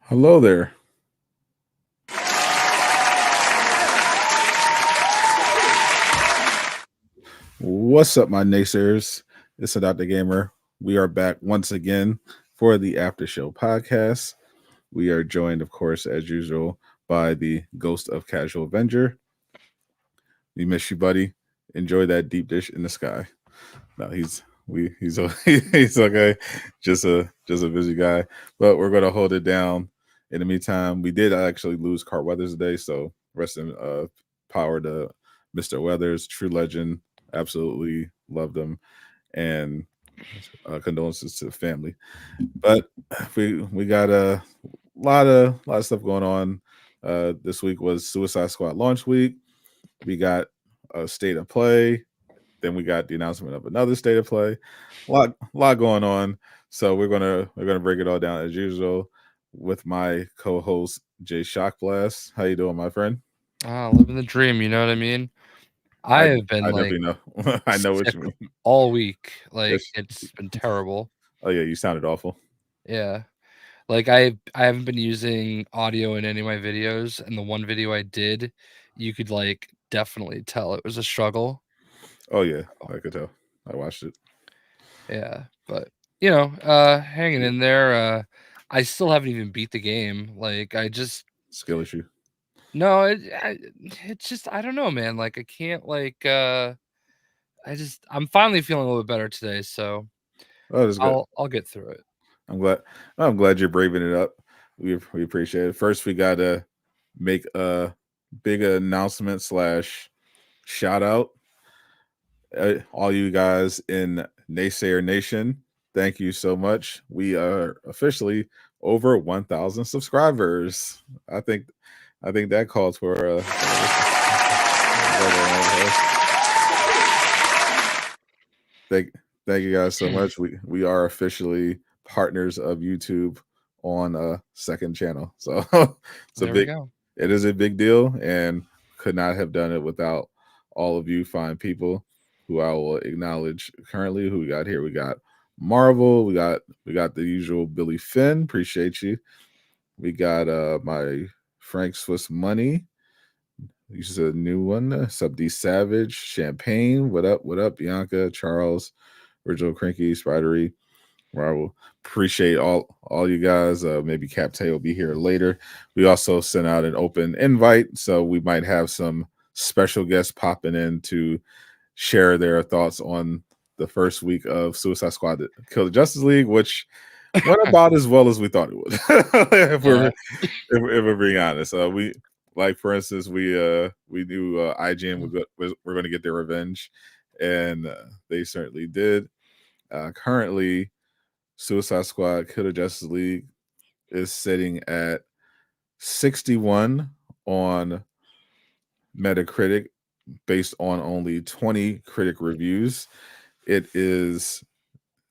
Hello there. What's up, my naysayers? It's Sadot the Gamer. We are back once again for the Aftershow podcast. We are joined, of course, as usual, by the Ghost of Casual Avenger. We miss you, buddy. Enjoy that deep dish in the sky. No, he's he's okay. Just a busy guy, but we're gonna hold it down. In the meantime, we did actually lose Cart Weathers today, so rest in power to Mr. Weathers, true legend. Absolutely loved him, and condolences to the family. But we got a lot of stuff going on. This week was Suicide Squad launch week. We got a state of play. Then we got the announcement of another state of play. A lot going on. So we're gonna break it all down as usual with my co-host JayShockblast. How you doing, my friend? Living the dream, you know what I mean? I I have been, I like, definitely know. I know what sick you mean. all week, like, Yes. it's been terrible. Oh yeah, you sounded awful. Yeah. Like, I haven't been using audio in any of my videos, and the one video I did, you could, like, definitely tell it was a struggle. Oh yeah, Oh, I could tell. I watched it. yeah, but, hanging in there, I still haven't even beat the game, like, I just Skill issue. no, it's just I don't know, man, like, I can't, like, I'm finally feeling a little bit better today, so Oh, that's good. I'll get through it. I'm glad. I'm glad you're braving it up. We appreciate it. First, we gotta make a big announcement slash shout out. All you guys in Naysayer Nation, thank you so much. We are officially over 1,000 subscribers. I think, I think that calls for a. Thank, thank you guys so much. We are officially partners of YouTube on a second channel. So it's a There we big, go. it is a big deal, and could not have done it without all of you fine people who I will acknowledge currently. Who we got here? We got Marvel. We got the usual Billy Finn. Appreciate you. We got my Frank Swiss Money. This is a new one. Sub D Savage, Champagne. What up? What up, Bianca, Charles, Original Cranky, Spidery. Marvel. Appreciate all you guys. Maybe Cap Tay will be here later. We also sent out an open invite, so we might have some special guests popping in to share their thoughts on the first week of Suicide Squad Kill the Justice League, which went about as well as we thought it would. Yeah. If we're being honest, we like for instance we knew IGN we're going to get their revenge, and they certainly did. Currently, Suicide Squad Kill the Justice League is sitting at 61 on Metacritic based on only 20 critic reviews. It is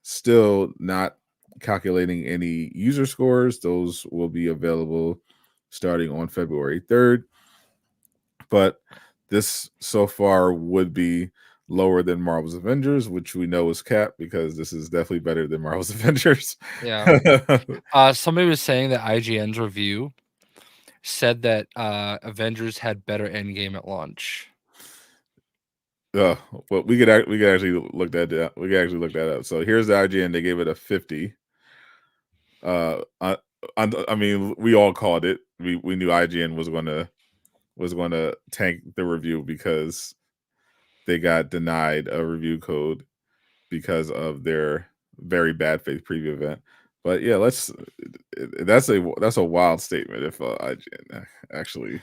still not calculating any user scores. Those will be available starting on February 3rd. But this so far would be lower than Marvel's Avengers, which we know is cap because this is definitely better than Marvel's Avengers. Yeah. Somebody was saying that IGN's review said that Avengers had better endgame at launch. Well, we could actually look that we could actually look that up. So here's the IGN. They gave it a 50. I mean, we all called it. We knew IGN was gonna tank the review because they got denied a review code because of their very bad faith preview event. But yeah, that's a wild statement if IGN actually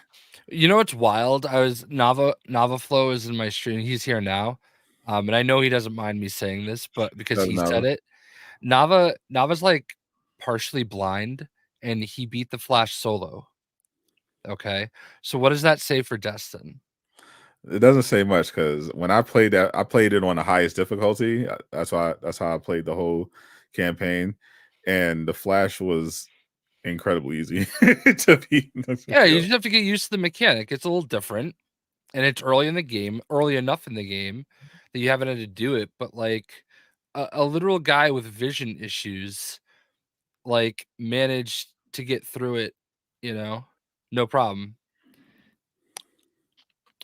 You know what's wild? I was Nava Flow is in my stream. He's here now. And I know he doesn't mind me saying this, but because doesn't he have. said it, Nava's like partially blind and he beat the Flash solo. Okay. So what does that say for Destin? It doesn't say much because when I played that, I played it on the highest difficulty. That's how I played the whole campaign, and the Flash was incredibly easy to beat. Yeah, you just have to get used to the mechanic. It's a little different. And it's early in the game, early enough in the game that you haven't had to do it. But like a literal guy with vision issues, like managed to get through it, you know, no problem.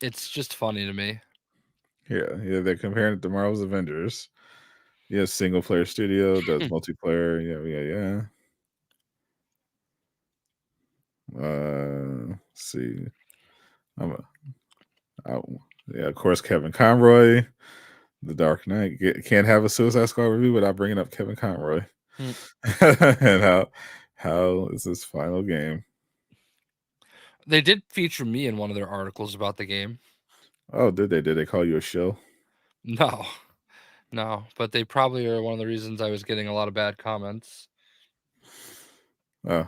It's just funny to me. Yeah, they're comparing it to Marvel's Avengers. Yeah, single player studio does multiplayer. Yeah. Let's see. I'm a, I, yeah, of course, Kevin Conroy, The Dark Knight. Can't have a Suicide Squad review without bringing up Kevin Conroy Hmm. and how is this final game? They did feature me in one of their articles about the game. Oh, did they? Did they call you a shill? No, no, but they probably are one of the reasons I was getting a lot of bad comments. Oh,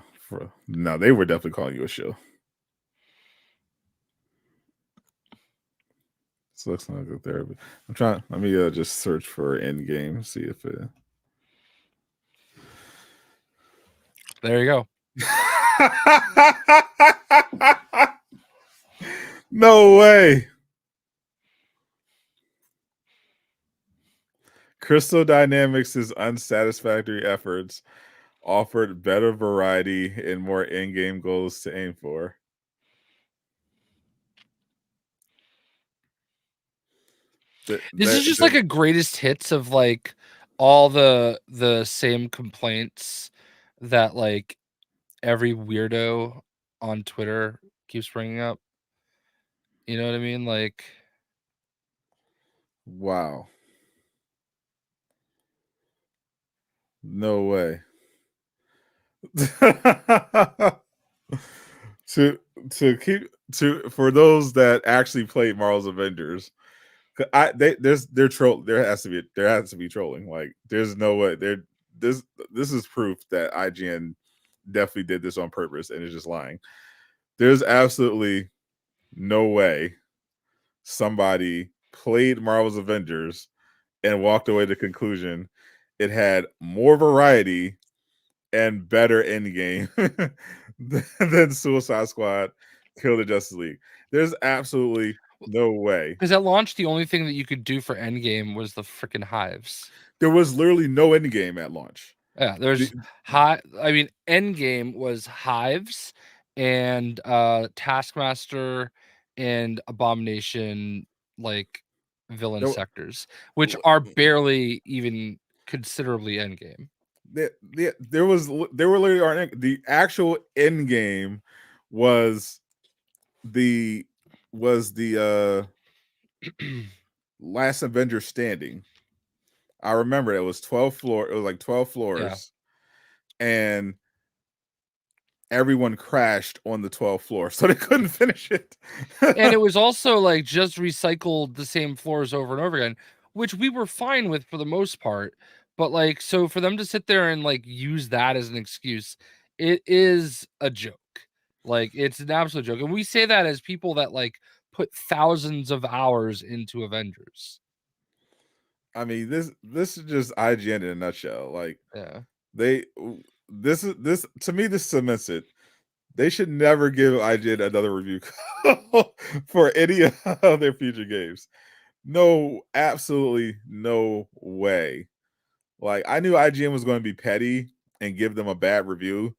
no, they were definitely calling you a shill. So looks like good therapy. I'm trying. Let me just search for Endgame, see if it. There you go. No way. Crystal Dynamics' unsatisfactory efforts offered better variety and more in-game goals to aim for. This is just like a greatest hits of like all the same complaints that like every weirdo on Twitter keeps bringing up. You know what I mean? Like, wow. No way. to keep to for those that actually played Marvel's Avengers, there has to be trolling. Like there's no way this this is proof that IGN definitely did this on purpose and is just lying. There's absolutely no way somebody played Marvel's Avengers and walked away to the conclusion it had more variety and better end game than Suicide Squad Kill the Justice League. There's absolutely no way. because at launch, the only thing that you could do for Endgame was the freaking hives. There was literally no end game at launch. Yeah, The, there's high. I mean, Endgame was hives and Taskmaster and Abomination, like villain there, sectors, which are barely even considerably Endgame. there were literally the actual end game was the last Avenger standing. I remember it was 12 floor. It was like 12 Yeah. floors, and everyone crashed on the 12th floor, so they couldn't finish it. And it was also like just recycled the same floors over and over again, which we were fine with for the most part. But like, so for them to sit there and like use that as an excuse, it is a joke. Like, it's an absolute joke. And we say that as people that like put thousands of hours into Avengers. I mean, this is just IGN in a nutshell. Like Yeah. they this to me this cements it. They should never give IGN another review for any of their future games. No, absolutely no way. Like I knew IGN was going to be petty and give them a bad review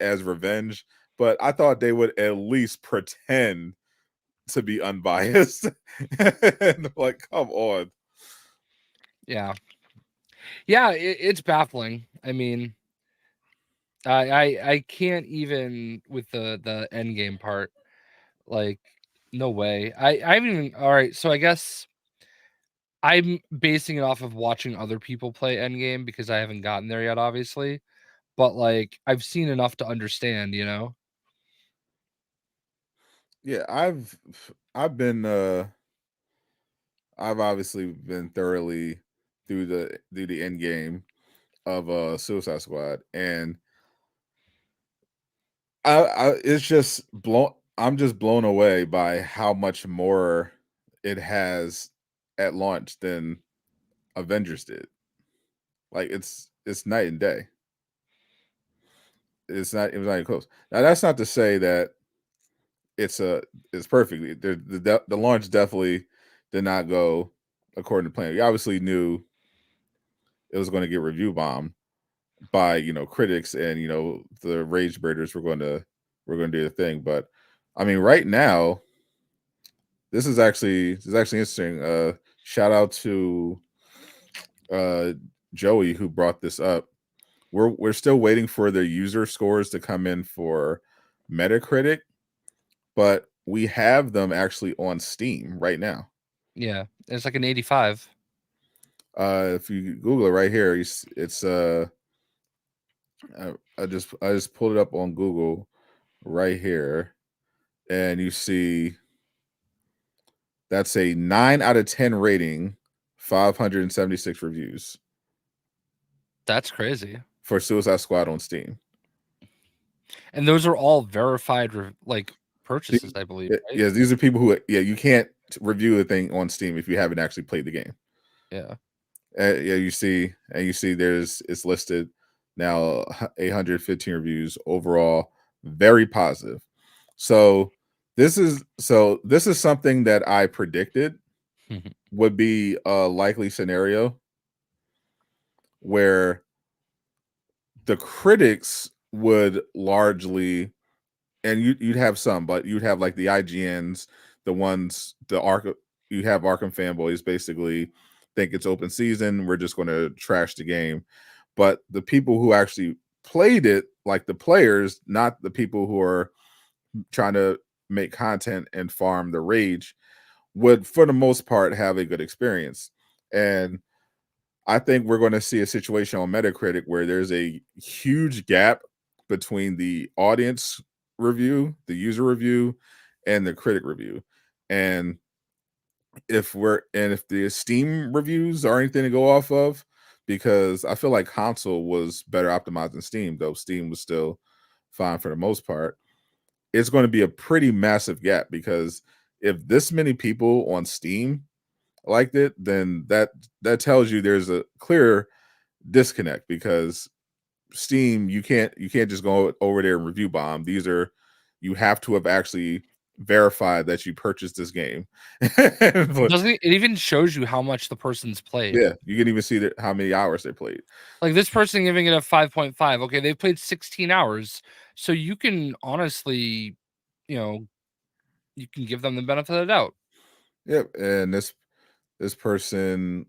as revenge, but I thought they would at least pretend to be unbiased. And like, come on. Yeah. Yeah. It's baffling. I mean, I can't even with the end game part. Like, no way. I haven't even. All right. So I guess I'm basing it off of watching other people play Endgame because I haven't gotten there yet, obviously. But like, I've seen enough to understand, you know? Yeah, I've been I've obviously been thoroughly through the end game of Suicide Squad, and I it's just blown. I'm just blown away by how much more it has at launch than Avengers did. Like it's night and day. It was not even close. Now that's not to say that it's a it's perfectly the launch definitely did not go according to plan. We obviously knew it was going to get review bombed, by critics, and the rage birders we're going to do the thing. But I mean, right now, this is actually interesting. Shout out to uh Joey who brought this up. We're still waiting for the user scores to come in for Metacritic, but we have them actually on Steam right now. Yeah, it's like an 85. If you Google it right here, it's I just pulled it up on Google right here, and you see that's a 9 out of 10 rating, 576 reviews That's crazy. for Suicide Squad on Steam. And those are all verified like purchases, These- I believe, right? Yes, these are people who you can't review a thing on Steam if you haven't actually played the game. Yeah. Yeah, you see it's listed now 815 reviews overall, very positive. So this is something that I predicted would be a likely scenario where the critics would largely, and you'd have some, but you'd have like the IGNs, the ones you have Arkham fanboys basically think it's open season, we're just going to trash the game. But the people who actually played it, like the players, not the people who are trying to make content and farm the rage, would for the most part have a good experience. And I think we're going to see a situation on Metacritic where there's a huge gap between the audience review, the user review, and the critic review. And if the Steam reviews are anything to go off of, because I feel like console was better optimized than Steam, though Steam was still fine for the most part. It's going to be a pretty massive gap, because if this many people on Steam liked it, then that tells you there's a clear disconnect, because Steam, you can't just go over there and review bomb. You have to have actually verified that you purchased this game. Doesn't it even shows you how much the person's played? Yeah, you can even see how many hours they played. Like this person giving it a 5.5. Okay, they've played 16 hours. So you can honestly, you can give them the benefit of the doubt. Yep, and this person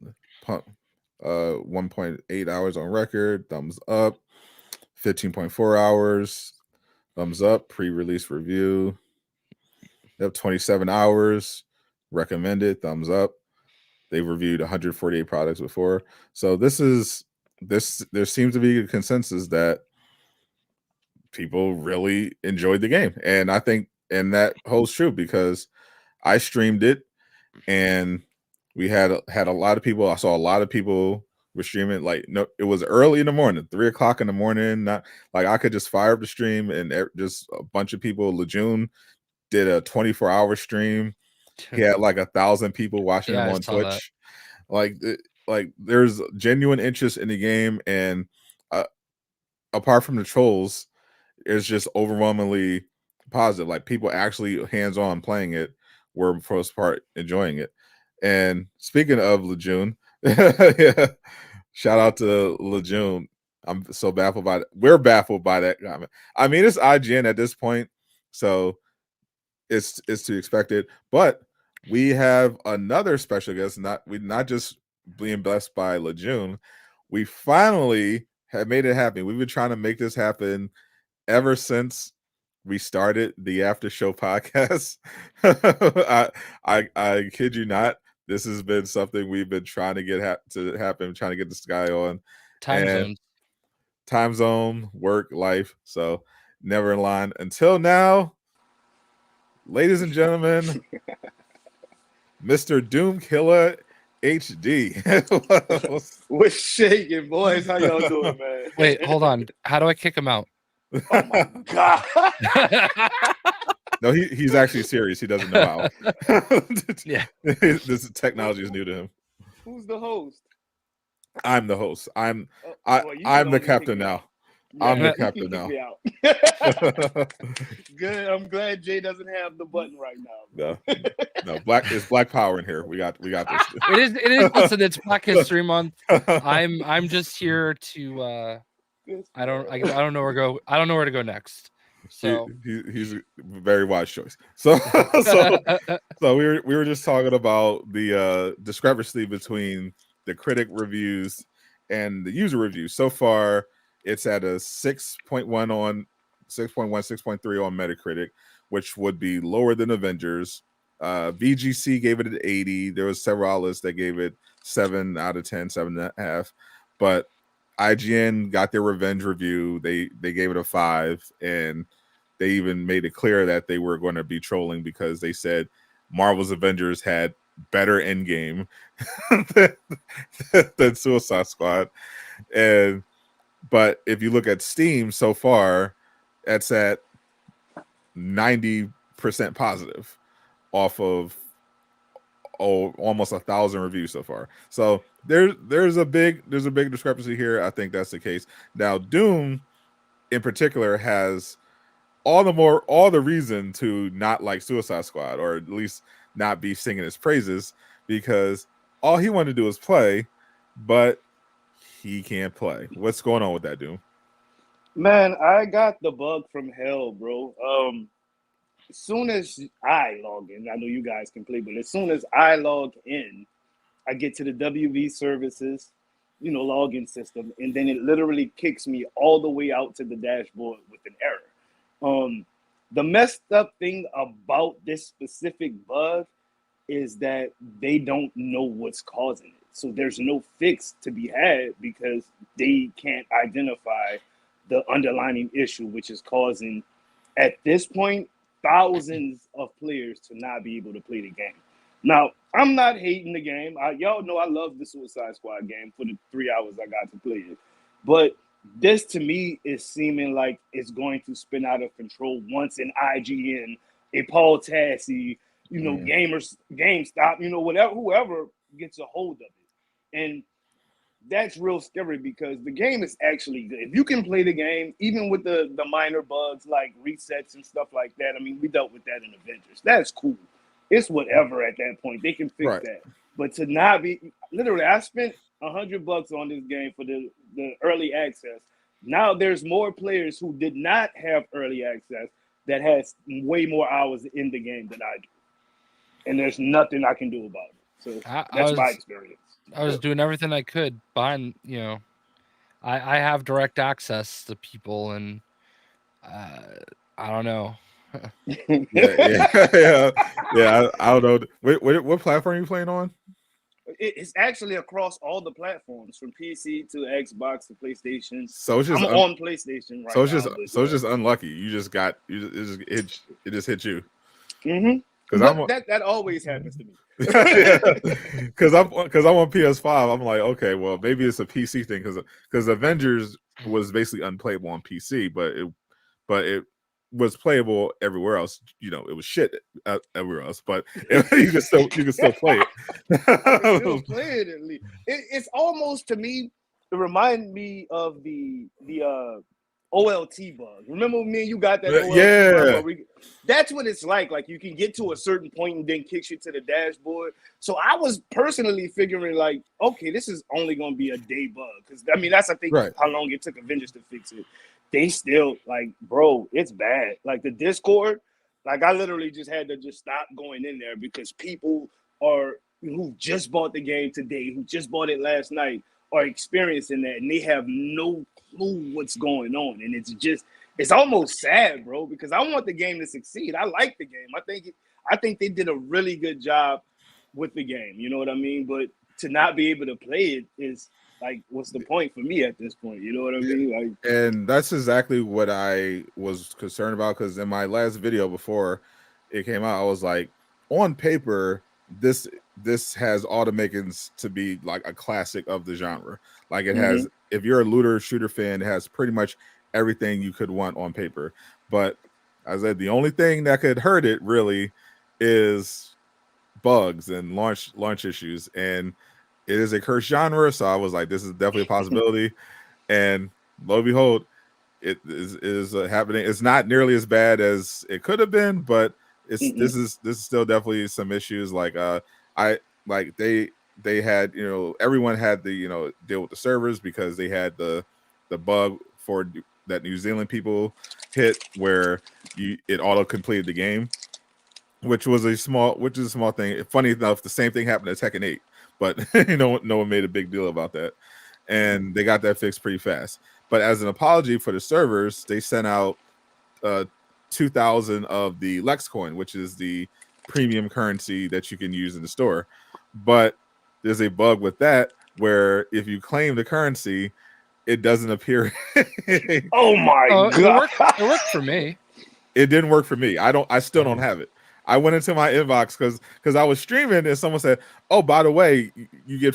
1.8 hours on record, thumbs up. 15.4 hours, thumbs up. Pre-release review. Yep, 27 hours, recommended, thumbs up. They've reviewed 148 products before. So there seems to be a consensus that people really enjoyed the game. And I think, and that holds true, because I streamed it, and we had a lot of people. I saw a lot of people were streaming. Like, no, it was early in the morning, 3:00 in the morning. Not like I could just fire up the stream, and just a bunch of people. Lejeune did a 24-hour stream. He had like 1,000 people watching him on Twitch. Like there's genuine interest in the game, and apart from the trolls, it's just overwhelmingly positive. Like, people actually hands-on playing it were for the most part enjoying it. And speaking of Lejeune, yeah, shout out to Lejeune. I'm so baffled by it. We're baffled by that comment. I mean, it's IGN at this point, so it's to expect it. But we have another special guest. Not just being blessed by Lejeune. We finally have made it happen. We've been trying to make this happen ever since we started the After Show podcast. I kid you not. This has been something we've been trying to get to happen, trying to get this guy on. Time zone, work, life. So never in line. Until now, ladies and gentlemen, Mr. Doomkiller HD. What's shaking, boys? How y'all doing, man? Wait, hold on. How do I kick him out? Oh my god! No, he's actually serious. He doesn't know how. Yeah, this technology is new to him. Who's the host? I'm the host. I'm I'm the captain now. Yeah, I'm the captain now. Good. I'm glad Jay doesn't have the button right now. No, it's Black Power in here. We got this. It is. Listen, it's Black History Month. I'm just here to I don't know where to go next. So He's a very wise choice. So we were just talking about the discrepancy between the critic reviews and the user reviews. So far, it's at a 6.1 on 6.1, 6.3 on Metacritic, which would be lower than Avengers. VGC gave it an 80. There was several outlets that gave it 7 out of 10, 7.5. But IGN got their revenge review. They gave it a 5, and they even made it clear that they were going to be trolling because they said Marvel's Avengers had better endgame than Suicide Squad. But if you look at Steam so far, that's at 90% positive off of almost 1,000 reviews so far. So there's a big discrepancy here. I think that's the case. Now Doom in particular has all the reason to not like Suicide Squad, or at least not be singing his praises, because all he wanted to do is play, but he can't play. What's going on with that, Doom? Man, I got the bug from hell, bro. As soon as I log in, I know you guys can play, but as soon as I log in, I get to the WV services, login system, and then it literally kicks me all the way out to the dashboard with an error. The messed up thing about this specific bug is that they don't know what's causing it. So there's no fix to be had because they can't identify the underlying issue, which is causing, at this point, thousands of players to not be able to play the game. Now, I'm not hating the game. Y'all know I love the Suicide Squad game for the 3 hours I got to play it. But this, to me, is seeming like it's going to spin out of control once an IGN, a Paul Tassi, gamers, GameStop, whatever, whoever gets a hold of it. And that's real scary because the game is actually good. If you can play the game, even with the minor bugs like resets and stuff like that, I mean, we dealt with that in Avengers. That's cool. It's whatever at that point. They can fix that. But to not be, literally, I spent $100 on this game for the early access. Now there's more players who did not have early access that has way more hours in the game than I do. And there's nothing I can do about it. So that's my experience. I was doing everything I could behind, I have direct access to people, and I don't know. yeah. I don't know. What platform are you playing on? It's actually across all the platforms, from PC to Xbox to PlayStation. So it's just I'm on PlayStation right now. It's just unlucky. It just hit you. Mm-hmm. Because that always happens to me. Because I'm on PS5. I'm like, okay, well, maybe it's a PC thing because Avengers was basically unplayable on PC, but it was playable everywhere else. It was shit everywhere else, but you can still play it. Still play it at least. It's almost, to me, it reminded me of the OLT bug. Remember me and you got that OLT bug? That's what it's like. Like, you can get to a certain point and then kicks you to the dashboard. So I was personally figuring like, okay, this is only going to be a day bug. Because, I mean, that's, I think, how long it took Avengers to fix it. They still, like, bro, it's bad. Like, the Discord, like, I literally just had to just stop going in there because people who just bought the game today, who just bought it last night, are experiencing that, and they have no clue what's going on. And it's almost sad, bro, because I want the game to succeed. I like the game. I think they did a really good job with the game. You know what I mean? But to not be able to play it is like, what's the point for me at this point? You know what I mean? Like, and that's exactly what I was concerned about, because in my last video before it came out, I was like, on paper, this has all the makings to be like a classic of the genre. Like, it has, if you're a looter shooter fan, it has pretty much everything you could want on paper. But as I said, the only thing that could hurt it really is bugs and launch issues, and it is a cursed genre. So I was like, this is definitely a possibility. And lo and behold, it is happening. It's not nearly as bad as it could have been, but this is still definitely some issues. Like they had, everyone had the deal with the servers because they had the bug for that New Zealand people hit where it auto completed the game, which is a small thing. Funny enough, the same thing happened to Tekken 8, but no one made a big deal about that, and they got that fixed pretty fast. But as an apology for the servers, they sent out 2,000 of the Lex coin, which is the premium currency that you can use in the store. But there's a bug with that where if you claim the currency, it doesn't appear. Oh my god! It worked for me. It didn't work for me. I still don't have it. I went into my inbox because I was streaming and someone said, "Oh, by the way, you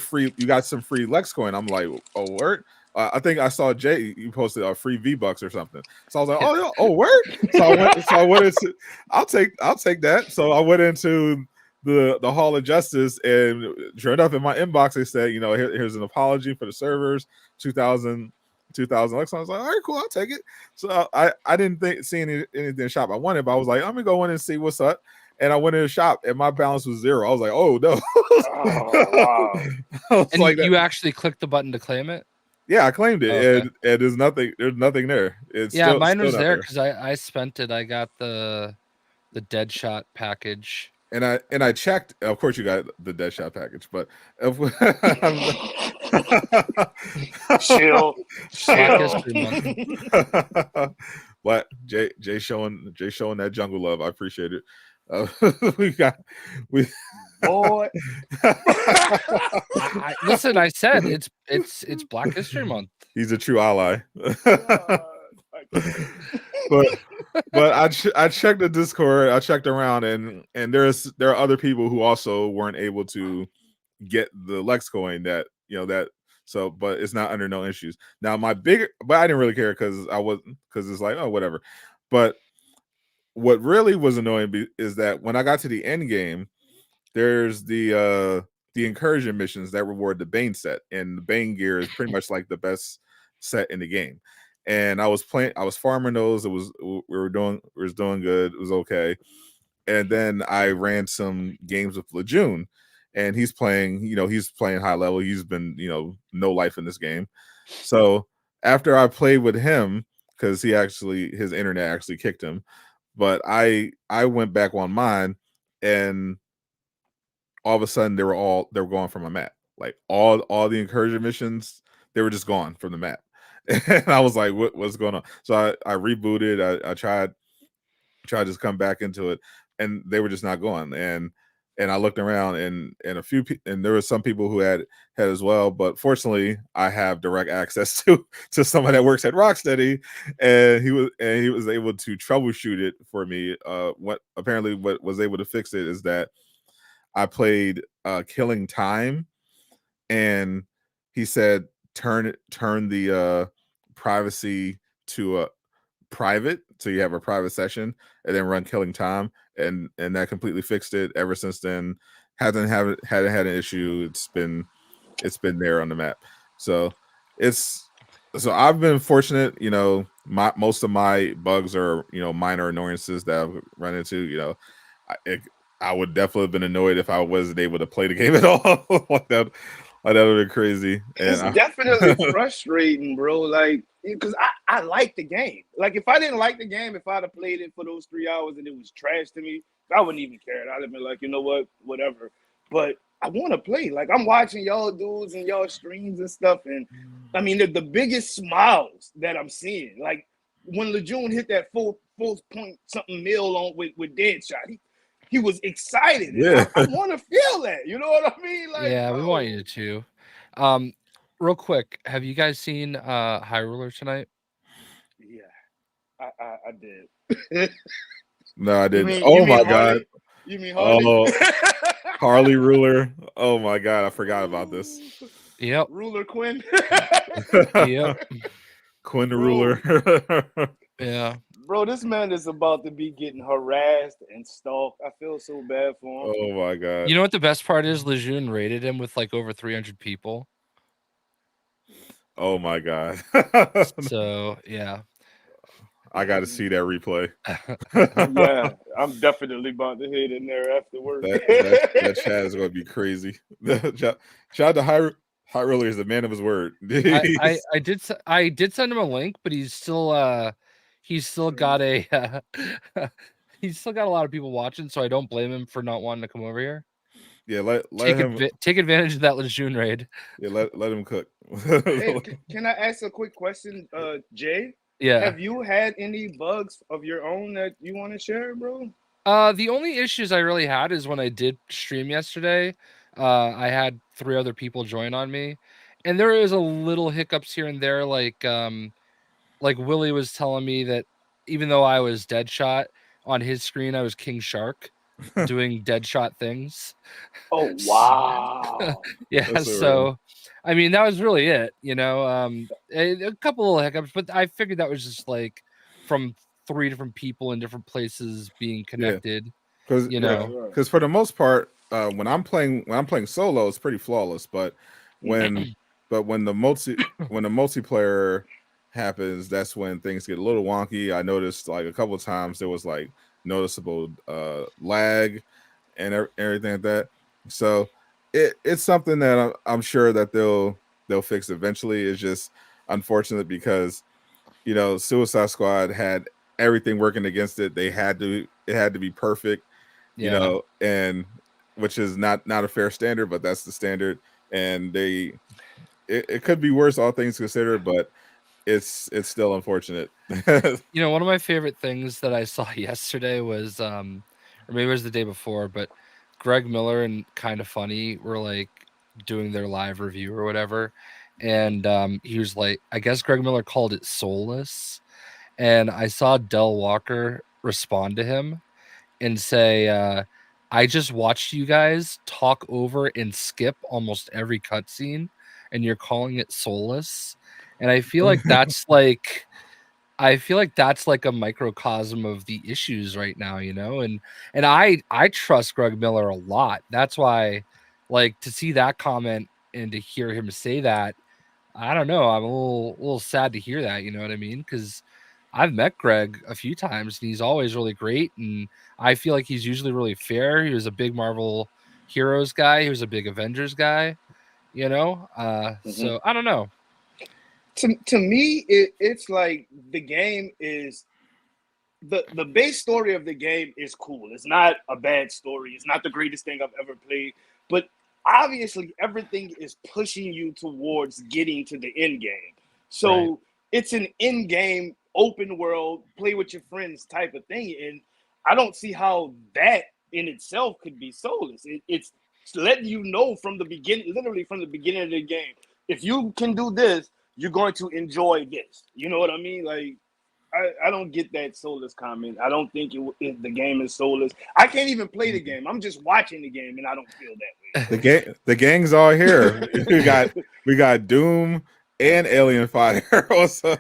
got some free Lex coin." I'm like, "Oh, word." I think I saw Jay. You posted a free V-Bucks or something. So I was like, "Oh, word." So I went into. I'll take that. So I went into the Hall of Justice, and sure enough, in my inbox they said, here's an apology for the servers, 2,000 Lex. I was like, all right, cool, I'll take it. So I didn't see anything in the shop I wanted, but I was like, I'm gonna go in and see what's up. And I went in the shop, and my balance was 0. I was like, oh no. Oh, wow. And you actually clicked the button to claim it? Yeah, I claimed it, okay. and there's nothing there. It's mine was there because I spent it. I got the Deadshot package. And I checked. Of course, you got the Deadshot package, but chill. What Jay showing that jungle love. I appreciate it. Boy. Listen, I said it's Black History Month. He's a true ally. But I checked the Discord. I checked around, and there are other people who also weren't able to get the Lex coin that So, but it's not under no issues. Now, but I didn't really care because it's like, oh, whatever. But what really was annoying is that when I got to the end game, there's the incursion missions that reward the Bane set, and the Bane gear is pretty much like the best set in the game. And I was farming those. We was doing good. It was okay. And then I ran some games with Lejeune, and he's playing high level. He's been, no life in this game. So after I played with him, because his internet actually kicked him, but I went back on mine, and all of a sudden they were gone from my map. Like all the incursion missions, they were just gone from the map. And I was like, what's going on? So I rebooted. I tried to just come back into it, and they were just not going. And I looked around, and there were some people who had as well, but fortunately I have direct access to someone that works at Rocksteady, and he was able to troubleshoot it for me. What was able to fix it is that I played Killing Time, and he said turn the privacy to private, so you have a private session, and then run Killing Time, and that completely fixed it. Ever since then, hasn't had an issue. It's been there on the map. So I've been fortunate. Most of my bugs are minor annoyances that I've run into. I would definitely have been annoyed if I wasn't able to play the game at all. like that would have been crazy. It's definitely frustrating, bro. Like, because I like the game. Like, if I didn't like the game, if I'd have played it for those 3 hours and it was trash to me, I wouldn't even care. I'd have been like, you know what, whatever. But I want to play. Like, I'm watching y'all dudes and y'all streams and stuff, and I mean, the biggest smiles that I'm seeing. Like, when Lejeune hit that 4.something mil on with Deadshot, he was excited. Yeah. I want to feel that. You know what I mean? Like, yeah, we want you to. Real quick, have you guys seen High Ruler tonight? Yeah, I did. No, I didn't. Oh my god! You mean Harley? Oh, Harley Ruler. Oh my god, I forgot about this. Yep. Ruler Quinn. Yep. Quinn the Ruler. Yeah. Bro, this man is about to be getting harassed and stalked. I feel so bad for him. Oh my god! You know what the best part is? Lejeune rated him with like over 300 people. Oh my god! So yeah, I got to see that replay. Yeah, I'm definitely about to hit in there after work. That chat is going to be crazy. Shout out to Hot Roller is the man of his word. I did send him a link, but he's still got a he's still got a lot of people watching, so I don't blame him for not wanting to come over here. Yeah, let him take advantage of that Lejeune raid. Yeah, let him cook. Hey, can I ask a quick question, Jay? Yeah. Have you had any bugs of your own that you want to share, bro? The only issues I really had is when I did stream yesterday. I had 3 other people join on me, and there is a little hiccups here and there. Like Willie was telling me that even though I was Deadshot on his screen, I was King Shark doing Deadshot things. Oh wow! Yeah, so I mean that was really it. You know, a couple of hiccups, but I figured that was just like from 3 different people in different places being connected. Because you know, because for the most part, when I'm playing solo, it's pretty flawless. But when the multiplayer happens, that's when things get a little wonky. I noticed like a couple of times there was like noticeable lag and everything like that. So it's something that I'm sure that they'll fix eventually. It's just unfortunate because Suicide Squad had everything working against it. It had to be perfect, and which is not a fair standard, but that's the standard. And it could be worse, all things considered, but it's still unfortunate. One of my favorite things that I saw yesterday was, or maybe it was the day before, but Greg Miller and Kind of Funny were like doing their live review or whatever, and he was like, I guess Greg Miller called it soulless, and I saw Del Walker respond to him and say, I just watched you guys talk over and skip almost every cutscene, and you're calling it soulless. And I feel like that's like a microcosm of the issues right now, and I trust Greg Miller a lot. That's why, like, to see that comment and to hear him say that, I don't know. I'm a little sad to hear that. You know what I mean? Because I've met Greg a few times and he's always really great. And I feel like he's usually really fair. He was a big Marvel Heroes guy. He was a big Avengers guy, So I don't know. To me, it's like the game is the base story of the game is cool. It's not a bad story. It's not the greatest thing I've ever played, but obviously everything is pushing you towards getting to the end game. So it's an end game, open world, play with your friends type of thing. And I don't see how that in itself could be soulless. It's letting you know from the beginning, literally from the beginning of the game, if you can do this, you're going to enjoy this. You know what I mean? Like, I don't get that soulless comment. I don't think the game is soulless. I can't even play the game. I'm just watching the game, and I don't feel that way. The gang's all here. we got Doom and Alien Fire. Also.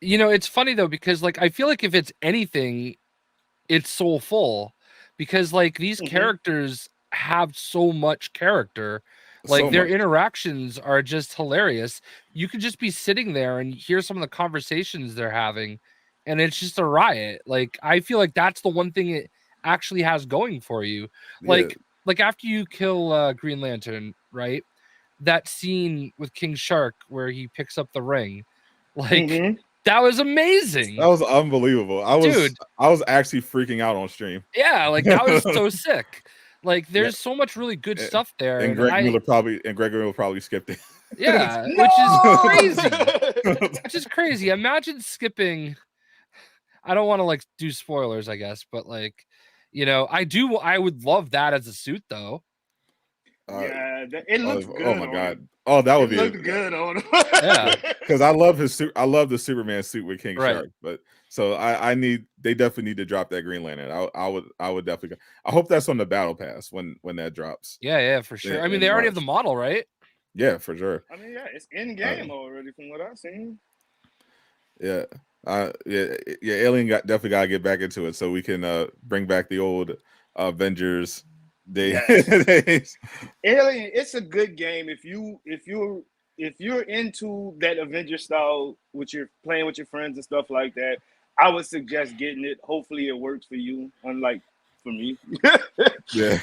It's funny though because like I feel like if it's anything, it's soulful because like these characters have so much character. Like their interactions are just hilarious. You could just be sitting there and hear some of the conversations they're having, and it's just a riot. Like I feel like that's the one thing it actually has going for you. Like after you kill Green Lantern, right? That scene with King Shark where he picks up the ring, like that was amazing. That was unbelievable. I was actually freaking out on stream. Yeah, like that was so sick. Like there's so much really good stuff there. And Greg Miller probably skipped it. Yeah, which is crazy. Which is crazy. Imagine skipping. I don't want to like do spoilers, I guess, but like, I would love that as a suit though. It looks good. Oh my god! Oh, that would be good on him. Yeah, because I love his suit. I love the Superman suit with King Shark. But so they definitely need to drop that Green Lantern. I would definitely. I hope that's on the Battle Pass when that drops. Yeah, for sure. I mean, they already have the model, right? Yeah, for sure. I mean, yeah, it's in game already from what I've seen. Yeah. Alien definitely got to get back into it so we can bring back the old Avengers days. Alien, it's a good game if you're into that Avenger style, which you're playing with your friends and stuff like that. I would suggest getting it. Hopefully, it works for you, unlike for me. Yeah.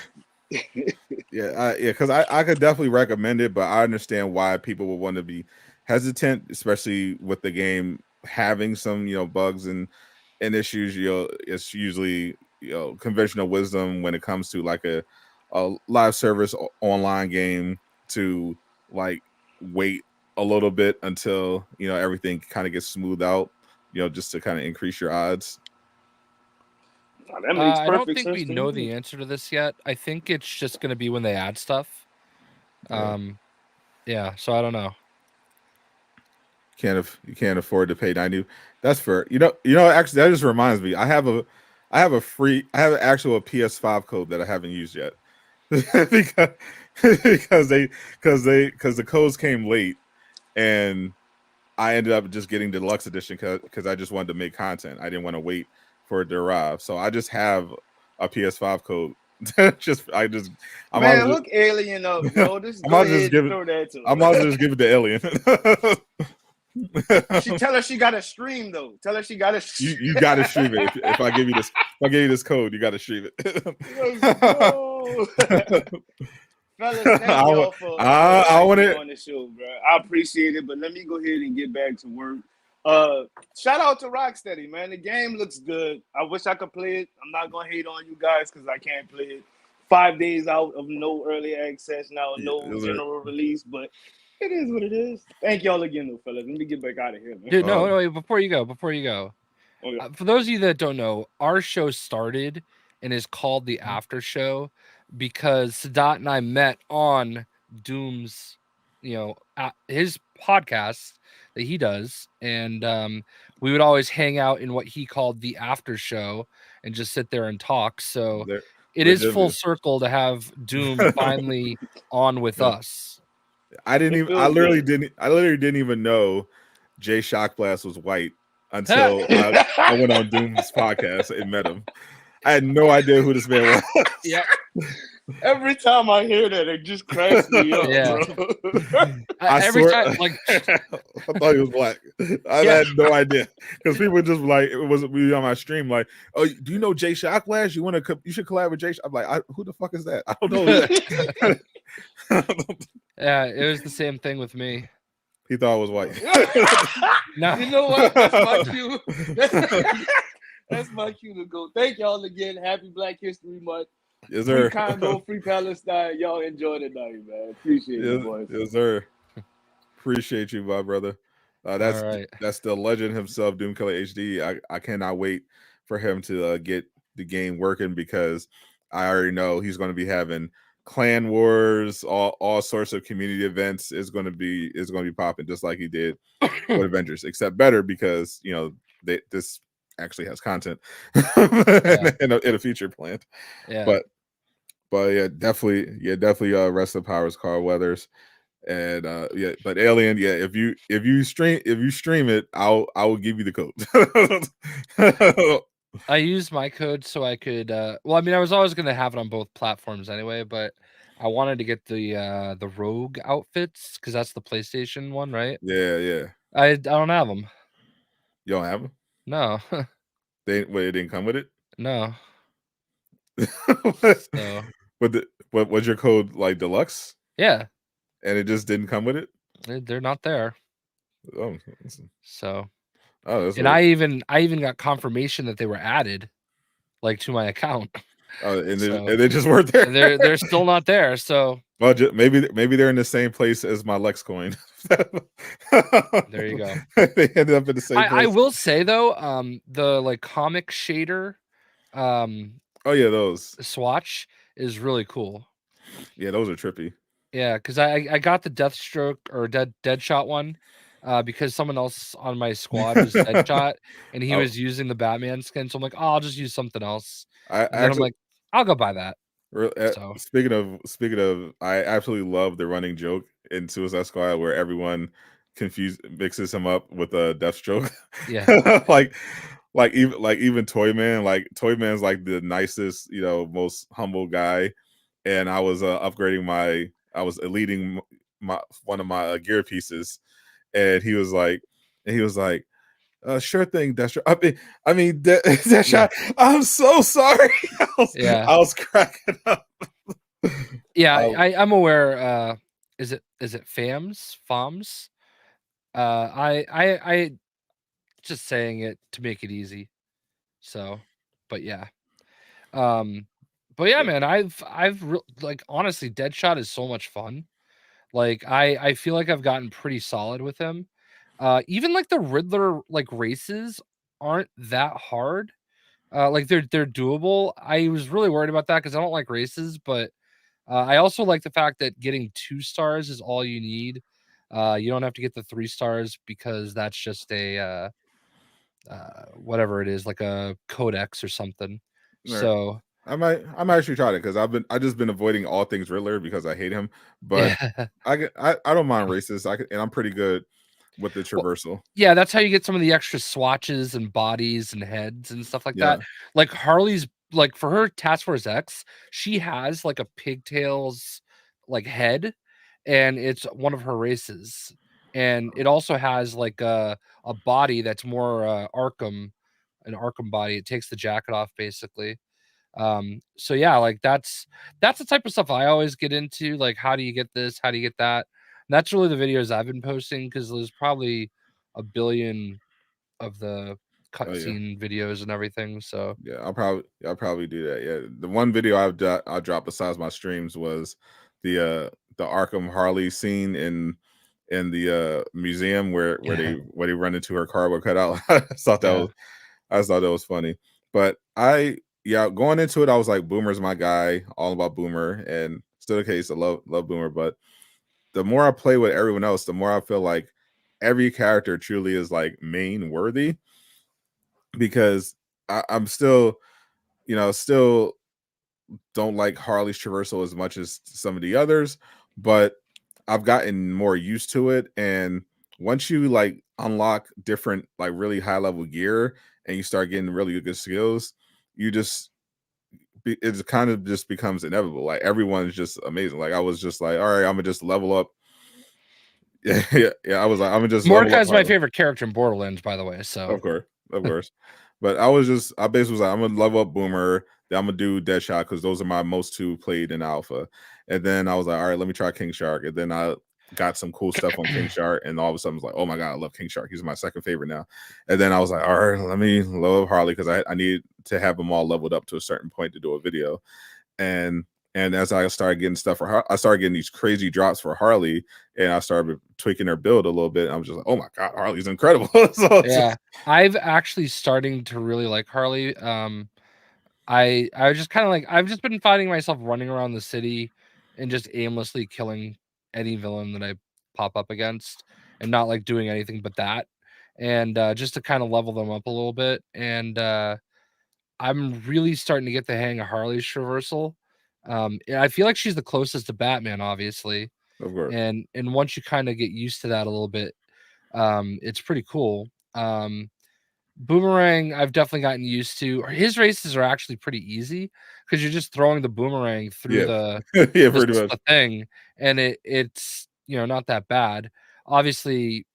Because I could definitely recommend it, but I understand why people would want to be hesitant, especially with the game having some bugs and issues. It's usually conventional wisdom when it comes to like a live service online game to like wait a little bit until everything kind of gets smoothed out, just to kind of increase your odds. Oh, that makes I don't perfect think sense we to know me. the answer to this yet. I think it's just going to be when they add stuff. Yeah, so I don't know. You can't afford to pay 90. That's fair. Actually, that just reminds me. I have an actual PS5 code that I haven't used yet because because the codes came late, and I ended up just getting deluxe edition because I just wanted to make content. I didn't want to wait for it to arrive, so I just have a PS5 code. I'm Man, look Alien up, bro. Just go ahead and throw that to her. I might as well just give it to Alien. She tell her she got to stream though. Tell her she got to. You got to stream it. If I give you this code, you got to stream it. Let's go. Fellas, thank y'all for I want it on the show, bro. I appreciate it, but let me go ahead and get back to work. Shout out to Rocksteady, man. The game looks good. I wish I could play it. I'm not gonna hate on you guys because I can't play it. 5 days out of no early access now, no general release, but it is what it is. Thank y'all again, though, fellas. Let me get back out of here, man. Dude, no, wait, before you go. Okay. For those of you that don't know, our show started and is called the Aftershow because Sadot and I met on Doom's, his podcast that he does, and we would always hang out in what he called the Aftershow and just sit there and talk. So it is full circle to have Doom finally on with us. I literally didn't even know JayShockblast was white until I went on Doom's podcast and met him. I had no idea who this man was. Yeah. Every time I hear that, it just cracks me up, bro. I thought he was black. I had no idea because people just like it was on my stream like, oh, do you know JayShockblast? You should collab with Jay. I'm like, who the fuck is that? I don't know who that. Yeah, it was the same thing with me. He thought I was white. No. You know what? That's my cue. That's my cue to go. Thank y'all again. Happy Black History Month. Yes, sir. Free Congo, free Palestine. Y'all enjoy the night, man. Appreciate it, boys. Yes, sir. Appreciate you, my brother. That's the legend himself, Doomkiller HD. I cannot wait for him to get the game working because I already know he's going to be having clan wars, all sorts of community events is going to be popping just like he did with Avengers, except better because this actually has content in a future planned. Yeah. But definitely rest in powers, Carl Weathers. And but Alien, if you stream it, I will give you the code. I used my code so I could I was always gonna have it on both platforms anyway, but I wanted to get the Rogue outfits because that's the PlayStation one, right? Yeah. I don't have them. You don't have them? No. It didn't come with it? No. So. What was your code like deluxe? Yeah. And it just didn't come with it? They're not there. Oh. So. Oh, that's and weird. I even got confirmation that they were added, like to my account. And they just weren't there. They're still not there. So well, maybe they're in the same place as my Lex coin. There you go. They ended up in the same place. I will say though, the like comic shader, those swatch is really cool. Yeah, those are trippy. Yeah, because I got the Deathstroke or Deadshot one. Because someone else on my squad was Deadshot and he was using the Batman skin. So I'm like, I'll just use something else. I'm like, I'll go buy that. So. Speaking of, I absolutely love the running joke in Suicide Squad where everyone mixes him up with a Deathstroke. Yeah. like even Toyman. Like Toyman's like the nicest, most humble guy. And I was eluding one of my gear pieces. And he was like, sure thing, Deathstroke. I mean, Deathshot. I'm so sorry. I was cracking up. Yeah, Um, I'm aware. Is it FAMS? I just saying it to make it easy. So, but yeah. Um, but yeah, yeah, man, like honestly, Deadshot is so much fun. Like I feel like I've gotten pretty solid with him. Even like the Riddler like races aren't that hard. Like they're doable. I was really worried about that because I don't like races, but I also like the fact that getting 2 stars is all you need. You don't have to get the 3 stars because that's just a whatever it is, like a codex or something. right. So I might actually try it because I just been avoiding all things Riddler because I hate him. But yeah. I don't mind races. And I'm pretty good with the Well, traversal. yeah, that's how you get some of the extra swatches and bodies and heads and stuff like that. Yeah. Like Harley's, like for her Task Force X, she has like a pigtails like head, and it's one of her races. And it also has like a body that's more an Arkham body. It takes the jacket off basically. So yeah, like that's the type of stuff I always get into. Like, how do you get this? How do you get that? And that's really the videos I've been posting because there's probably a billion of the Oh yeah. cutscene videos and everything. So Yeah, I'll probably do that. Yeah, the one video I dropped besides my streams was the Arkham Harley scene in the museum where they run into her cardboard cutout. yeah, I just thought that was funny. But going into it, I was like, Boomer's my guy, all about Boomer, and still the case. I love Boomer, but the more I play with everyone else, the more I feel like every character truly is like main worthy because I'm still still don't like Harley's traversal as much as some of the others, but I've gotten more used to it. And once you like unlock different, like really high level gear and you start getting really good skills, you just it kind of just becomes inevitable. Like everyone's just amazing. Like I was just like, all right, I'm gonna just level up. Yeah. I was like, I'm gonna just level up Mordecai's my Harley. favorite character in Borderlands, by the way. So Of course, of course. But I basically was like, I'm gonna level up Boomer, then I'm gonna do Deadshot because those are my most two played in Alpha. And then I was like, all right, let me try King Shark. And then I got some cool stuff on King Shark, and all of a sudden I was like, oh my god, I love King Shark. He's my second favorite now. And then I was like, all right, let me level up Harley because I need to have them all leveled up to a certain point to do a video. And as I started getting stuff for her, I started getting these crazy drops for Harley, and I started tweaking her build a little bit. And I was just like, "Oh my god, Harley's incredible!" So it's yeah, just, I've actually starting to really like Harley. I was just kind of like I've just been finding myself running around the city and just aimlessly killing any villain that I pop up against and not like doing anything but that. And just to kind of level them up a little bit. And I'm really starting to get the hang of Harley's traversal. I feel like she's the closest to Batman, obviously. of course, And once you kind of get used to that a little bit, it's pretty cool. Boomerang, I've definitely gotten used to. His races are actually pretty easy because you're just throwing the boomerang through yeah, yeah, the, pretty much. the thing, and it's not that bad. Obviously,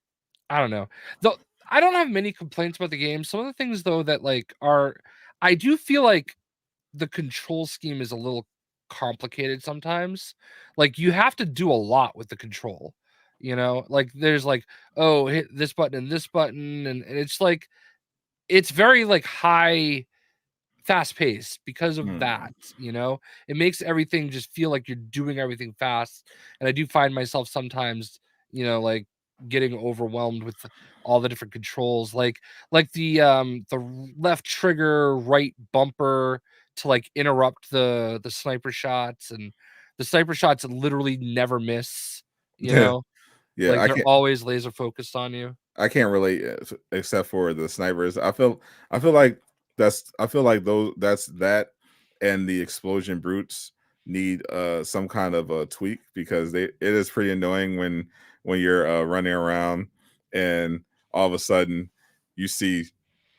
I don't know. Though I don't have many complaints about the game. Some of the things though that like are, I do feel like the control scheme is a little complicated sometimes. Like you have to do a lot with the control. Like there's like, oh, hit this button and this button, and it's like it's very like high fast paced because of Hmm. that. It makes everything just feel like you're doing everything fast, and I do find myself sometimes like getting overwhelmed with all the different controls, like the left trigger, right bumper to like interrupt the sniper shots, and the sniper shots literally never miss, you Yeah, know yeah. like they're always laser focused on you. I can't relate except for the snipers. I feel like those that's that and the explosion brutes need some kind of a tweak because it is pretty annoying when you're running around and all of a sudden you see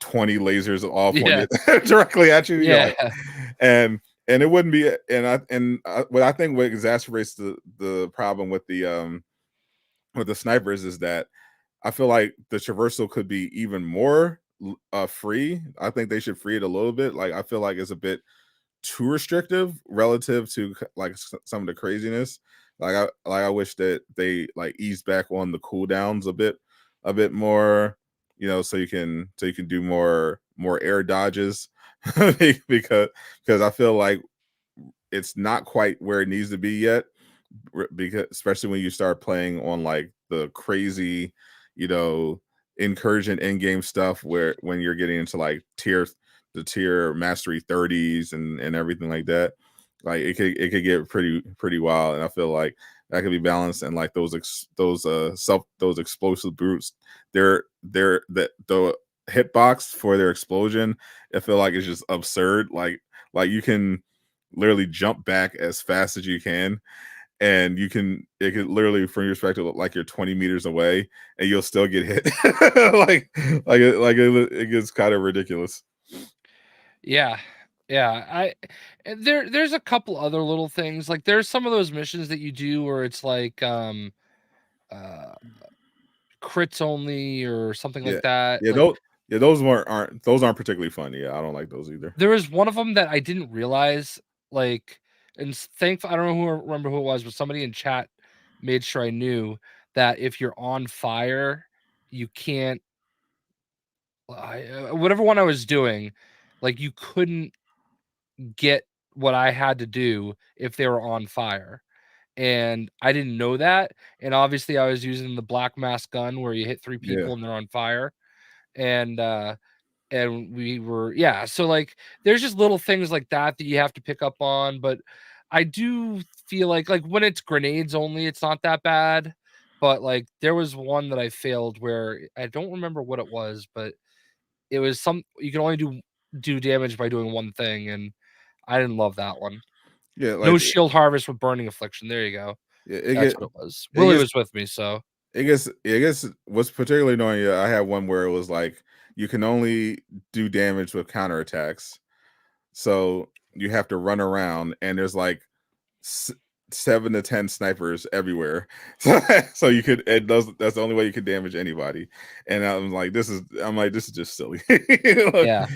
20 lasers all Yeah, pointed directly at you. You're yeah. like, and it wouldn't be what I think what exacerbates the problem with the snipers is that I feel like the traversal could be even more free. I think they should free it a little bit. Like I feel like it's a bit too restrictive relative to like some of the craziness. I wish that they like ease back on the cooldowns a bit more, so you can do more air dodges because I feel like it's not quite where it needs to be yet, because especially when you start playing on like the crazy, you know, incursion in game stuff where when you're getting into like the tier mastery 30s and everything like that, like it could get pretty wild, and I feel like that could be balanced. And like those explosive brutes, the hitbox for their explosion, I feel like it's just absurd. Like you can literally jump back as fast as you can, and it could literally, from your perspective, look like you're 20 meters away and you'll still get hit. It gets kind of ridiculous. Yeah. Yeah. There's a couple other little things. Like there's some of those missions that you do where it's like uh crits only or something Yeah. like that. Yeah, Like those aren't particularly fun. Yeah, I don't like those either. there was one of them that I didn't realize, like, and thankful, I don't know remember who it was, but somebody in chat made sure I knew that if you're on fire, you can't. Whatever one I was doing, like you couldn't get what I had to do if they were on fire. And I didn't know that. And obviously I was using the black mask gun where you hit 3 Yeah. people and they're on fire. And we were, yeah, so like there's just little things like that that you have to pick up on. But I do feel like when it's grenades only, it's not that bad. But like there was one that I failed where I don't remember what it was, but it was you can only do damage by doing one thing, and I didn't love that one. Yeah, No like shield harvest with burning affliction. There you go. yeah, That's what it was. it Willie gets was with me, so I guess what's particularly annoying, yeah, I had one where it was like you can only do damage with counterattacks. So you have to run around and there's like 7 to 10 snipers everywhere. So you could, that's the only way you could damage anybody. And this is just silly. yeah.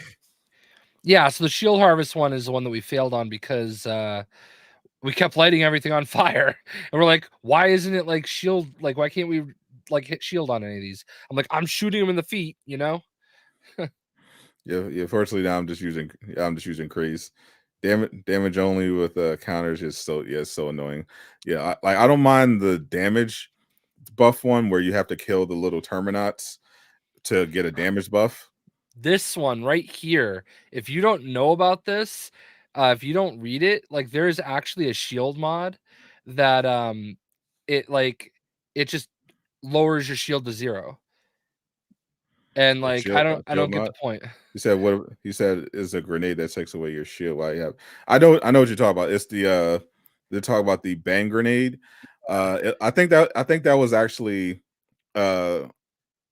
Yeah, so the shield harvest one is the one that we failed on because we kept lighting everything on fire. And we're like, why isn't it like shield? Like, why can't we like hit shield on any of these? I'm like, I'm shooting them in the feet, you know? Yeah. Fortunately, now I'm just using craze. Damage only with counters is so annoying. Yeah, I don't mind the damage buff one where you have to kill the little terminats to get a damage buff. This one right here, if you don't know about this, if you don't read it, like there is actually a shield mod that it just lowers your shield to 0. And like I Shield don't get the mod. point. He said is a grenade that takes away your shield while you have. I know what you're talking about. It's they talk about the bang grenade. I think that was actually a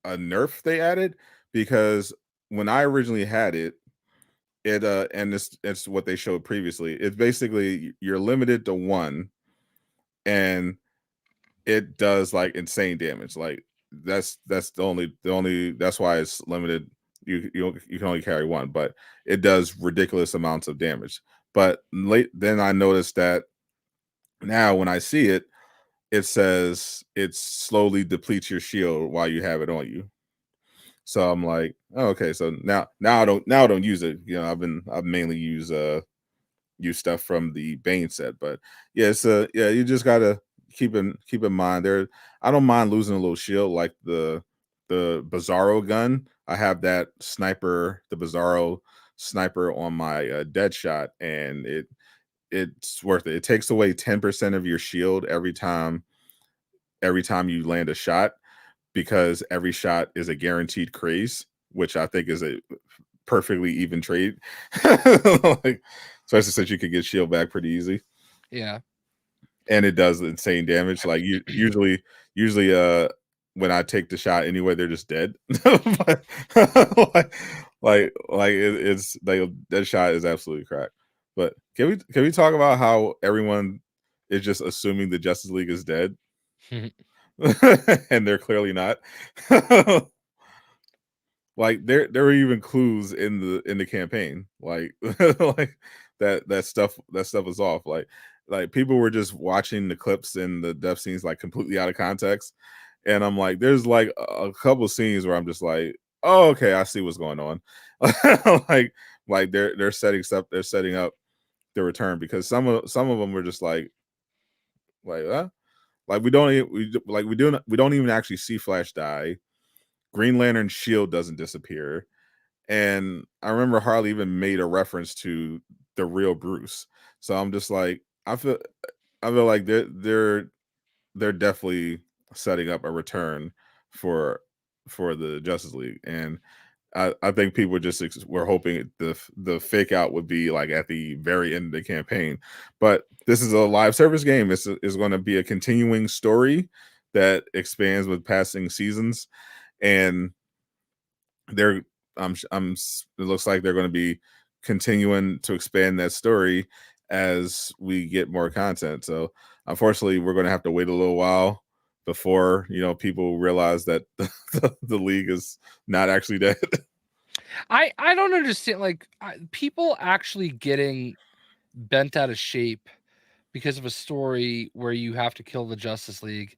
nerf they added, because when I originally had it, and it's what they showed previously. It's basically you're limited to one, and it does like insane damage. Like that's the only that's why it's limited. You can only carry one, but it does ridiculous amounts of damage. But then I noticed that now when I see it, it says it slowly depletes your shield while you have it on you. So I'm like, oh, okay. So now I don't use it. I've mainly use stuff from the Bane set. But yeah, you just gotta keep in mind there. I don't mind losing a little shield like the Bizarro gun. I have that the Bizarro sniper on my dead shot, and it's worth it. It takes away 10% of your shield every time you land a shot, because every shot is a guaranteed craze, which I think is a perfectly even trade. Like, especially since you can get shield back pretty easy. Yeah. And it does insane damage. Like usually when I take the shot anyway, they're just dead. But, it's like that shot is absolutely cracked. But can we talk about how everyone is just assuming the Justice League is dead? And they're clearly not. like there were even clues in the campaign, like like that stuff was off. Like people were just watching the clips and the death scenes like completely out of context, and I'm like, there's like a couple scenes where I'm just like, oh, okay, I see what's going on. like like they're setting up the return, because some of them were just like like we don't even actually see Flash die. Green Lantern's shield doesn't disappear. And I remember Harley even made a reference to the real Bruce. So I'm just like, I feel like they're definitely setting up a return for the Justice League. And I think people just were hoping the fake out would be like at the very end of the campaign. But this is a live service game. It's going to be a continuing story that expands with passing seasons, and they're it looks like they're going to be continuing to expand that story as we get more content. So unfortunately, we're going to have to wait a little while before people realize that the league is not actually dead. I don't understand, like, people actually getting bent out of shape because of a story where you have to kill the Justice League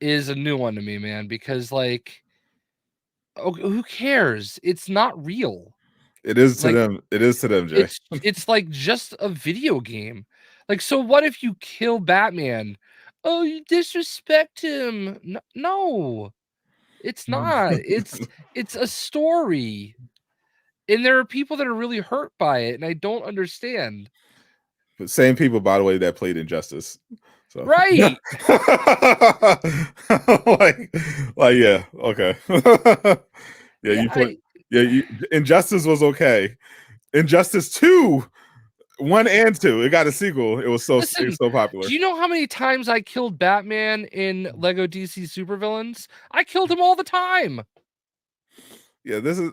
is a new one to me, man, because like, who cares? It's not real. It is to Like, them. It is to them, Jay. it's like just a video game. Like, so what if you kill Batman? Oh, you disrespect him. No, it's not. It's a story. And there are people that are really hurt by it, and I don't understand. But same people, by the way, that played Injustice. So Right. like, yeah, okay. Yeah, Yeah, you put Injustice was okay. Injustice 2, 1 and 2. It got a sequel. It was so popular. do you know how many times I killed Batman in Lego DC Supervillains? I killed him all the time. Yeah, this is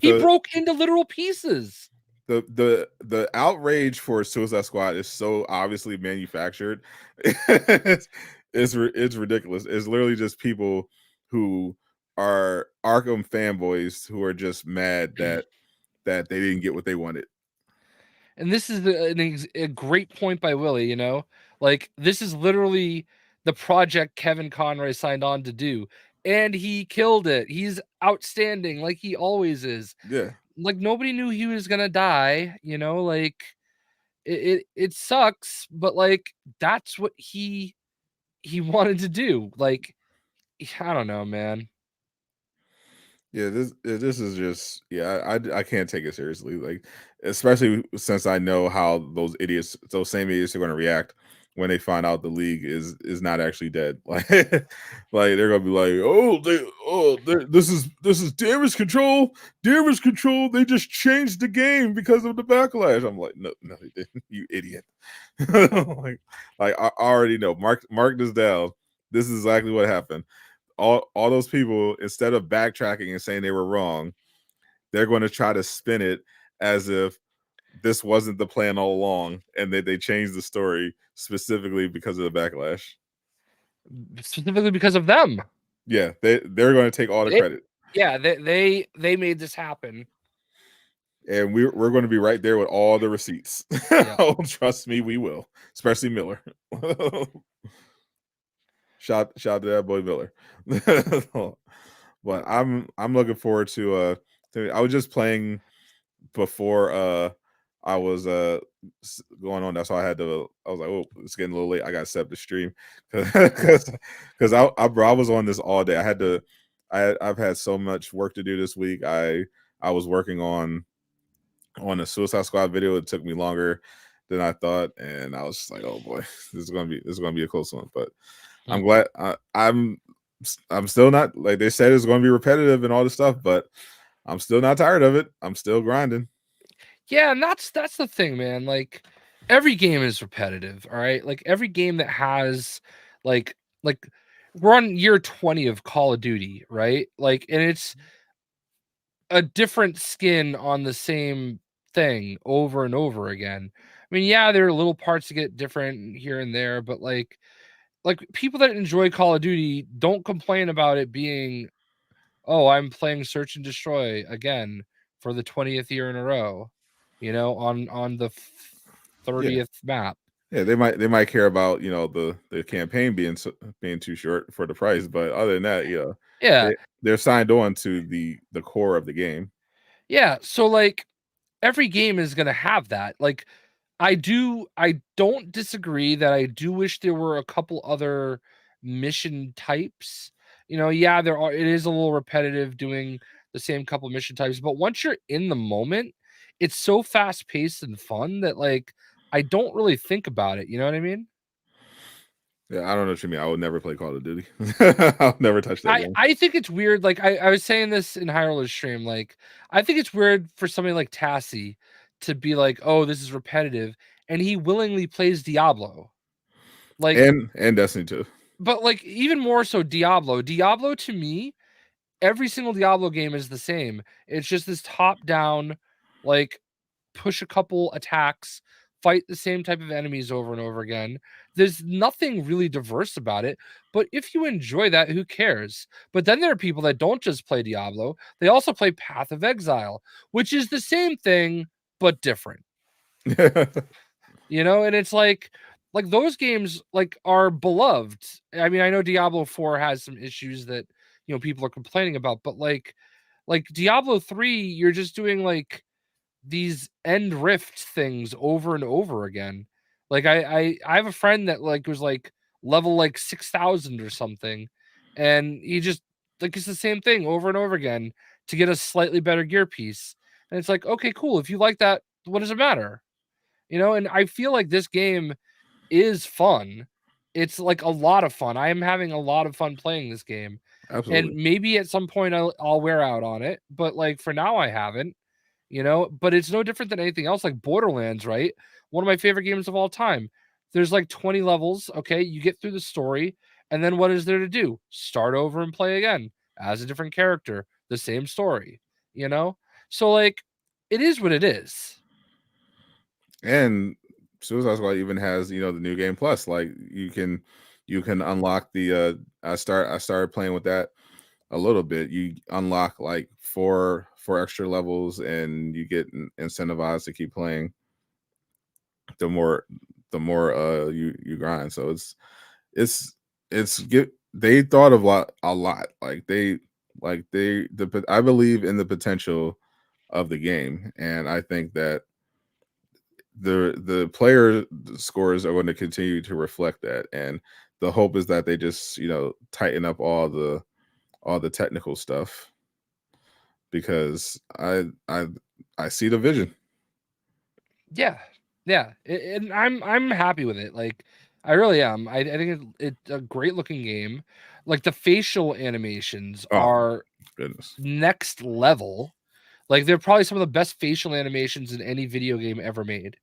He broke into literal pieces. the outrage for Suicide Squad is so obviously manufactured. It's ridiculous. It's literally just people who are Arkham fanboys who are just mad that they didn't get what they wanted. And this is a great point by Willie, like, this is literally the project Kevin Conroy signed on to do, and he killed it. He's outstanding, like he always is. Yeah. Like, nobody knew he was gonna die, like, it sucks, but like, that's what he wanted to do. Like, I don't know, man. Yeah, this is just, I can't take it seriously. Like, especially since I know how those same idiots are going to react when they find out the league is not actually dead. Like, they're gonna be like, this is damage control. They just changed the game because of the backlash. I'm like, no, they didn't. You idiot. like I already know. Mark this down. This is exactly what happened. All those people, instead of backtracking and saying they were wrong, they're going to try to spin it as if this wasn't the plan all along, and they changed the story specifically because of the backlash. Specifically because of them. Yeah, they're going to take all the credit. Yeah, they made this happen. And we're going to be right there with all the receipts. Yeah. Oh, trust me, we will. Especially Miller. Shout to that boy Miller. But I'm looking forward to I was just playing before I was going on. That's why I was like, oh, it's getting a little late. I got to set up the stream because I was on this all day. I've had so much work to do this week. I was working on a Suicide Squad video. It took me longer than I thought, and I was just like, oh boy, this is gonna be a close one. But I'm glad. I'm still not, like they said, it's going to be repetitive and all this stuff, but I'm still not tired of it. I'm still grinding. Yeah, and that's the thing, man. Like, every game is repetitive, all right? Like, every game that has like we're on year 20 of Call of Duty, right? Like, and it's a different skin on the same thing over and over again. I mean, yeah, there are little parts that get different here and there, but like people that enjoy Call of Duty don't complain about it being oh, I'm playing Search and Destroy again for the 20th year in a row, on the 30th map. Yeah, they might care about the campaign being too short for the price, but other than that, Yeah, they're signed on to the core of the game. yeah. So like every game is gonna have that. Like I don't disagree that I do wish there were a couple other mission types. Yeah, it is a little repetitive doing the same couple mission types, but once you're in the moment, it's so fast paced and fun that like I don't really think about it. You know what I mean? Yeah, I don't know what you mean. I would never play Call of Duty. I'll never touch that game. I think it's weird. Like I was saying this in High Roller's stream. Like I think it's weird for somebody like Tassie to be like, oh, this is repetitive, and he willingly plays Diablo. Like And Destiny 2. but like even more so Diablo. Diablo to me, every single Diablo game is the same. It's just this top down, like push a couple attacks, fight the same type of enemies over and over again. There's nothing really diverse about it. But if you enjoy that, who cares? But then there are people that don't just play Diablo, they also play Path of Exile, which is the same thing, but different. And it's like those games like are beloved. I mean, I know Diablo 4 has some issues that people are complaining about, but like Diablo 3, you're just doing like these end rift things over and over again. Like I have a friend that like was like level like 6,000 or something, and he just like it's the same thing over and over again to get a slightly better gear piece. And it's like, okay, cool. If you like that, what does it matter? And I feel like this game is fun. It's like a lot of fun. I am having a lot of fun playing this game. And Absolutely. maybe at some point I'll wear out on it, but like for now I haven't. But it's no different than anything else. Like Borderlands, right? One of my favorite games of all time. There's like 20 levels. Okay, you get through the story, and then what is there to do? Start over and play again as a different character, the same story. So like, it is what it is. And Suicide Squad even has the new game plus. Like you can unlock the I started playing with that a little bit. You unlock like four extra levels, and you get incentivized to keep playing. The more you grind. So it's get they thought of a lot. I believe in the potential of the game, and I think that the player scores are going to continue to reflect that. And the hope is that they just tighten up all the technical stuff, because I see the vision. Yeah, yeah, and I'm happy with it. Like, I really am. I think it's a great looking game. Like the facial animations Oh are goodness. next level. Like they're probably some of the best facial animations in any video game ever made.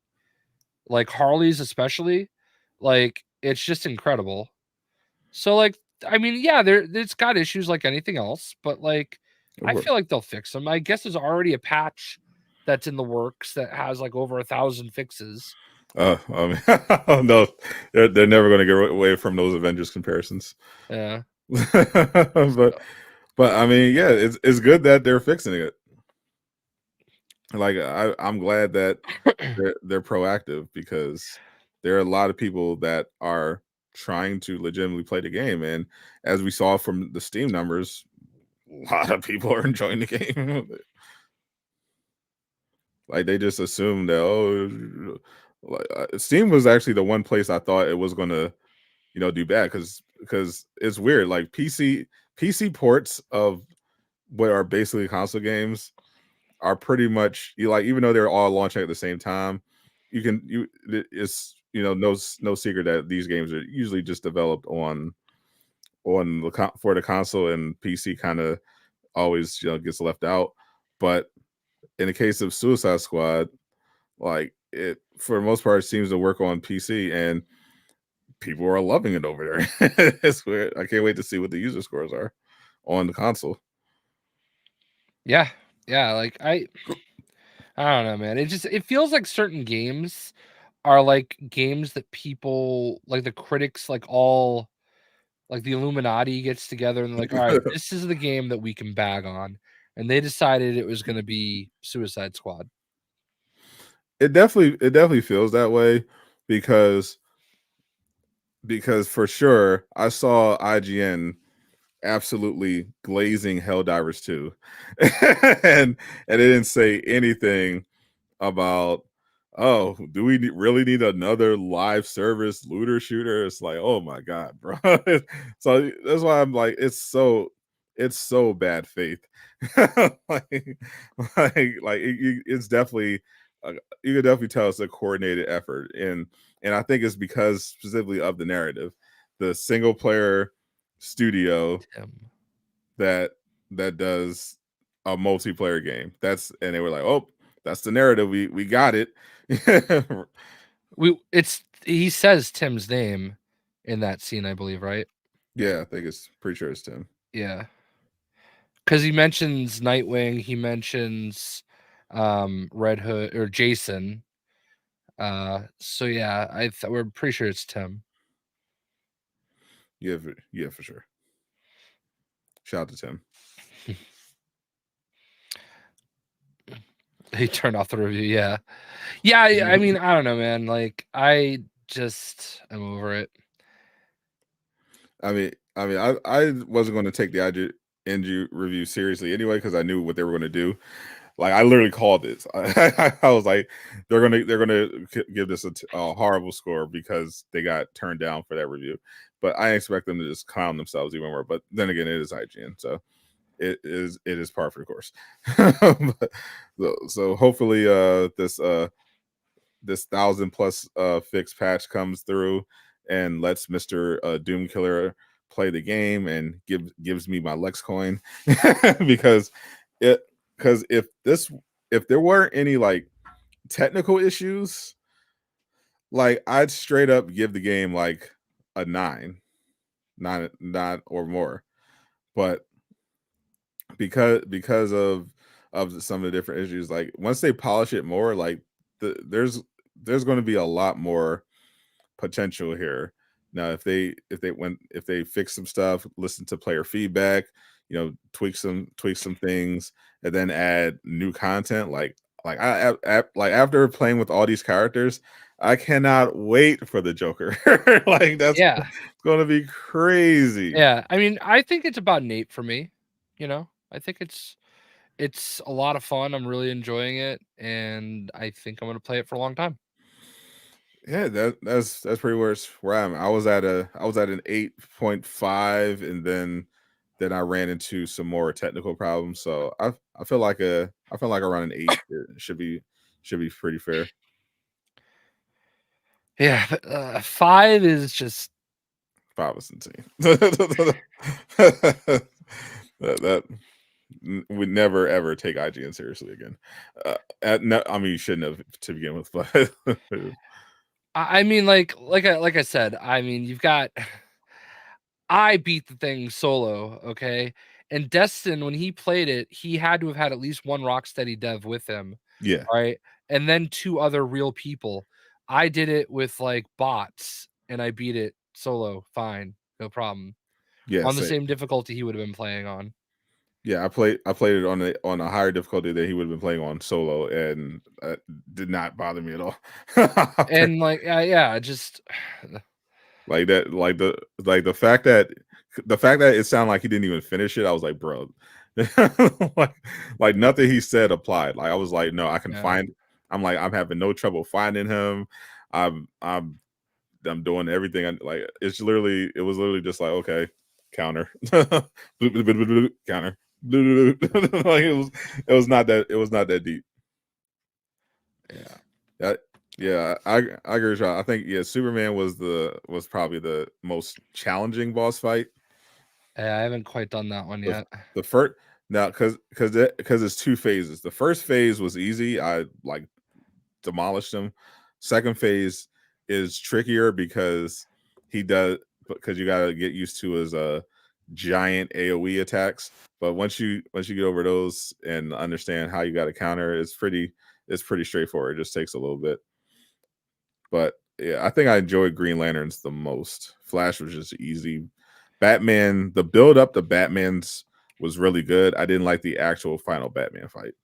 Like Harley's especially. Like it's just incredible. So like I mean, yeah, it's got issues like anything else, but like Of I course. feel like they'll fix them. I guess there's already a patch that's in the works that has like over 1,000 fixes. I mean, no, they're never going to get away from those Avengers comparisons. Yeah. but I mean, yeah, it's good that they're fixing it. Like I'm glad that they're proactive, because there are a lot of people that are trying to legitimately play the game, and as we saw from the Steam numbers, a lot of people are enjoying the game. Like they just assumed that Steam was actually the one place I thought it was going to do bad, because it's weird. Like PC ports of what are basically console games are pretty much even though they're all launching at the same time, it's no secret that these games are usually just developed for the console, and PC kind of always gets left out. But in the case of Suicide Squad, like it for the most part seems to work on PC, and people are loving it over there. It's weird. I can't wait to see what the user scores are on the console. Yeah. Yeah, like I don't know, man. It feels like certain games are like games that people like the critics like all like the Illuminati gets together and they're like, all right, this is the game that we can bag on, and they decided it was going to be Suicide Squad. It definitely feels that way because for sure I saw IGN absolutely glazing Helldivers 2 and it didn't say anything about, oh, do we really need another live service looter shooter? It's like, oh my god, bro. So that's why I'm like, it's so bad faith. like it's definitely you can definitely tell it's a coordinated effort, and I think it's because specifically of the narrative, the single player studio that does a multiplayer game. And they were like, oh, that's the narrative. We got it. He says Tim's name in that scene, I believe, right? Yeah, I think it's pretty sure it's Tim. Yeah. Because he mentions Nightwing, he mentions Red Hood or Jason. So yeah, we're pretty sure it's Tim. Yeah, for sure. Shout out to Tim. He turned off the review. Yeah. I mean, I don't know, man. Like, I just am over it. I wasn't going to take the IG review seriously anyway because I knew what they were going to do. Like, I literally called this. I was like, they're gonna give this a horrible score because they got turned down for that review. But I expect them to just clown themselves even more. But then again, it is IGN, so it is par for the course. So hopefully, this 1,000+ fixed patch comes through and lets Mr. Doomkiller play the game and gives me my Lex coin because if there weren't any like technical issues, like I'd straight up give the game like a 9 or more. But because of some of the different issues, like once they polish it more, like there's going to be a lot more potential here. Now, if they fix some stuff, listen to player feedback, tweak some things, and then add new content, like after playing with all these characters, I cannot wait for the Joker. Like that's going to be crazy. Yeah, I mean, I think it's about an 8 for me. I think it's a lot of fun. I'm really enjoying it, and I think I'm going to play it for a long time. Yeah, that's pretty much where I'm. I was at an 8.5, and then I ran into some more technical problems. So I feel like around an 8 should be pretty fair. Yeah, 5 is just 5 is insane. that would never ever take IGN seriously again. No, I mean, you shouldn't have to begin with, but I mean, like I said, I mean, you've got. I beat the thing solo, okay? And Destin, when he played it, he had to have had at least one Rocksteady dev with him. Yeah. Right. And then 2 other real people. I did it with like bots and I beat it solo. Fine. No problem. Yeah. On the same difficulty he would have been playing on. Yeah, I played it on a higher difficulty that he would have been playing on solo, and did not bother me at all. And like, just like that, the fact that it sounded like he didn't even finish it. I was like, bro, like nothing he said applied. Like I was like, no, I can find. I'm like, I'm having no trouble finding him. I'm doing everything. It was literally just like, okay, counter, counter. Like it was not that deep. I agree with you. I think Superman was probably the most challenging boss fight. Yeah, I haven't quite done that one yet. The first now because it's 2 phases. The first phase was easy. I like demolished him. Second phase is trickier because you got to get used to his giant AoE attacks. But once you get over those and understand how you got to counter, it's pretty straightforward. It just takes a little bit. But yeah, I think I enjoyed Green Lanterns the most. Flash was just easy, Batman, the build up to Batman's was really good. I didn't like the actual final Batman fight.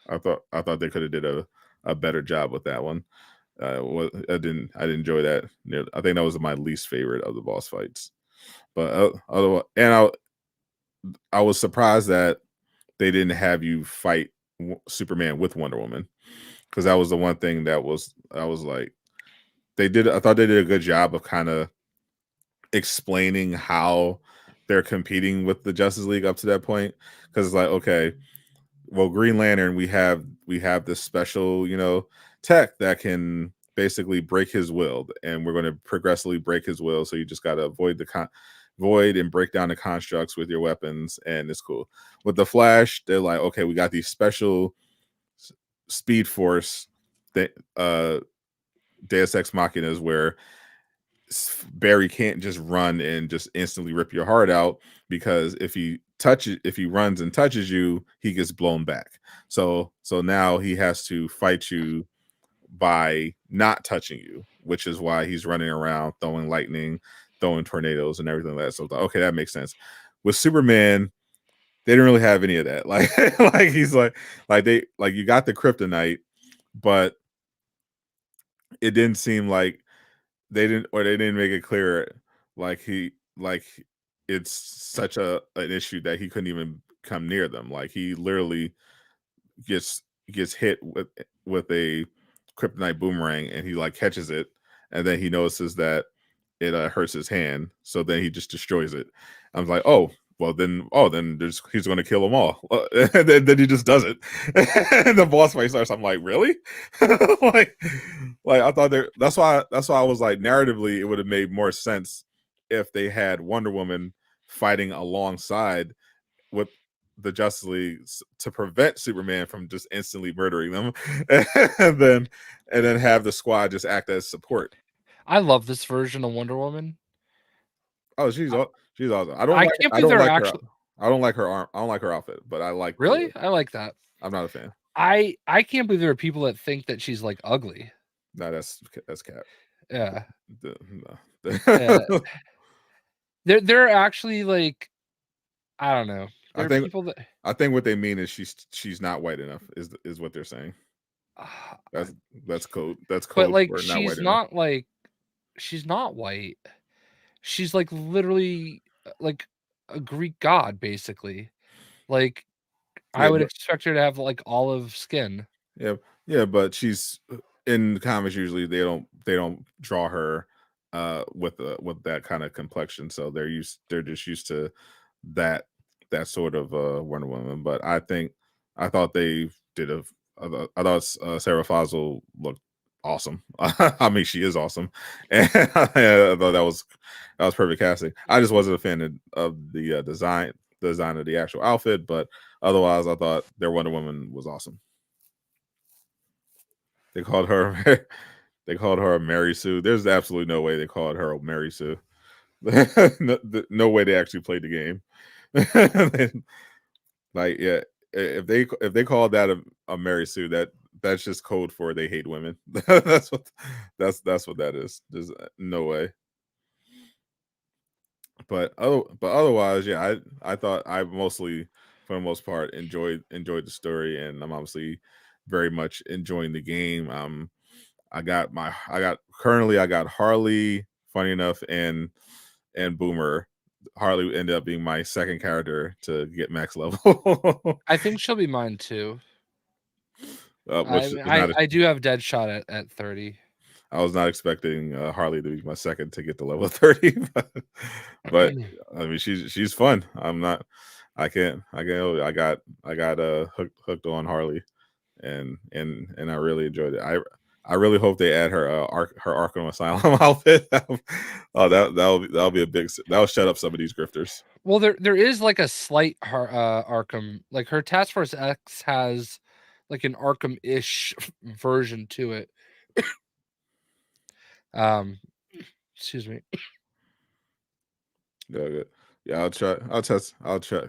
I thought they could have did a better job with that one. I didn't enjoy that. I think that was my least favorite of the boss fights. But I was surprised that they didn't have you fight Superman with Wonder Woman, because that was the one thing that I was like, I thought they did a good job of kind of explaining how they're competing with the Justice League up to that point, because it's like, okay, well, Green Lantern, we have this special, tech that can basically break his will, and we're going to progressively break his will. So you just got to avoid void and break down the constructs with your weapons, and it's cool. With the Flash, they're like, okay, we got these special Speed Force that Deus Ex Machinas where Barry can't just run and just instantly rip your heart out, because if he runs and touches you, he gets blown back. So now he has to fight you by not touching you, which is why he's running around throwing lightning, throwing tornadoes, and everything like that. So okay, that makes sense. With Superman, they didn't really have any of that. Like he's like you got the kryptonite, but it didn't seem like they didn't make it clear like it's such an issue that he couldn't even come near them. Like he literally gets hit with a kryptonite boomerang, and he like catches it, and then he notices that it hurts his hand, so then he just destroys it. I'm like, oh well, then he's going to kill them all, and then he just does it, and the boss fight starts. I'm like, really? like I thought that's why I was like, narratively it would have made more sense if they had Wonder Woman fighting alongside with the Justice League to prevent Superman from just instantly murdering them, and then have the squad just act as support. I love this version of Wonder Woman. Oh, she's awesome. I can't believe they're actually. I don't like her arm. I don't like her outfit, but I like. Really, I like that. I'm not a fan. I can't believe there are people that think that she's like ugly. No, that's cap. Yeah. No. Yeah. They're actually like, I don't know. There are people that I think what they mean is she's not white enough is what they're saying. That's code. That's code. But like, for she's not like, she's not white. She's like literally like a Greek god, basically. Like, I would expect her to have like olive skin. Yeah, but she's in comics. Usually, they don't draw her with that kind of complexion, so they're just used to that sort of Wonder Woman. But I thought they did I thought Sarah Fazal looked awesome. I mean, she is awesome, and I thought that was perfect casting. I just wasn't a fan of the design of the actual outfit, but otherwise, I thought their Wonder Woman was awesome. They called her a Mary Sue. There's absolutely no way they called her a Mary Sue. No way they actually played the game. Like, yeah, if they called that a Mary Sue, that's just code for they hate women. that's what that is. There's no way. But otherwise, yeah, I thought I mostly, for the most part, enjoyed the story, and I'm obviously very much enjoying the game. I got Harley, funny enough, and Boomer. Harley ended up being my second character to get max level. I think she'll be mine too. Which I do have Deadshot at 30. I was not expecting Harley to be my second to get to level 30, but I mean she's fun. I got hooked on Harley, and I really enjoyed it. I really hope they add her Arkham Asylum outfit. That'll be a big, that'll shut up some of these grifters. Well, there is like a slight Arkham, like her Task Force X has like an Arkham-ish version to it. Excuse me. Good. Yeah,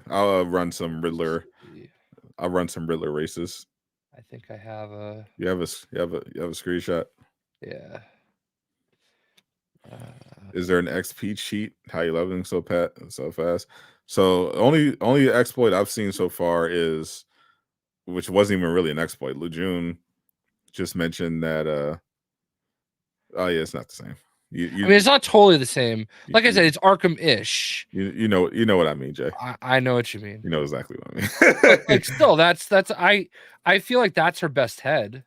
I'll run some Riddler. I'll run some Riddler races. I think I have a. You have a screenshot. Yeah. is there an XP cheat? How you leveling so fast? So only exploit I've seen so far is, which wasn't even really an exploit. Lejeune just mentioned that. Oh yeah, it's not the same. I mean, it's not totally the same. Like I you, said, it's Arkham-ish. you know what I mean, Jay. I know what you mean. You know exactly what I mean. But like, still, that's I feel like that's her best head.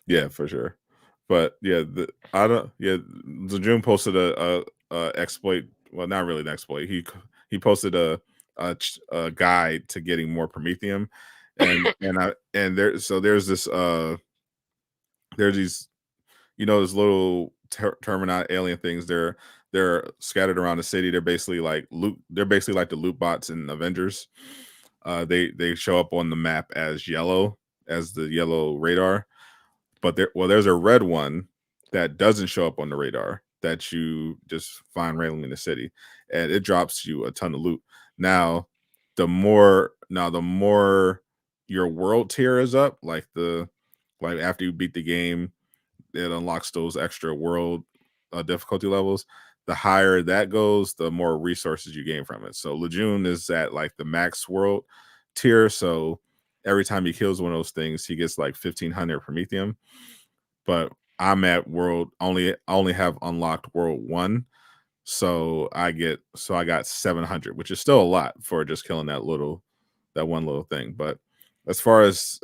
Yeah, for sure. But yeah, I don't. Yeah, Lejeune posted a exploit. Well, not really an exploit. He posted a guide to getting more Prometheum, and there's this there's these, those little terminite alien things. They're scattered around the city. They're basically like loot. They're basically like the loot bots in Avengers. They show up on the map as yellow, as the yellow radar. But there's a red one that doesn't show up on the radar that you just find randomly in the city, and it drops you a ton of loot. Now, the more your world tier is up, like after you beat the game, it unlocks those extra world difficulty levels. The higher that goes, the more resources you gain from it. So Lejeune is at like the max world tier. So every time he kills one of those things, he gets like 1,500 Prometheum. But I'm at world only. I only have unlocked world 1, so I got 700, which is still a lot for just killing that one little thing. But as far as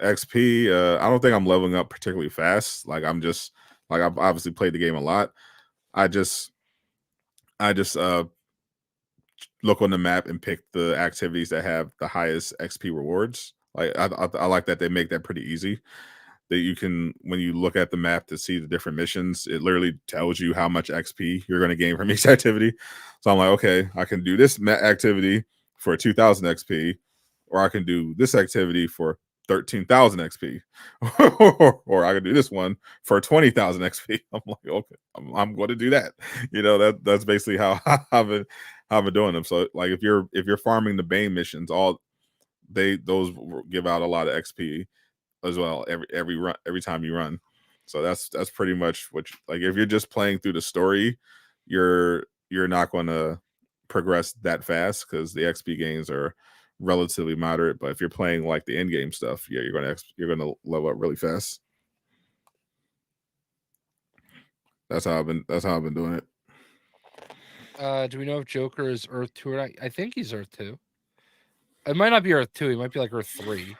XP, I don't think I'm leveling up particularly fast. Like I've obviously played the game a lot. I just look on the map and pick the activities that have the highest XP rewards. Like I like that they make that pretty easy. That you can, when you look at the map to see the different missions, it literally tells you how much XP you're going to gain from each activity. So I'm like, okay, I can do this activity for 2,000 XP, or I can do this activity for 13,000 XP, or I can do this one for 20,000 XP. I'm like, okay, I'm going to do that. That's basically how I've been doing them. So like if you're farming the Bane missions, those give out a lot of XP as well every time you run. So that's pretty much like if you're just playing through the story, you're not going to progress that fast because the XP gains are relatively moderate. But if you're playing like the end game stuff, yeah, you're gonna level up really fast. That's how I've been doing it. Do we know if Joker is Earth 2 or not? I think he's Earth 2. It might not be Earth 2. He might be like Earth 3.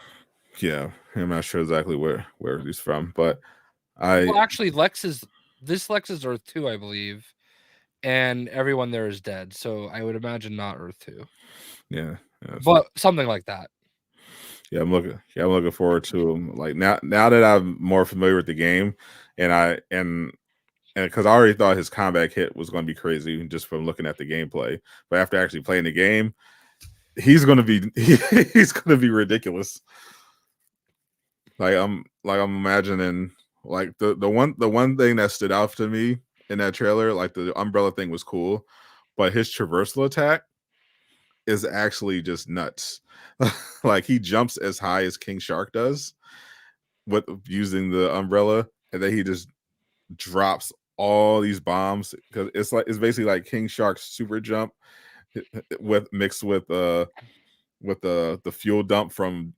Yeah, I'm not sure exactly where he's from, but well, actually, Lex is Earth 2, I believe, and everyone there is dead. So I would imagine not Earth 2. Yeah, but something like that. Yeah, I'm looking forward to him. Like now that I'm more familiar with the game, and because I already thought his combat hit was going to be crazy just from looking at the gameplay, but after actually playing the game, he's going to be ridiculous. Like I'm imagining like the one thing that stood out to me in that trailer, like the umbrella thing was cool, but his traversal attack is actually just nuts. Like he jumps as high as King Shark does with using the umbrella, and then he just drops all these bombs because it's basically like King Shark's super jump mixed with the fuel dump from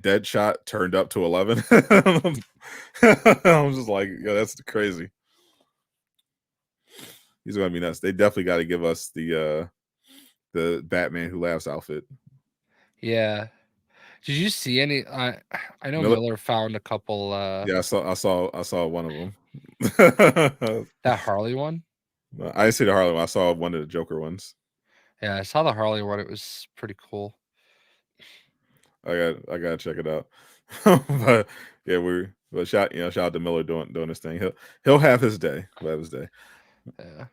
Deadshot turned up to 11. I'm just like, yeah, that's crazy. He's gonna be nuts. They definitely got to give us the Batman Who Laughs outfit. Yeah. Did you see any? I know Miller found a couple. Yeah, I saw one of them. That Harley one. I didn't see the Harley one. I saw one of the Joker ones. Yeah, I saw the Harley one. It was pretty cool. I gotta check it out. But yeah, shout out to Miller doing this thing. He'll have his day. He'll have his day. Yeah.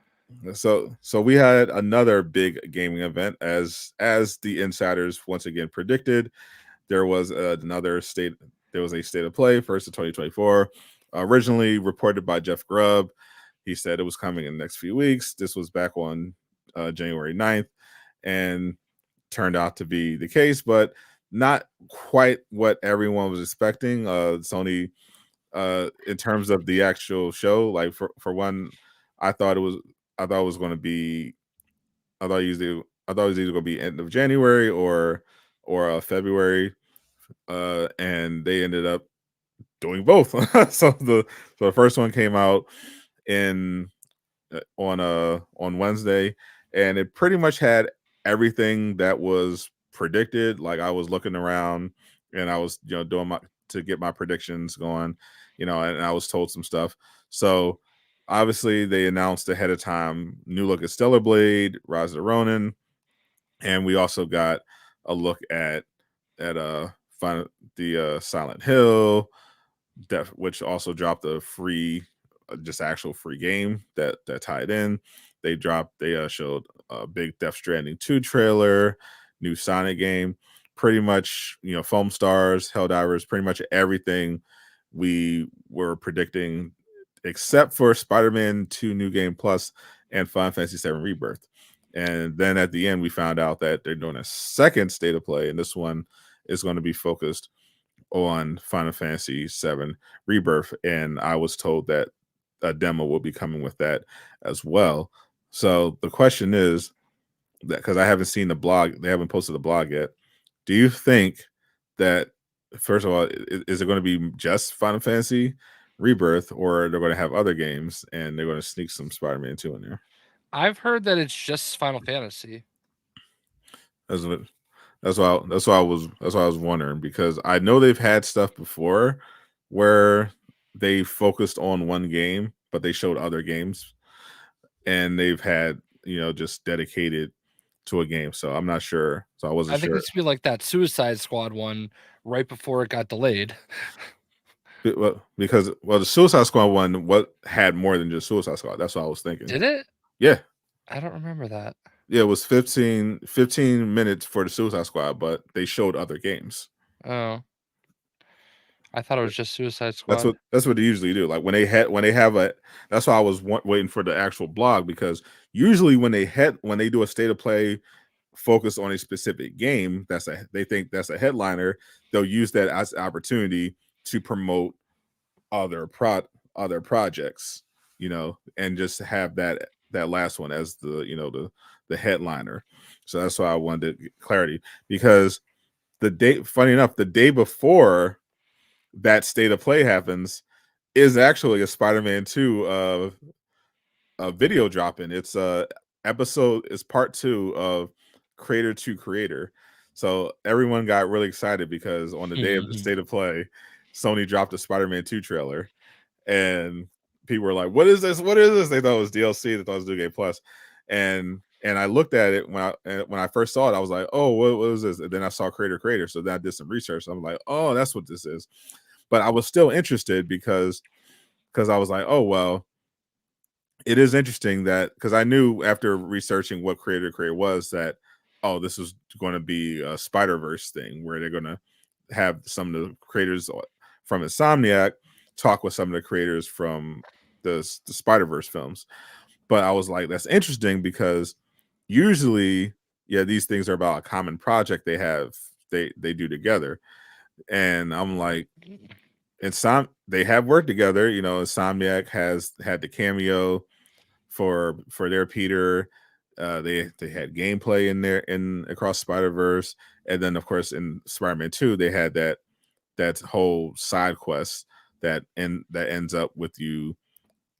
So we had another big gaming event as the insiders once again predicted. There was a state of play first of 2024, originally reported by Jeff Grubb. He said it was coming in the next few weeks. This was back on January 9th, and turned out to be the case, but not quite what everyone was expecting. Sony, in terms of the actual show, like for one, I thought it was going to be I thought it was either going to be end of January or February, and they ended up doing both. So the first one came out in on Wednesday, and it pretty much had everything that was predicted. Like I was looking around, and I was doing my to get my predictions going, and I was told some stuff. So obviously they announced ahead of time new look at Stellar Blade, Rise of the Ronin, and we also got a look at the Silent Hill, which also dropped a free, just actual free game that tied in. They showed a big Death Stranding 2 trailer, new Sonic game, pretty much Foam Stars, Helldivers, pretty much everything we were predicting, except for Spider-Man 2 New Game Plus and Final Fantasy 7 Rebirth. And then at the end, we found out that they're doing a second state of play, and this one is going to be focused on Final Fantasy 7 Rebirth. And I was told that a demo will be coming with that as well. So the question is that, because I haven't seen the blog, they haven't posted the blog yet. Do you think that, first of all, is it going to be just Final Fantasy Rebirth, or they're going to have other games and they're going to sneak some Spider-Man 2 in there? I've heard that it's just Final Fantasy. That's why I was wondering, because I know they've had stuff before where they focused on one game, but they showed other games, and they've had just dedicated to a game. So I'm not sure. So I wasn't I think sure. this would be like that Suicide Squad one right before it got delayed. Because the Suicide Squad one had more than just Suicide Squad. That's what I was thinking. Did it? Yeah. I don't remember that. Yeah, it was 15 minutes for the Suicide Squad, but they showed other games. Oh, I thought it was just Suicide Squad. That's what they usually do. Like when they have a. That's why I was waiting for the actual blog, because usually when they do a state of play focused on a specific game, they think that's a headliner. They'll use that as an opportunity to promote other projects, and just have that last one as the headliner. So that's why I wanted clarity, because funny enough, the day before that state of play happens is actually a Spider-Man 2 video dropping. It's episode is part 2 of Creator to Creator. So everyone got really excited because on the day of the state of play, Sony dropped a Spider-Man 2 trailer, and people were like, "What is this? What is this?" They thought it was DLC. They thought it was New Game Plus, and I looked at it when I first saw it. I was like, "Oh, what was this?" And then I saw Creator. So then I did some research. I'm like, "Oh, that's what this is." But I was still interested because I was like, "Oh well." It is interesting that, because I knew after researching what Creator was that, oh, this was going to be a Spiderverse thing where they're going to have some of the creators from Insomniac talk with some of the creators from the Spiderverse films. But I was like, that's interesting, because usually, yeah, these things are about a common project they do together. And I'm like, they have worked together. Insomniac has had the cameo for their Peter. They had gameplay in there in Across Spider-Verse, and then of course in Spider-Man 2 they had that whole side quest that ends up with you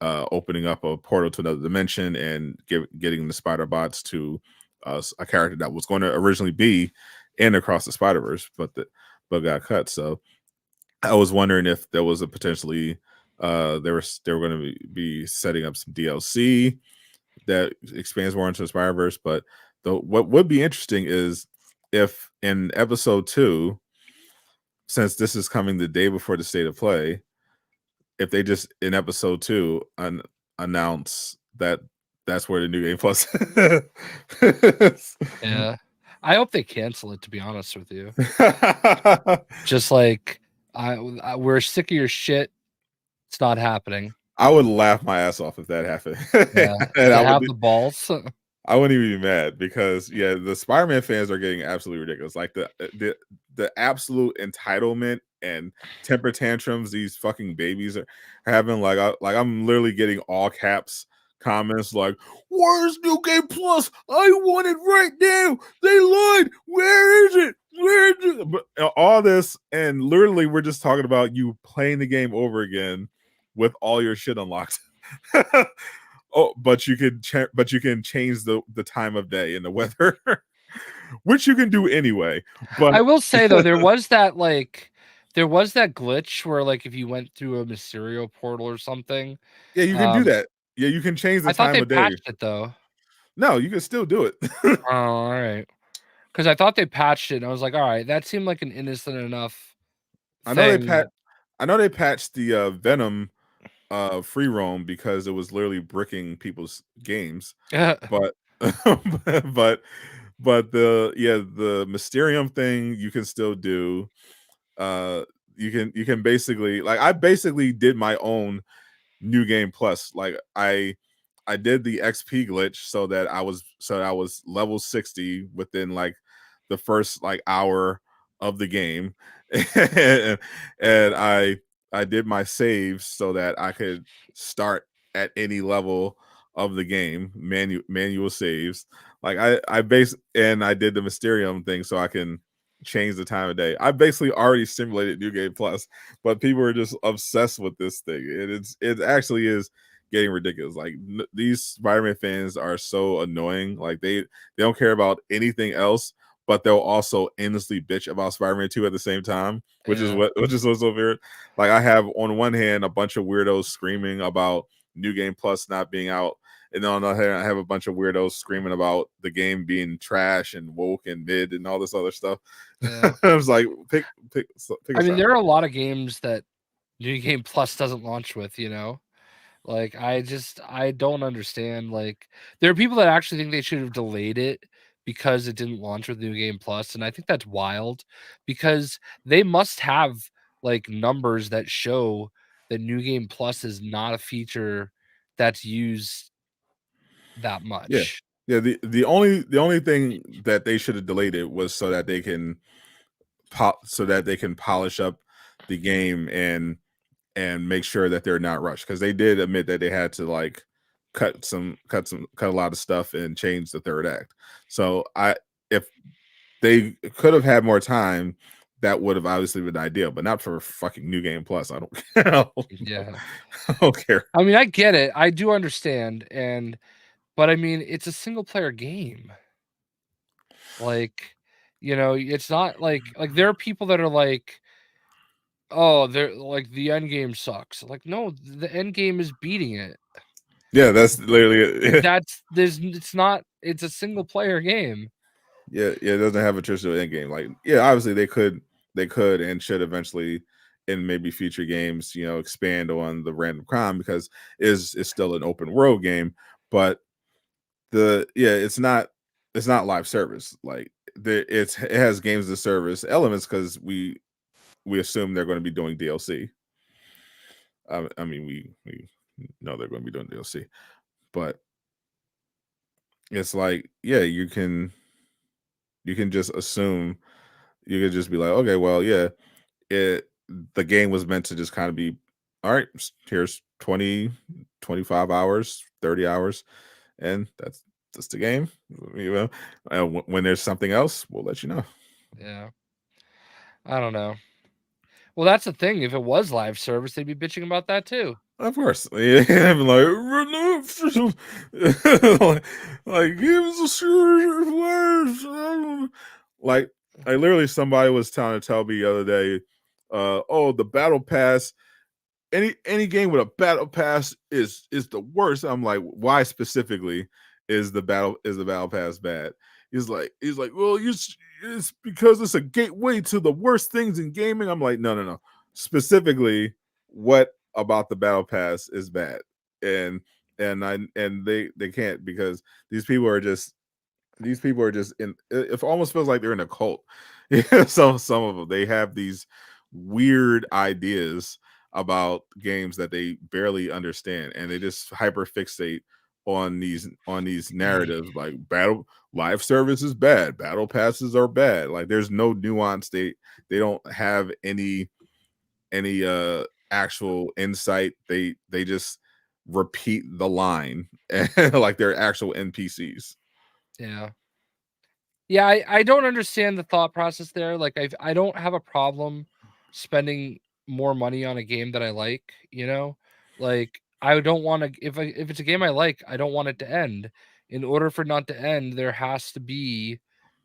opening up a portal to another dimension and getting the Spider Bots to a character that was going to originally be in Across the Spider-Verse, but got cut. So I was wondering if there was a potentially they were going to be setting up some DLC that expands more into the Spider-Verse. But what would be interesting is if in episode 2, since this is coming the day before the state of play, if they just in episode 2 announce that that's where the New Game Plus Yeah, I hope they cancel it, to be honest with you. Just like we're sick of your shit. It's not happening. I would laugh my ass off if that happened. Yeah, And they have the balls. I wouldn't even be mad, because the Spider-Man fans are getting absolutely ridiculous. Like the absolute entitlement and temper tantrums these fucking babies are having. Like I'm literally getting all caps comments like, "Where's New Game Plus? I want it right now. They lied. Where is it? Where is it?" But all this, and literally, we're just talking about you playing the game over again with all your shit unlocked. Oh, but you can change the time of day and the weather, which you can do anyway. But I will say though, there was that glitch where like if you went through a Mysterio portal or something. yeah, you can do that. Yeah, you can change the I thought time they of day. patched it though. No, you can still do it. Oh, all right. Because I thought they patched it, and I was like, all right, that seemed like an innocent enough I know thing. they patched the Venom free roam because it was literally bricking people's games. But but the Mysterium thing you can still do. You can basically, like, I basically did my own New Game Plus. Like I did the XP glitch so that I was level 60 within like the first like hour of the game. and, I did my saves so that I could start at any level of the game, manual saves. Like I did the Mysterium thing so I can change the time of day. I basically already simulated New Game Plus, but people are just obsessed with this thing. It actually is getting ridiculous. Like these Spider-Man fans are so annoying. Like they don't care about anything else, but they'll also endlessly bitch about Spider-Man 2 at the same time, which is what's so weird. Like I have on one hand a bunch of weirdos screaming about New Game Plus not being out, and then on the other hand, I have a bunch of weirdos screaming about the game being trash and woke and mid and all this other stuff. Yeah. I was like, pick I mean, a there are a lot of games that New Game Plus doesn't launch with, you know? Like, I don't understand. Like, there are people that actually think they should have delayed it because it didn't launch with New Game Plus, and I think that's wild because they must have like numbers that show that New Game Plus is not a feature that's used that Yeah. much. Yeah, the only thing that they should have delayed it was so that they can polish up the game and make sure that they're not rushed, because they did admit that they had to like cut a lot of stuff and change the third act. So if they could have had more time, that would have obviously been ideal, but not for fucking New Game Plus. I don't care. Yeah. I don't care. I mean, I get it. I do understand, but I mean, it's a single player game. Like, you know, it's not like there are people that are like, oh, they're like the end game sucks. Like, no, the end game is beating it. Yeah, that's literally it. It's a single player game. Yeah, it doesn't have a traditional end game. Like, yeah, obviously they could and should eventually in maybe future games, expand on the random crime, because it's still an open world game. But it's not live service. Like it has games as a service elements, because we assume they're going to be doing DLC. I mean, we know they're going to be doing DLC, but it's like, yeah, you can just assume, you could just be like, okay, well, yeah, the game was meant to just kind of be, all right, here's 20, 25 hours, 30 hours, and that's the game. When there's something else, we'll let you know. Yeah. I don't know. Well, that's the thing. If it was live service, they'd be bitching about that too. Of course. Yeah, I'm like, like, give us a serious words. Like, literally somebody was trying to tell me the other day, oh, the battle pass, any game with a battle pass is the worst. I'm like, why specifically is the battle pass bad? He's like, well, it's because it's a gateway to the worst things in gaming. I'm like, no. Specifically, what about the battle pass is bad? And they can't, because these people are just in, it almost feels like they're in a cult. Yeah, some of them, they have these weird ideas about games that they barely understand, and they just hyper fixate on these narratives, like battle live service is bad, battle passes are bad. Like there's no nuance. They don't have any actual insight. They just repeat the line like they're actual NPCs. Yeah. Yeah, I don't understand the thought process there. Like I don't have a problem spending more money on a game that I like, you know? Like I don't want to if it's a game I like, I don't want it to end. In order for it not to end, there has to be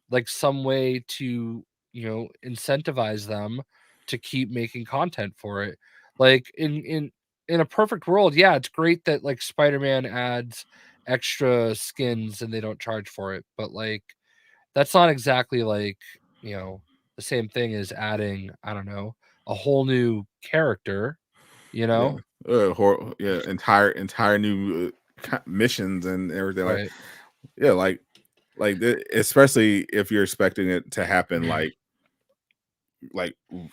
like some way to, incentivize them to keep making content for it. Like in a perfect world, yeah, it's great that like Spider-Man adds extra skins and they don't charge for it, but like that's not exactly like, the same thing as adding, I don't know, a whole new character, you Yeah, know? yeah, entire new missions and everything. Like, Right. yeah, especially if you're expecting it to happen like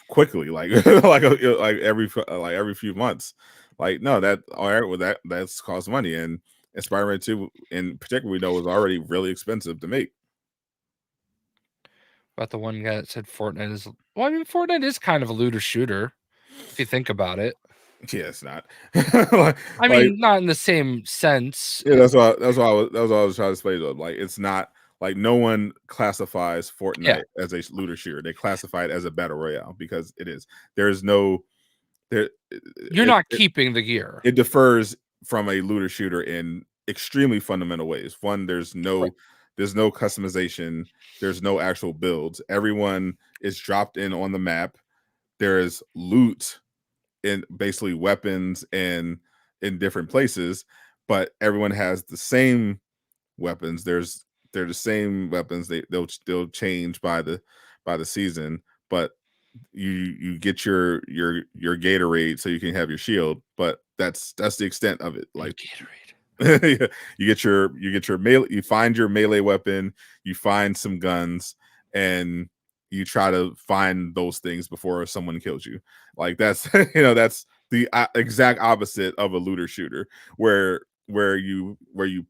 quickly, like like every few months. Like, no, that all right, well that's cost money, and Spider-Man 2 in particular we know was already really expensive to make. About the one guy that said Fortnite is well, I mean, Fortnite is kind of a looter shooter if you think about it. Yeah, it's not. I like mean, not in the same sense. Yeah, that's what I was trying to explain to them. Like, it's not like no one classifies Yeah, Fortnite as a looter shooter. They classify it as a battle royale because it is. There is no there. you're It, not it keeping the gear. it differs from a looter shooter in extremely fundamental ways. One, Right. there's no customization. There's no actual builds. Everyone is dropped in on the map. There is loot in basically weapons and in different places, but everyone has the same weapons. They're the same weapons. They'll change by the season, but you get your Gatorade so you can have your shield, but that's the extent of it. And Like Gatorade. you get your melee, you find your melee weapon, you find some guns, and you try to find those things before someone kills you. Like that's that's the exact opposite of a looter shooter, where you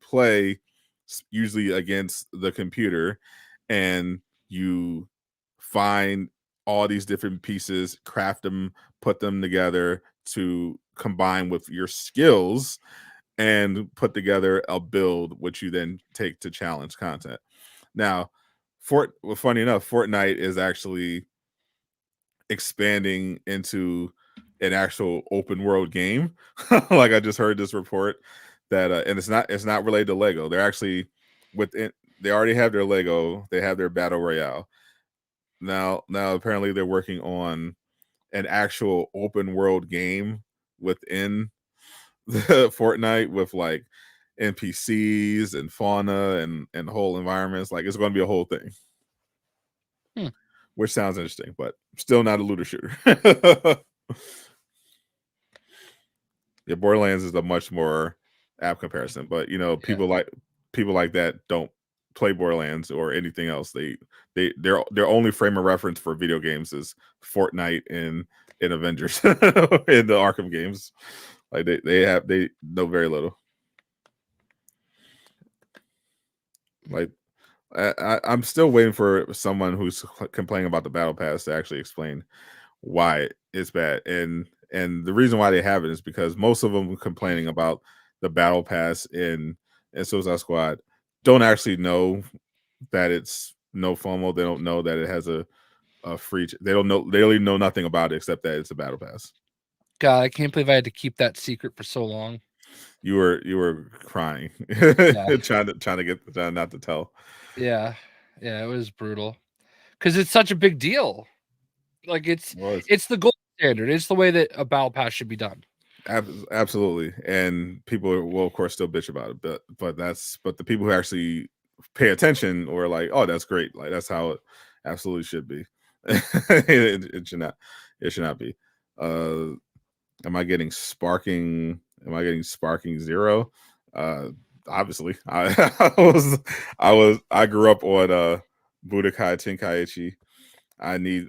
play usually against the computer, and you find all these different pieces, craft them, put them together to combine with your skills and put together a build which you then take to challenge content. Now, funny enough, Fortnite is actually expanding into an actual open world game. Like, I just heard this report that and it's not related to Lego. They're actually within they already have their Lego, they have their battle royale. Now apparently they're working on an actual open world game within the Fortnite with like NPCs and fauna and whole environments. Like, it's going to be a whole thing, Hmm. which sounds interesting, but still not a looter shooter. Yeah, Borderlands is a much more apt comparison, but Yeah. people like that don't play Borderlands or anything else. Their only frame of reference for video games is Fortnite and Avengers in the Arkham games. Like, they know very little. Like, I'm still waiting for someone who's complaining about the battle pass to actually explain why it's bad. And the reason why they have it is because most of them complaining about the battle pass in Suicide Squad don't actually know that it's no FOMO. They don't know that it has a free. They don't know. They really know nothing about it except that it's a battle pass. God, I can't believe I had to keep that secret for so long. You were crying, Yeah. trying not to tell. Yeah. Yeah, it was brutal. Because it's such a big deal. Like Well, it's the gold standard. It's the way that a battle pass should be done. absolutely, and people will of course still bitch about it, but the people who actually pay attention or like, oh, that's great, like that's how it absolutely should be. It should not be. Am I getting sparking? Am I getting sparking zero? Uh, Obviously, I grew up on Budokai Tenkaichi. I need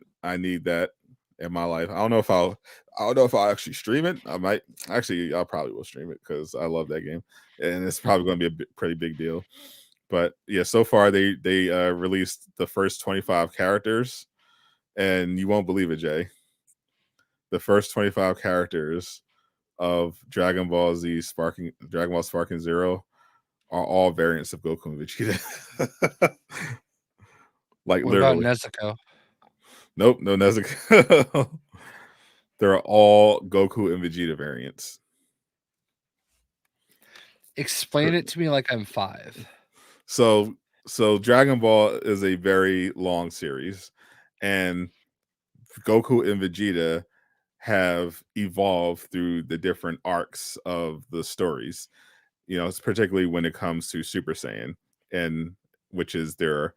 that in my life. I don't know if I'll actually stream it. I probably will stream it because I love that game, and it's probably going to be a pretty big deal. But yeah, so far they released the first 25 characters, and you won't believe it, Jay. The first 25 characters of Dragon Ball Sparking Zero are all variants of Goku and Vegeta. Like What about literally. Nezuko? Nope, no Nezuko. They're all Goku and Vegeta variants. Explain it to me like I'm 5. So Dragon Ball is a very long series, and Goku and Vegeta have evolved through the different arcs of the stories. You know, it's particularly when it comes to Super Saiyan, and which is their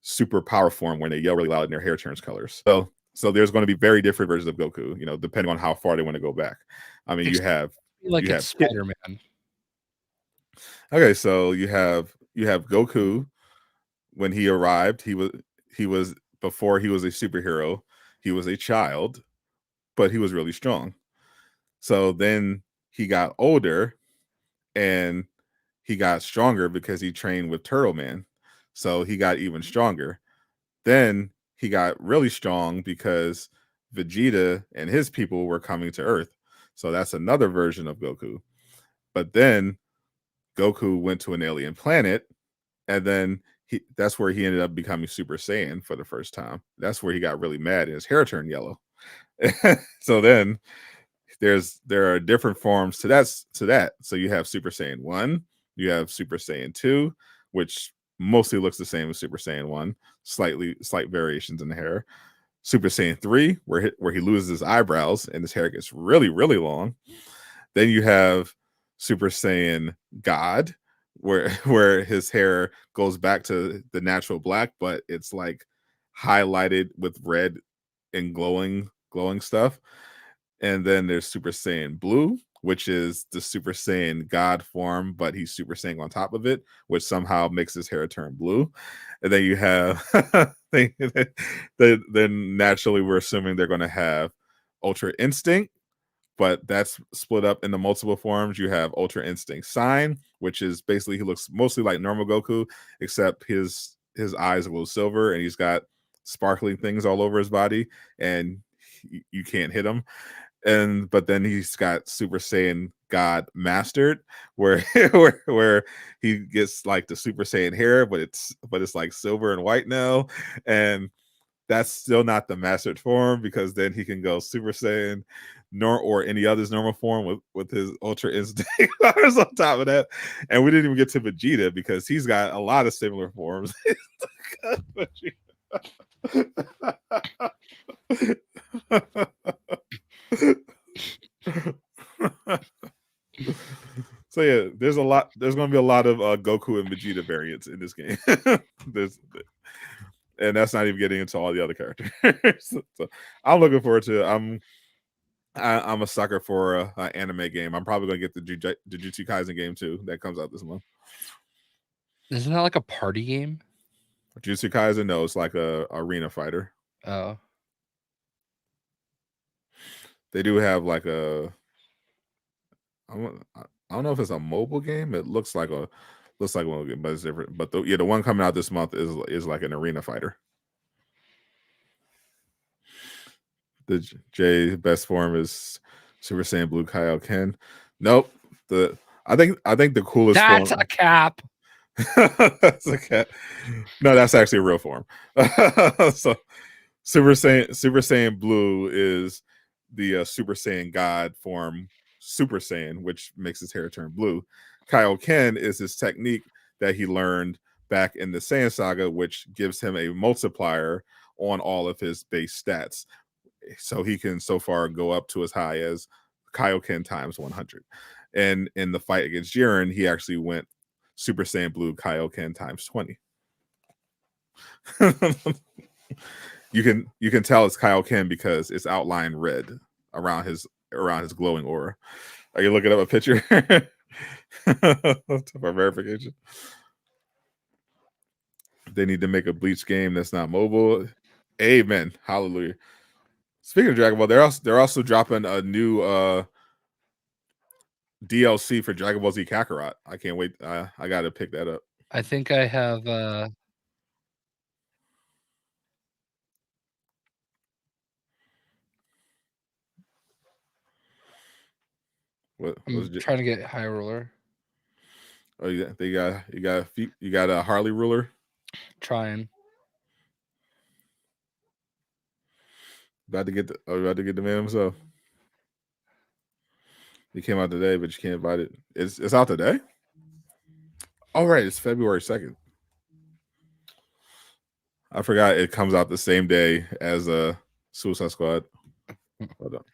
super power form when they yell really loud and their hair turns colors. So there's going to be very different versions of Goku, you know, depending on how far they want to go back. I mean, Explain like it's Spider-Man. Okay, so you have Goku. When he arrived, he was before he was a superhero, he was a child, but he was really strong. So then he got older and he got stronger because he trained with Turtle Man. So he got even stronger. Then he got really strong because Vegeta and his people were coming to Earth. So that's another version of Goku. But then Goku went to an alien planet, and then that's where he ended up becoming Super Saiyan for the first time. That's where he got really mad and his hair turned yellow. So then there are different forms to that. So you have Super Saiyan 1, you have Super Saiyan 2, which mostly looks the same as Super Saiyan 1, slight variations in the hair. Super Saiyan 3, where he loses his eyebrows and his hair gets really, really long. Then you have Super Saiyan God, where his hair goes back to the natural black, but it's like highlighted with red and glowing stuff. And then there's Super Saiyan Blue, which is the Super Saiyan God form, but he's Super Saiyan on top of it, which somehow makes his hair turn blue. And then you have, then naturally we're assuming they're going to have Ultra Instinct, but that's split up into multiple forms. You have Ultra Instinct Sign, which is basically he looks mostly like normal Goku, except his eyes glow silver and he's got sparkling things all over his body, and you can't hit him. But then he's got Super Saiyan God Mastered, where where he gets like the Super Saiyan hair, but it's like silver and white now, and that's still not the mastered form because then he can go Super Saiyan or any other's normal form with his Ultra Instinct powers on top of that. And we didn't even get to Vegeta because he's got a lot of similar forms. So yeah, there's going to be a lot of Goku and Vegeta variants in this game. And that's not even getting into all the other characters. So I'm looking forward to it. I'm a sucker for an anime game. I'm probably going to get the Jujutsu Kaisen game too that comes out this month. Isn't that like a party game? Jujutsu Kaisen, no, it's like a arena fighter. Oh. They do have like I don't know if it's a mobile game. It looks like a mobile game, but it's different. But the one coming out this month is like an arena fighter. The J best form is Super Saiyan Blue Kaioken. Nope. I think the coolest That's form. a cap. That's a cat. No, that's actually a real form. So Super Saiyan Blue is the Super Saiyan God form, Super Saiyan, which makes his hair turn blue. Kaioken is his technique that he learned back in the Saiyan Saga, which gives him a multiplier on all of his base stats. So he can so far go up to as high as Kaioken times 100. And in the fight against Jiren, he actually went Super Saiyan Blue Kaioken times 20. You can tell it's Kaioken because it's outlined red around his glowing aura. Are you looking up a picture for verification? They need to make a Bleach game that's not mobile. Amen. Hallelujah. Speaking of Dragon Ball, they're also dropping a new DLC for Dragon Ball Z Kakarot. I can't wait. I got to pick that up. I think I have What I'm was trying to get High Ruler. Oh, you got a Harley ruler. Trying. About to get the man himself. He came out today, but you can't buy it. It's out today. All right, it's February 2nd. I forgot it comes out the same day as Suicide Squad. Hold on.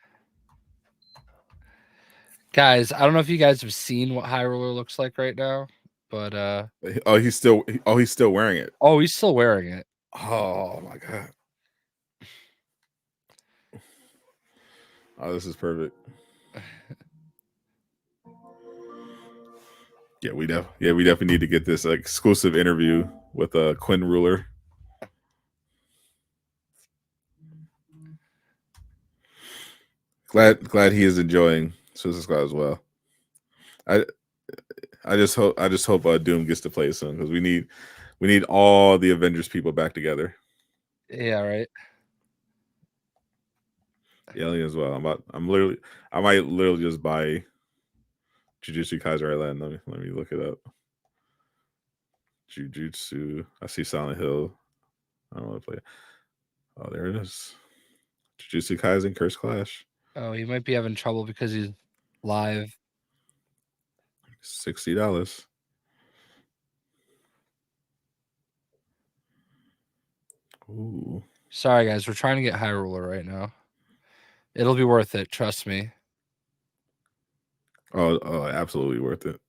Guys, I don't know if you guys have seen what High Ruler looks like right now, but he's still wearing it. Oh, he's still wearing it. Oh my god. Oh, this is perfect. Yeah, we definitely need to get this exclusive interview with Quinn Ruler. Glad he is enjoying Suicide Squad as well. I just hope Doom gets to play soon because we need all the Avengers people back together. Yeah, right. Alien as well. I might literally just buy Jujutsu Kaisen Island. Let me look it up. Jujutsu. I see Silent Hill. I don't want to play it. Oh, there it is. Jujutsu Kaisen Curse Clash. Oh, he might be having trouble because he's live. $60. Ooh. Sorry, guys. We're trying to get High Ruler right now. It'll be worth it. Trust me. Oh, absolutely worth it.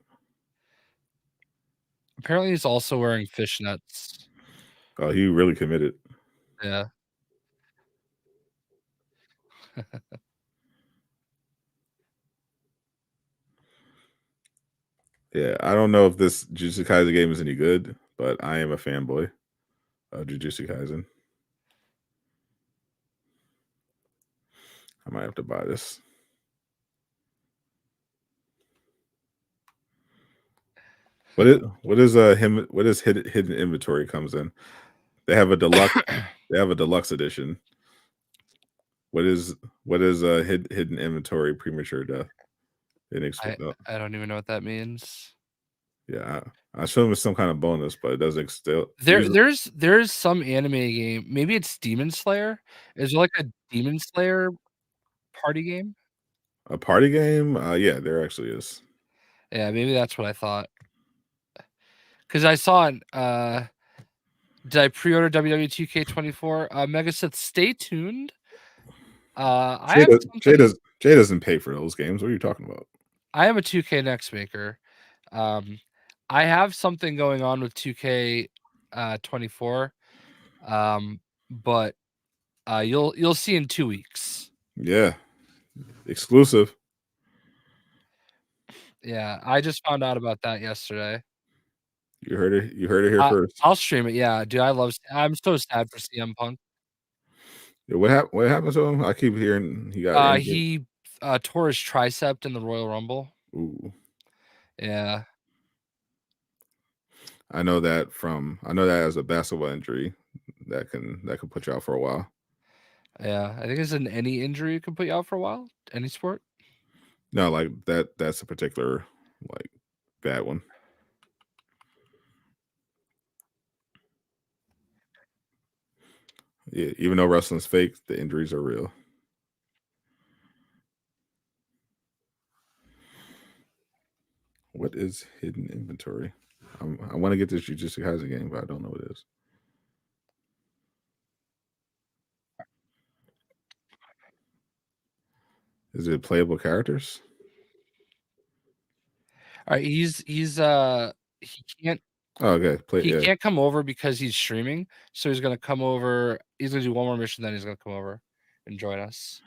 Apparently, he's also wearing fishnets. Oh, he really committed. Yeah. Yeah, I don't know if this Jujutsu Kaisen game is any good, but I am a fanboy of Jujutsu Kaisen. I might have to buy this. What is hidden inventory comes in? They have a deluxe. They have a deluxe edition. What is hidden inventory premature death? I don't even know what that means. Yeah, I assume it's some kind of bonus, but it doesn't still. There's some anime game. Maybe it's Demon Slayer. Is there like a Demon Slayer party game? A party game? Yeah, there actually is. Yeah, maybe that's what I thought. Because I saw it. Did I pre-order WWE 2K24? Megasith, stay tuned. Jay doesn't pay for those games. What are you talking about? I am a 2K Next maker. I have something going on with 2K 24. But you'll see in 2 weeks. Yeah, exclusive. Yeah, I just found out about that yesterday. You heard it. You heard it here first. I'll stream it. Yeah, dude, I'm so sad for CM Punk. Yeah, what happened to him? I keep hearing he got injured. He tore his tricep in the Royal Rumble. Ooh. Yeah. I know that as a basketball injury that can put you out for a while. Yeah, I think it's any injury can put you out for a while. Any sport. No, like that's a particular like bad one. Yeah, even though wrestling's fake, the injuries are real. What is hidden inventory? I want to get this Jujutsu Kaisen game, but I don't know what it is. Is it playable characters? All right, he can't. Oh, okay. He can't come over because he's streaming, so he's gonna come over. He's gonna do one more mission, then he's gonna come over and join us.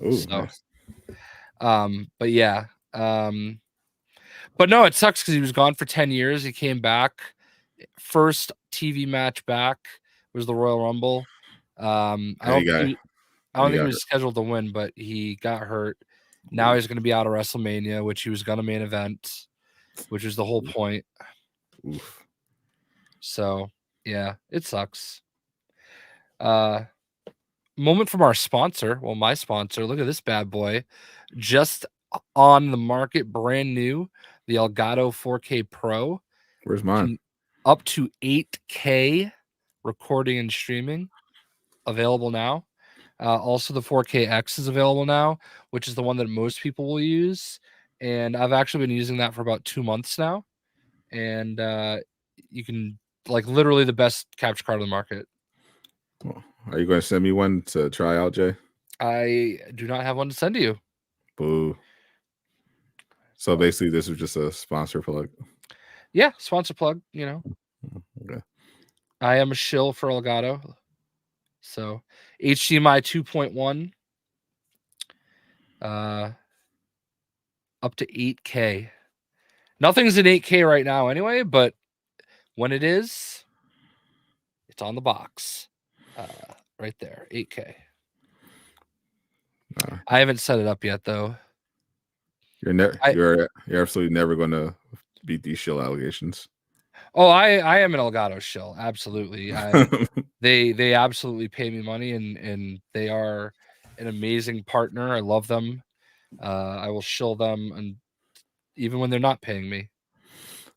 Oh, so, nice. But yeah, but no, it sucks because he was gone for 10 years. He came back. First TV match back was the Royal Rumble. I don't think he was scheduled to win, but he got hurt. Now he's going to be out of WrestleMania, which he was going to main event, which is the whole point. Oof. So yeah, it sucks. Moment from our sponsor. Well, my sponsor. Look at this bad boy. Just on the market, brand new, the Elgato 4K Pro. Where's mine? Up to 8K recording and streaming available now. Also, the 4KX is available now, which is the one that most people will use. And I've actually been using that for about 2 months now. And you can, like, literally the best capture card on the market. Well, are you going to send me one to try out, Jay? I do not have one to send to you. Boo. So basically, this is just a sponsor plug. Yeah, sponsor plug, you know. Okay. I am a shill for Elgato. So HDMI 2.1, up to 8K. Nothing's in 8K right now anyway, but when it is, it's on the box. Right there, 8K. I haven't set it up yet though. You're absolutely never going to beat these shill allegations. Oh, I am an Elgato shill, absolutely. They absolutely pay me money, and they are an amazing partner. I love them. I will shill them, and even when they're not paying me.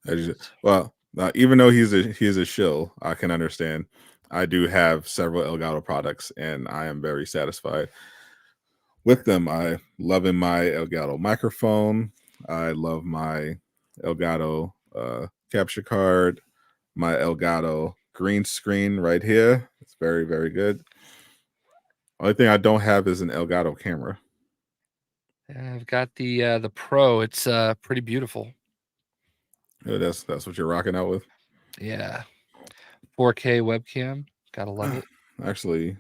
Even though he's a shill, I can understand. I do have several Elgato products, and I am very satisfied with them. I love in my Elgato microphone. I love my Elgato capture card. My Elgato green screen right here. It's very, very good. Only thing I don't have is an Elgato camera. I've got the Pro. It's pretty beautiful. Yeah, that's what you're rocking out with. Yeah, 4K webcam. Gotta love it. Actually,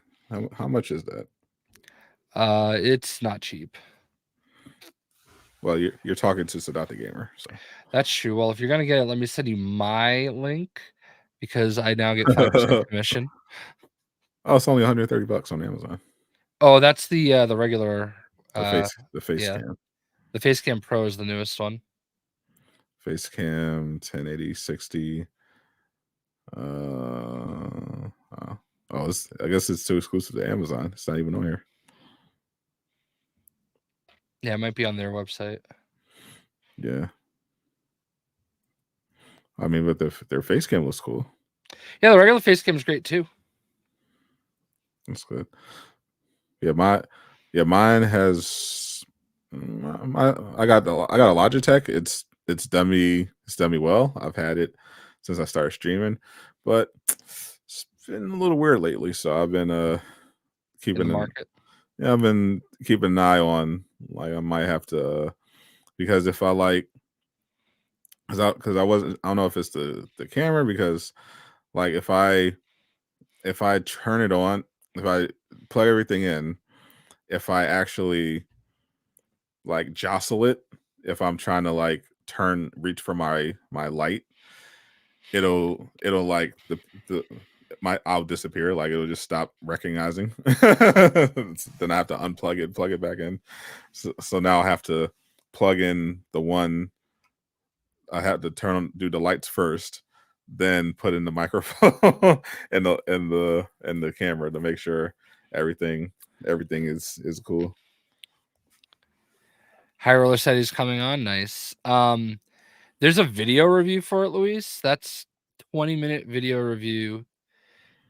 how much is that? It's not cheap. Well, you're talking to Sadot the Gamer, so That's true. Well, if you're gonna get it, let me send you my link because I now get 5% commission. Oh, it's only $130 on Amazon. Oh, that's the regular The face cam. The face cam Pro is the newest one. Face cam 1080 60. I guess it's too exclusive to Amazon. It's not even on here. Yeah, it might be on their website. Yeah. I mean, but their face cam looks cool. Yeah, the regular face cam is great too. That's good. Yeah, mine has I got a Logitech. It's done me well. I've had it since I started streaming, but it's been a little weird lately. So I've been keeping in the market. I've been keeping an eye on, like, I might have to, because if I like, because I don't know if it's the camera, because like if I turn it on, if I plug everything in, if I actually like jostle it, if I'm trying to like reach for my light, it'll like I'll disappear, like it'll just stop recognizing. Then I have to unplug it, plug it back in. So now I have to plug in the one. I have to do the lights first, then put in the microphone and the camera to make sure everything is cool. High Roller said he's coming on. Nice. There's a video review for it, Luis. That's 20-minute video review.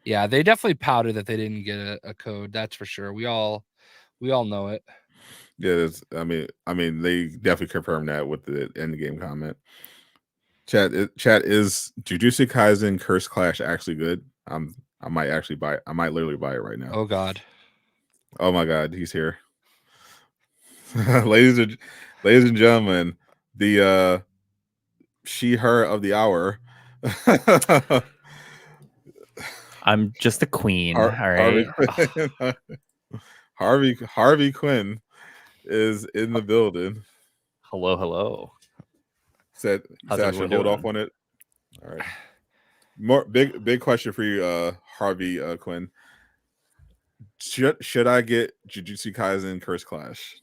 Yeah, they definitely pouted that they didn't get a code. That's for sure. We all know it. Yeah, I mean, they definitely confirmed that with the end game comment. Chat is Jujutsu Kaisen Curse Clash actually good? I might actually buy it. I might literally buy it right now. Oh God. Oh my God, he's here. ladies and gentlemen, the she her of the hour. I'm just a queen. All right. Harvey Quinn is in the building. Hello. Said I should hold off on it. All right. More big question for you, Harvey Quinn. Should I get Jujutsu Kaisen Curse Clash?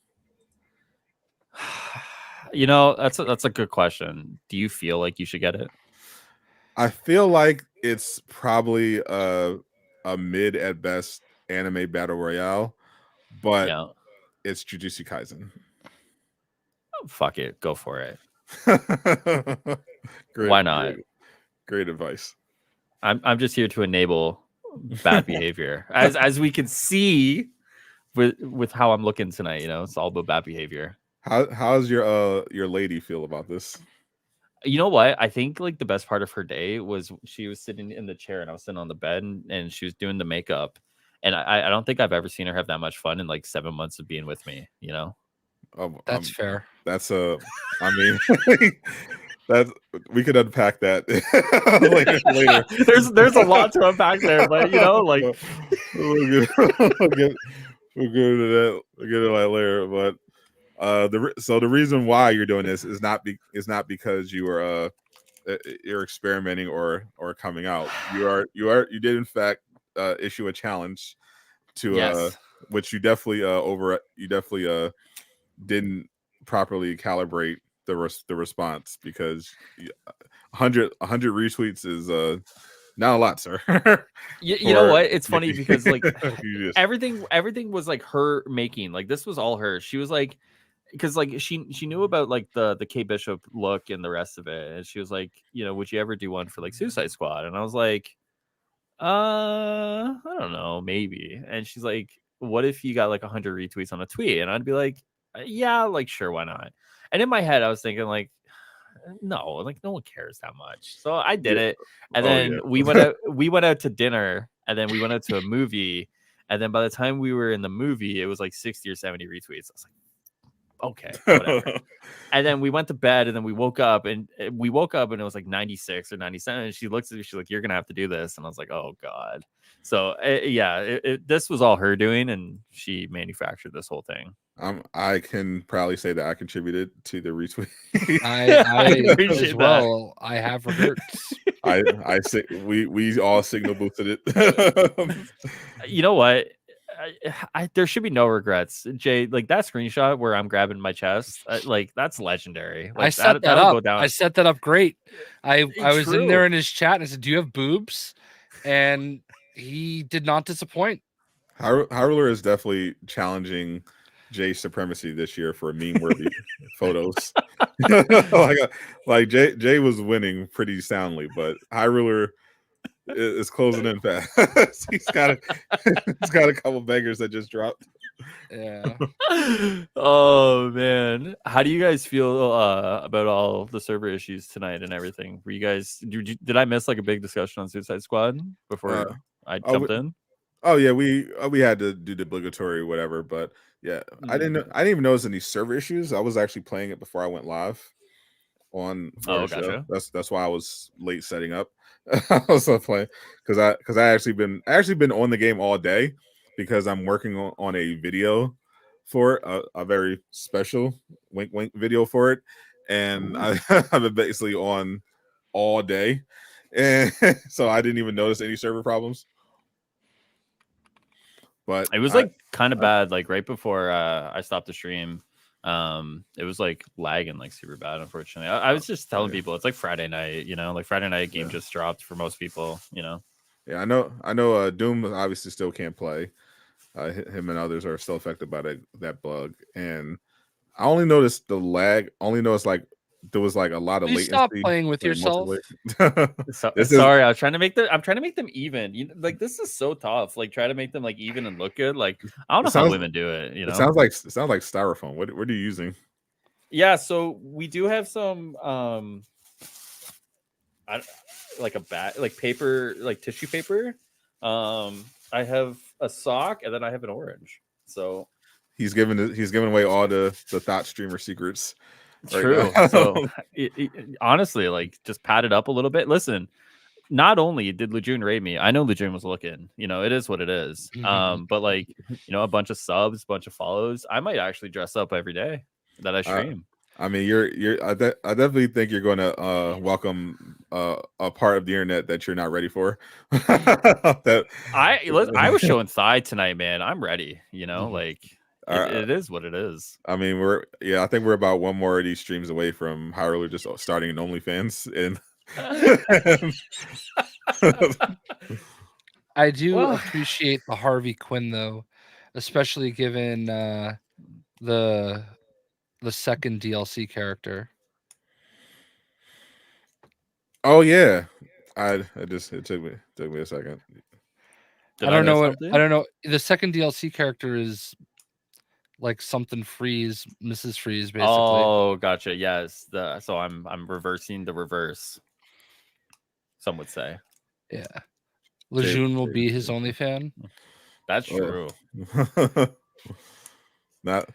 You know, that's a good question. Do you feel like you should get it? I feel like it's probably a mid at best anime battle royale, but it's Jujutsu Kaisen. fuck it, go for it. Why not? Great advice. I'm just here to enable bad behavior, as we can see with how I'm looking tonight. It's all about bad behavior. How's your lady feel about this? You know what? I think like the best part of her day was she was sitting in the chair and I was sitting on the bed and she was doing the makeup. And I don't think I've ever seen her have that much fun in like 7 months of being with me. That's fair. That's I mean, that's we could unpack that later. There's a lot to unpack there, but like we'll get to that. We'll get to that later. But the reason why you're doing this is not because you are you're experimenting or coming out. You did in fact issue a challenge to yes. Which you definitely didn't properly calibrate the response, because 100 retweets is not a lot, sir. You know what? It's funny because like just... everything was like her making. Like this was all her. She was like, because like she knew about like the Kate Bishop look and the rest of it, and she was like, would you ever do one for like Suicide Squad? And I was like, I don't know, maybe. And she's like, what if you got like 100 retweets on a tweet? And I'd be like, yeah, like sure, why not? And in my head I was thinking like, no, like no one cares that much. So I did it, and then we went out to dinner, and then we went out to a movie, and then by the time we were in the movie, it was like 60 or 70 retweets. I was like, okay, whatever. And then we went to bed, and then we woke up, and it was like 96 or 97. And she looks at me, she's like, you're gonna have to do this. And I was like, oh god. So this was all her doing, and she manufactured this whole thing. I can proudly say that I contributed to the retweet. I as well. I have regrets. We all signal boosted it. You know what? There should be no regrets, Jay. Like that screenshot where I'm grabbing my chest, like that's legendary. Like, I set that up. Go down. I set that up great. I was in there in his chat and I said, "Do you have boobs?" And he did not disappoint. Howler is definitely challenging Jay's supremacy this year for meme-worthy photos. like Jay was winning pretty soundly, but High Ruler is closing in fast. He's got a couple bangers that just dropped. Yeah. Oh man, how do you guys feel about all the server issues tonight and everything? Were you guys did I miss like a big discussion on Suicide Squad before I jumped in? Oh yeah, we had to do the obligatory whatever, but yeah, I didn't even notice any server issues. I was actually playing it before I went live on the show. That's why I was late setting up. I was playing because I actually been on the game all day, because I'm working on a video for a very special wink video for it, and I've been basically on all day, and so I didn't even notice any server problems. But it was like kind of bad, like right before I stopped the stream. It was like lagging like super bad, unfortunately. I was just telling people it's like Friday night, like Friday night game just dropped for most people, Yeah, I know Doom obviously still can't play. Him and others are still affected by that bug, and I only noticed the lag. Only noticed like there was like a lot of latency. Stop playing with yourself. Sorry, I'm trying to make them even. Like this is so tough. Like try to make them like even and look good. Like I don't know how women do it. It sounds like styrofoam. What are you using? Yeah, so we do have some like a bat, like paper, like tissue paper. I have a sock, and then I have an orange. So he's giving away all the thought streamer secrets. True. So honestly, like just pad it up a little bit. Listen, not only did Lejeune raid me, I know Lejeune was looking. It is what it is. But like a bunch of subs, bunch of follows. I might actually dress up every day that I stream. I mean, I definitely think you're going to welcome a part of the internet that you're not ready for. I was showing thigh tonight, man. I'm ready. Like. It is what it is. I mean, I think we're about one more of these streams away from Hyrule just starting an OnlyFans. And I do appreciate the Harvey Quinn though, especially given the the second DLC character. Oh yeah, it took me a second. Did I don't know miss what something? I don't know. The second DLC character is like something Freeze, Mrs. Freeze, basically. Oh, gotcha. Yes. So I'm reversing the reverse. Some would say. Yeah. Lejeune will be his only fan. That's true. Not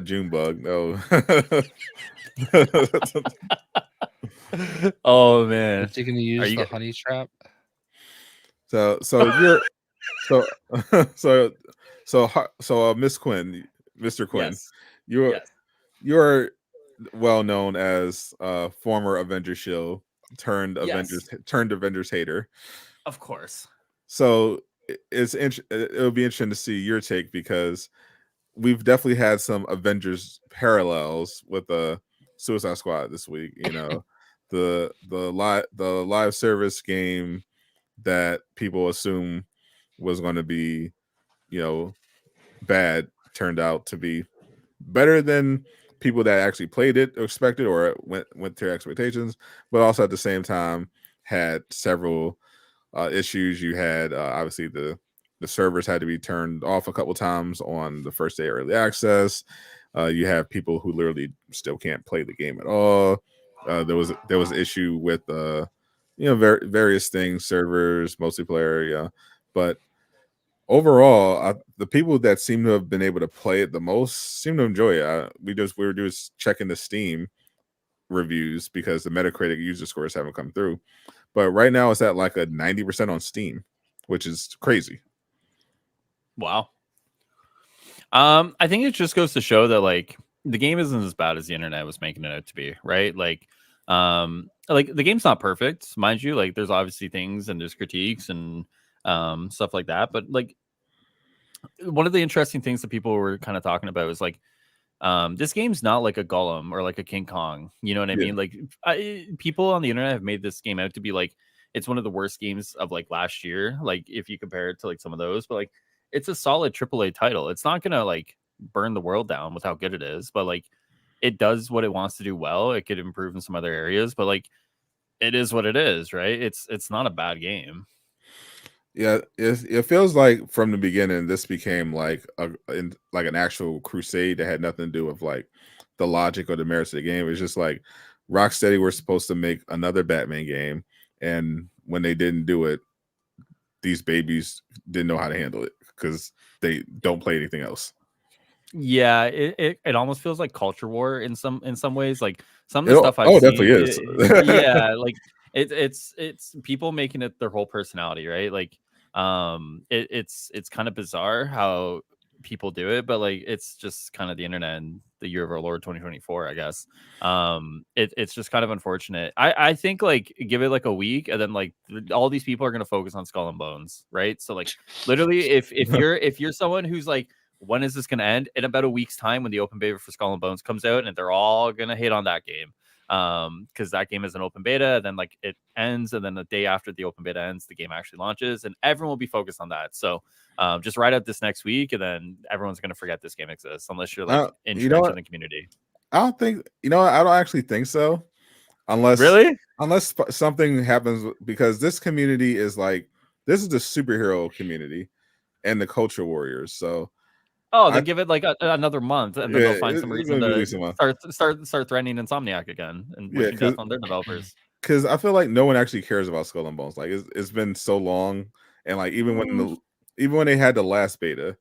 Junebug. No. Oh man. Is he going to use the honey trap? So you're so Miss Quinn, Mr. Quinn, Yes. you're well known as former Avengers shield turned Yes. Avengers hater. Of course. So it'll be interesting to see your take, because we've definitely had some Avengers parallels with the Suicide Squad this week. You know, the live service game that people assume was going to be, you know, bad, turned out to be better than people that actually played it expected, or went to expectations, but also at the same time had several issues. You had obviously the servers had to be turned off a couple times on the first day early access. You have people who literally still can't play the game at all. There was an issue with various things, servers, multiplayer, yeah. But overall, the people that seem to have been able to play it the most seem to enjoy it. We were just checking the Steam reviews because the Metacritic user scores haven't come through. But right now it's at like a 90% on Steam, which is crazy. Wow. I think it just goes to show that like the game isn't as bad as the internet was making it out to be, right? Like the game's not perfect, mind you. Like there's obviously things and there's critiques and stuff like that. But like one of the interesting things that people were kind of talking about is like this game's not like a Gollum or like a King Kong. You know what I mean? Like people on the internet have made this game out to be like it's one of the worst games of like last year. Like if you compare it to like some of those, but like it's a solid AAA title. It's not gonna like burn the world down with how good it is, but like it does what it wants to do well. It could improve in some other areas, but like it is what it is, right? It's not a bad game. Yeah, it feels like from the beginning this became like an actual crusade that had nothing to do with like the logic or the merits of the game. It was just like Rocksteady were supposed to make another Batman game, and when they didn't do it, these babies didn't know how to handle it because they don't play anything else. Yeah, it almost feels like culture war in some ways. Like some of the stuff I've seen, definitely is. Yeah, like it's people making it their whole personality, right? Like it's kind of bizarre how people do it, but like it's just kind of the internet and the year of our Lord 2024, I guess. It's just kind of unfortunate. I think like give it like a week and then like all these people are gonna focus on Skull and Bones, right? So like literally if you're someone who's like, when is this going to end? In about a week's time, when the open beta for Skull and Bones comes out, and they're all going to hate on that game because that game is an open beta. Then like it ends, and then the day after the open beta ends, the game actually launches, and everyone will be focused on that. So just ride out this next week, and then everyone's going to forget this game exists unless you're like entrenched in the community. I don't think I don't actually think so, unless something happens, because this community is like, this is the superhero community and the culture warriors. So then give it like another month, and then they'll find some reason to start threatening Insomniac again and wishing death on their developers. Because I feel like no one actually cares about Skull and Bones. Like it's been so long, and like even when they had the last beta,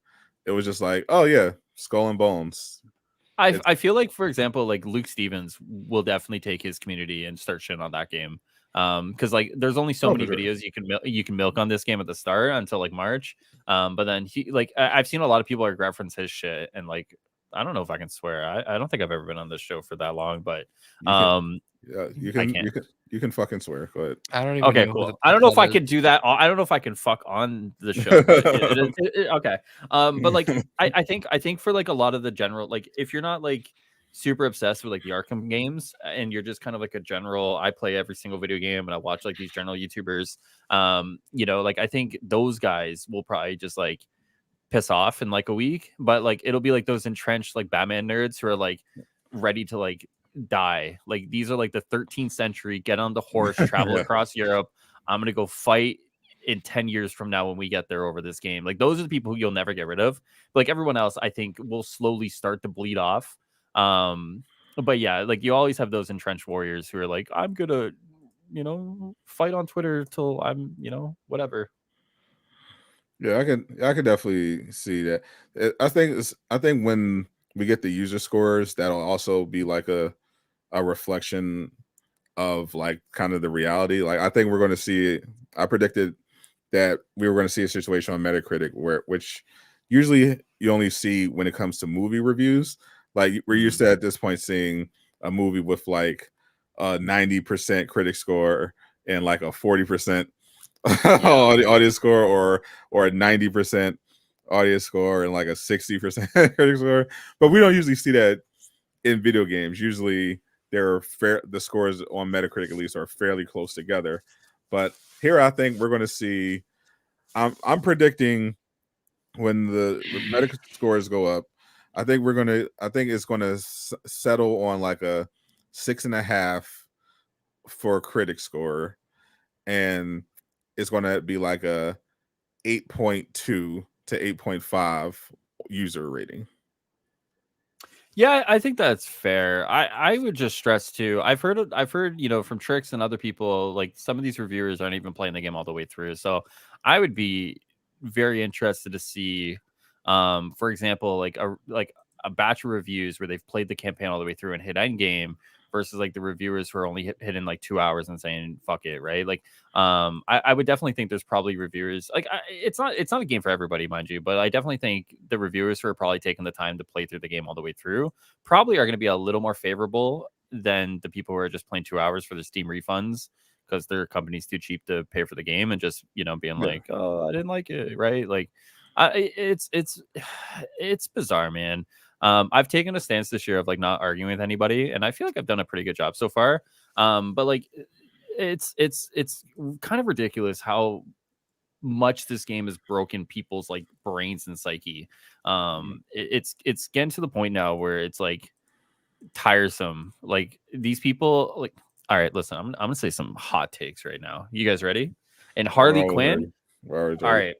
it was just like, oh yeah, Skull and Bones. I feel like, for example, like Luke Stevens will definitely take his community and start shit on that game. Because like there's only so many videos you can milk on this game at the start until like March. But then he like I've seen a lot of people like reference his shit, and like I don't know if I can swear. I don't think I've ever been on this show for that long, but you can fucking swear. Go ahead. I don't even know. Cool. I don't know if I can do that. I don't know if I can fuck on the show. But okay. But like I think for like a lot of the general, like if you're not like super obsessed with like the Arkham games and you're just kind of like a general, I play every single video game and I watch like these general YouTubers, like I think those guys will probably just like piss off in like a week, but like it'll be like those entrenched like Batman nerds who are like, ready to like die. Like these are like the 13th century, get on the horse, travel across Europe. I'm gonna go fight in 10 years from now when we get there over this game. Like those are the people who you'll never get rid of. But, like everyone else, I think will slowly start to bleed off. But yeah, like you always have those entrenched warriors who are like, I'm gonna, fight on Twitter till I'm, whatever. Yeah, I could definitely see that. I think when we get the user scores, that'll also be like a reflection of like kind of the reality. Like I think we're going to see. I predicted that we were going to see a situation on Metacritic which usually you only see when it comes to movie reviews. Like we're used to at this point seeing a movie with like a 90% critic score and like a 40% audience score, or a 90% audience score and like a 60% critic score. But we don't usually see that in video games. Usually the scores on Metacritic at least are fairly close together. But here I think we're going to see. I'm predicting when the Metacritic scores go up, I think it's gonna settle on like a 6.5 for a critic score, and it's gonna be like a 8.2 to 8.5 user rating. Yeah, I think that's fair. I would just stress too. I've heard from Tricks and other people, like some of these reviewers aren't even playing the game all the way through. So I would be very interested to see, for example, like a batch of reviews where they've played the campaign all the way through and hit end game versus like the reviewers who are only hitting like 2 hours and saying fuck it, right? Like I would definitely think there's probably reviewers like it's not a game for everybody, mind you, but I definitely think the reviewers who are probably taking the time to play through the game all the way through probably are going to be a little more favorable than the people who are just playing 2 hours for the Steam refunds because their company's too cheap to pay for the game and just being like, oh, I didn't like it, right? Like it's bizarre, man. I've taken a stance this year of like not arguing with anybody, and I feel like I've done a pretty good job so far. But like it's kind of ridiculous how much this game has broken people's like brains and psyche. It's getting to the point now where it's like tiresome. Like these people, like, all right, listen, I'm gonna say some hot takes right now. You guys ready? And Harley Quinn. All right.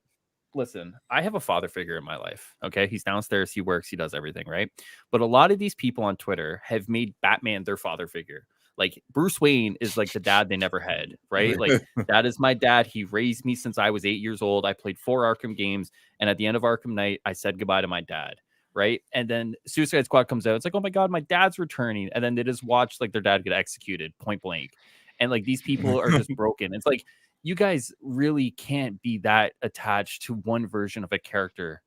Listen, I have a father figure in my life. Okay. He's downstairs. He works. He does everything. Right. But a lot of these people on Twitter have made Batman their father figure. Like Bruce Wayne is like the dad they never had. Right. Like that is my dad. He raised me since I was 8 years old. I played 4 Arkham games. And at the end of Arkham Knight, I said goodbye to my dad. Right. And then Suicide Squad comes out. It's like, oh my God, my dad's returning. And then they just watch like their dad get executed point blank. And like these people are just broken. It's like, you guys really can't be that attached to one version of a character.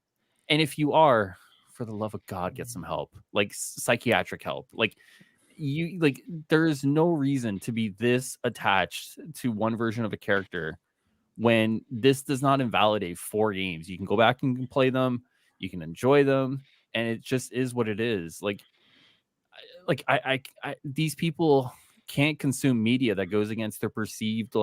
And if you are, for the love of God, get some help, like psychiatric help. Like there is no reason to be this attached to one version of a character when this does not invalidate 4 games. You can go back and play them. You can enjoy them. And it just is what it is. Like I these people can't consume media that goes against their perceived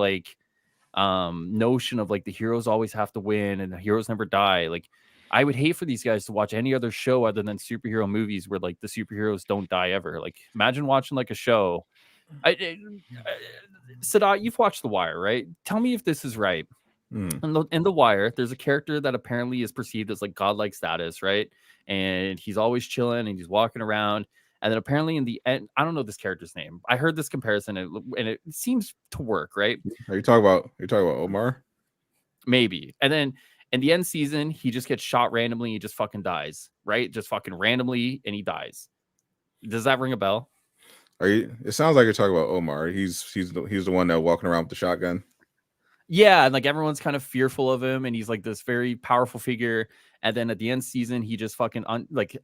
notion of like the heroes always have to win and the heroes never die. Like I would hate for these guys to watch any other show other than superhero movies where like the superheroes don't die ever. Like imagine watching like a show. Sadot, you've watched The Wire, right? Tell me if this is right. In the Wire, there's a character that apparently is perceived as like godlike status, right? And he's always chilling and he's walking around. And then apparently in the end, I don't know this character's name. I heard this comparison and it seems to work, right? Are you talking about Omar? Maybe. And then in the end season, he just gets shot randomly. He just fucking dies, right? Just fucking randomly, and he dies. Does that ring a bell? It sounds like you're talking about Omar. He's the one that walking around with the shotgun. Yeah, and like everyone's kind of fearful of him, and he's like this very powerful figure. And then at the end season, he just fucking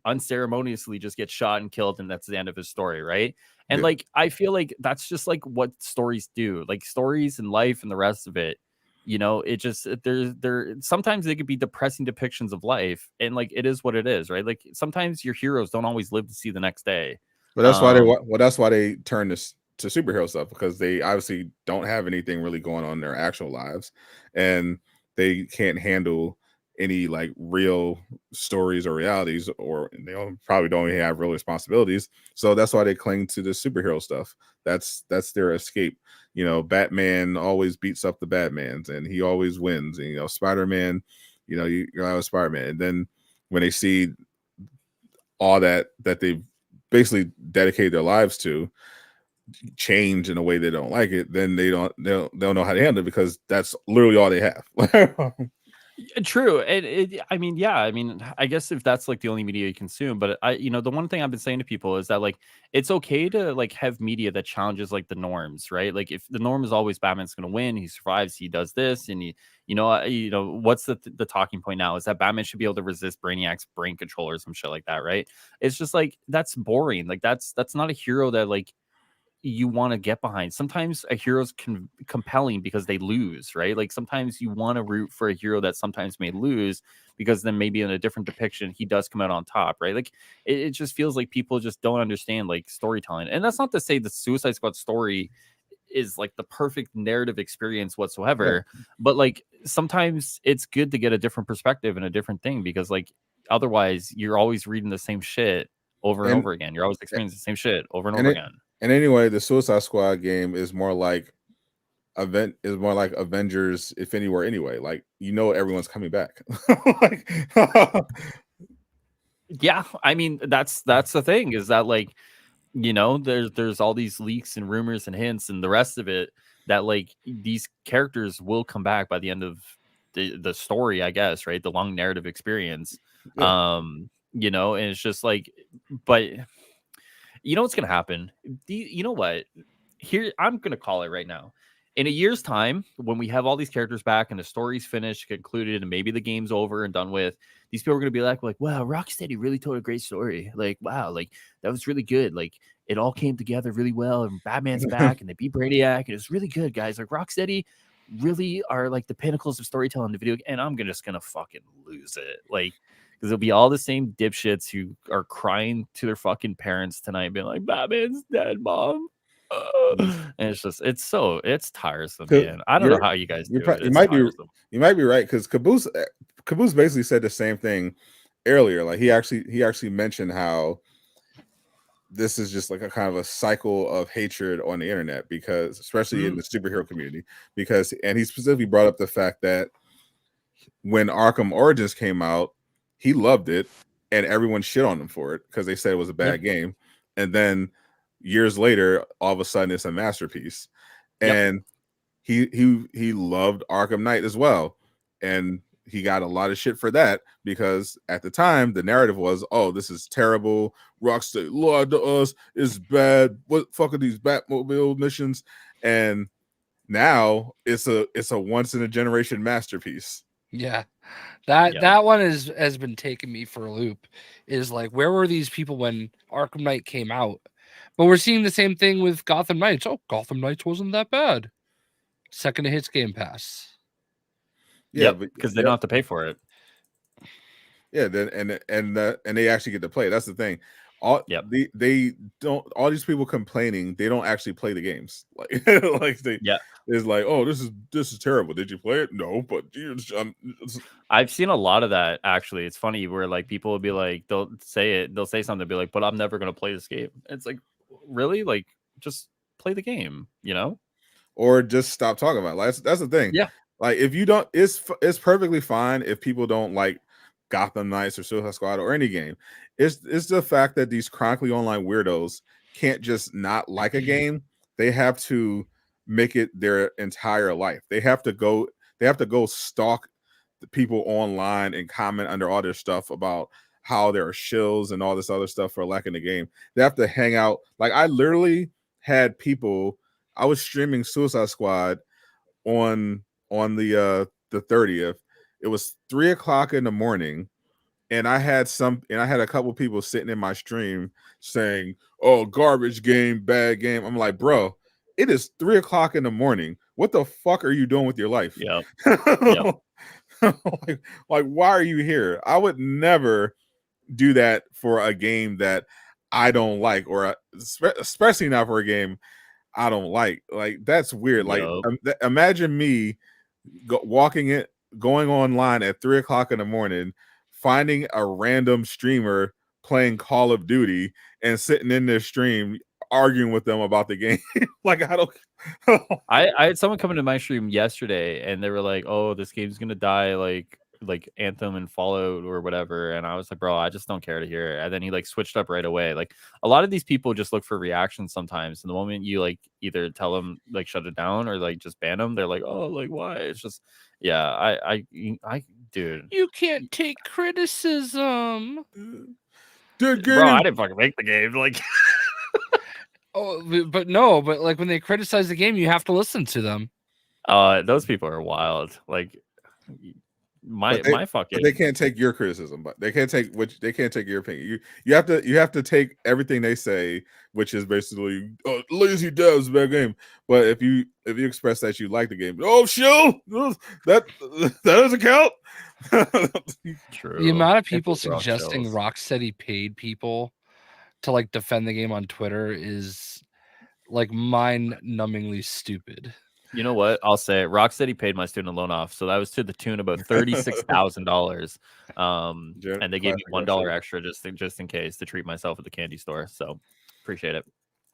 unceremoniously just gets shot and killed, and that's the end of his story, right? And like I feel like that's just like what stories do, like stories and life and the rest of it. It just there sometimes they could be depressing depictions of life, and like it is what it is, right? Like sometimes your heroes don't always live to see the next day. But that's why they turn this to superhero stuff, because they obviously don't have anything really going on in their actual lives, and they can't handle any like real stories or realities, or probably don't even have real responsibilities. So that's why they cling to the superhero stuff. That's their escape. Batman always beats up the Batmans and he always wins. And Spider-Man, you're out of Spider-Man. And then when they see all that they've basically dedicated their lives to change in a way they don't like it, then they'll know how to handle it, because that's literally all they have. True. I mean, yeah, I mean, I guess if that's like the only media you consume, but the one thing I've been saying to people is that like it's okay to like have media that challenges like the norms, right? Like if the norm is always Batman's going to win, he survives, he does this, and what's the talking point now is that Batman should be able to resist Brainiac's brain control or some shit like that, right? It's just like that's boring. Like that's not a hero that like you want to get behind. Sometimes a hero's compelling because they lose, right? Like sometimes you want to root for a hero that sometimes may lose, because then maybe in a different depiction he does come out on top, right? Like it just feels like people just don't understand like storytelling. And that's not to say the Suicide Squad story is like the perfect narrative experience whatsoever, but like sometimes it's good to get a different perspective and a different thing, because like otherwise you're always reading the same shit over and over again. You're always experiencing the same shit over and over again. And anyway, the Suicide Squad game is more like Avengers, if anywhere, anyway. Like everyone's coming back. Yeah, I mean that's the thing, is that like there's all these leaks and rumors and hints and the rest of it that like these characters will come back by the end of the story, I guess, right? The long narrative experience. Yeah. And it's just like, but what's gonna happen? You know what? Here, I'm gonna call it right now. In a year's time, when we have all these characters back and the story's finished, concluded, and maybe the game's over and done with, these people are gonna be like, wow, Rocksteady really told a great story. Like, wow, like that was really good. Like it all came together really well, and Batman's back, and they beat Brainiac, and it was really good, guys. Like Rocksteady really are like the pinnacles of storytelling in the video, and I'm just gonna fucking lose it. Like, because it'll be all the same dipshits who are crying to their fucking parents tonight, being like, Batman's dead, mom. And it's tiresome, man. I don't know how you guys do it. You It's might tiresome. be right, because Caboose basically said the same thing earlier. Like he actually mentioned how this is just like a kind of a cycle of hatred on the internet, because especially in the superhero community, and he specifically brought up the fact that when Arkham Origins came out, he loved it and everyone shit on him for it because they said it was a bad game. And then years later, all of a sudden it's a masterpiece. And he loved Arkham Knight as well. And he got a lot of shit for that, because at the time the narrative was, oh, this is terrible. Rockstar lied to us. It's bad. What fuck are these Batmobile missions? And now it's a once in a generation masterpiece. Yeah. That one has been taking me for a loop. Is like, where were these people when Arkham Knight came out? But we're seeing the same thing with Gotham Knights. Oh, Gotham Knights wasn't that bad. Second it hits Game Pass. Yeah, because they don't have to pay for it. Yeah, then and they actually get to play. That's the thing. They don't. All these people complaining, they don't actually play the games. It's like, oh, this is terrible. Did you play it? No, but I've seen a lot of that actually. It's funny where like people will be like, they'll say something, be like, but I'm never gonna play this game. It's like, really? Like, just play the game, or just stop talking about it. That's the thing. Yeah. Like if you don't, it's perfectly fine if people don't like Gotham Knights or Suicide Squad or any game. It's the fact that these chronically online weirdos can't just not like a game. They have to make it their entire life. They have to go stalk the people online and comment under all their stuff about how there are shills and all this other stuff for liking the game. They have to hang out. Like I literally had people. I was streaming Suicide Squad on the 30th. It was 3:00 in the morning, and I had a couple people sitting in my stream saying, "Oh, garbage game, bad game." I'm like, bro, it is 3:00 in the morning. What the fuck are you doing with your life? Yeah. Like, why are you here? I would never do that for a game that I don't like, or especially not for a game I don't like. Like, that's weird. Like, imagine me walking in going online at 3:00 in the morning, finding a random streamer playing Call of Duty and sitting in their stream arguing with them about the game. Like, I don't. I had someone come into my stream yesterday and they were like, "Oh, this game's gonna die like Anthem and Fallout or whatever," and I was like, "Bro, I just don't care to hear it." And then he like switched up right away. Like a lot of these people just look for reactions sometimes, and the moment you like either tell them like shut it down or like just ban them, they're like, "Oh, like why?" It's just yeah, I dude, You can't take criticism. Dude, bro, I didn't fucking make the game. Like, Oh, but no, but like when they criticize the game, you have to listen to them. those people are wild. Like my fucking But they can't take your criticism, but they can't take your opinion. You have to take everything they say, which is basically lazy devs, bad game. But if you express that you like the game, shill, that doesn't count. True. The amount of people It's rock suggesting shells. Rocksteady paid people to like defend the game on Twitter is like mind-numbingly stupid. You know what? I'll say it. Rocksteady paid my student loan off, so that was to the tune of about $36,000. And they gave me $1 extra just in case to treat myself at the candy store. So appreciate it.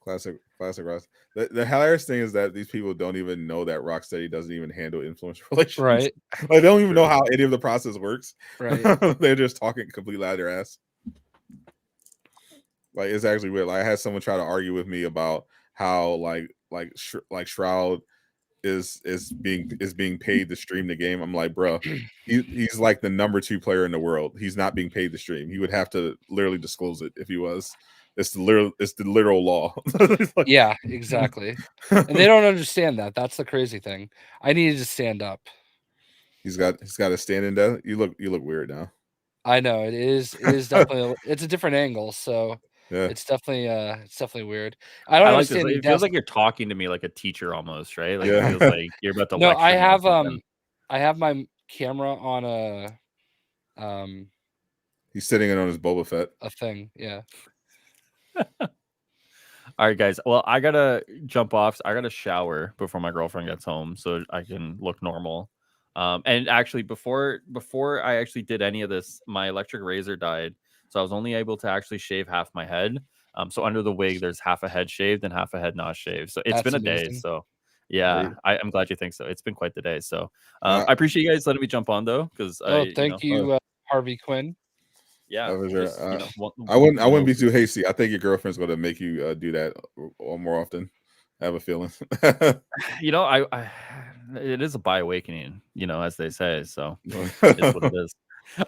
Classic Ross. The hilarious thing is that these people don't even know that Rocksteady doesn't even handle influence relations. Right. Like, they don't even know how any of the process works. Right. They're just talking completely out of their ass. Like, it's actually weird. Like, I had someone try to argue with me about how like Shroud is being paid to stream the game. I'm like, bro, he's like the number 2 player in the world. He's not being paid to stream. He would have to literally disclose it if he was. It's the literal law. Like, yeah, exactly. And they don't understand that. That's the crazy thing. I needed to stand up. He's got a stand-in desk. You look weird now. I know it is definitely it's a different angle, so yeah, it's definitely weird. I don't like understand. this. It feels like you're talking to me like a teacher almost, right? Like Yeah. it feels like you're about to No, lecture me on something. I have my camera on he's sitting in on his Boba Fett. a thing, yeah. All right, guys. Well, I gotta jump off. So I gotta shower before my girlfriend gets home, so I can look normal. And actually, before I actually did any of this, my electric razor died, so I was only able to actually shave half my head. So under the wig, there's half a head shaved and half a head not shaved. So it's been a day. So yeah, I'm glad you think so. It's been quite the day. So I appreciate you guys letting me jump on though, because thank you, Harvey Quinn. Yeah, just, I wouldn't be too hasty. I think your girlfriend's going to make you do that more often. I have a feeling. I it is a bi awakening, as they say. So it's what it is.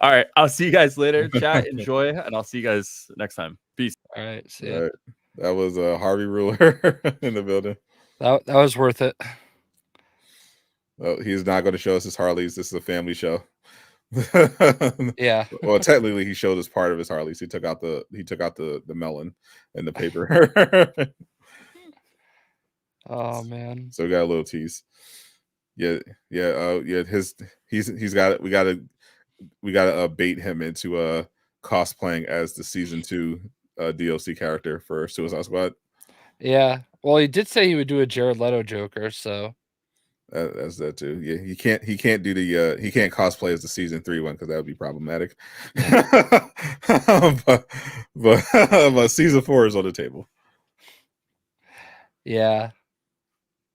All right, I'll see you guys later. Chat, enjoy, and I'll see you guys next time. Peace. All right, see ya. Right. That was Harvey Ruler in the building. That was worth it. Well, he's not going to show us his Harleys. This is a family show. Yeah. Well, technically, he showed us part of his Harleys. He took out the melon and the paper. Oh man. So we got a little tease. Yeah. He's got it. We gotta bait him into cosplaying as the season 2 DLC character for Suicide Squad. Yeah. Well, he did say he would do a Jared Leto Joker, so that's that too. Yeah, he can't do the he can't cosplay as the season 3 one because that would be problematic. but season 4 is on the table. Yeah.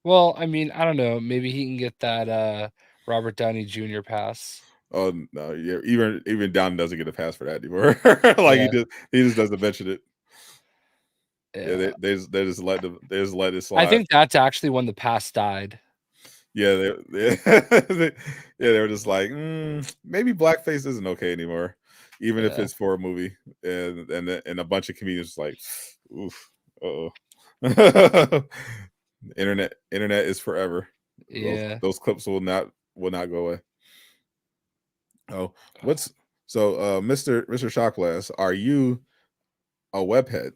Well, I mean, I don't know. Maybe he can get that Robert Downey Jr. pass. Oh no! Yeah, even Downey doesn't get a pass for that anymore. He just doesn't mention it. Yeah, they just let it slide. I think that's actually when the pass died. Yeah, they were just like, maybe blackface isn't okay anymore, even if it's for a movie. And a bunch of comedians like, oof, internet is forever. Yeah, those clips will not go away. Oh, Mr. Shockblast, are you a webhead?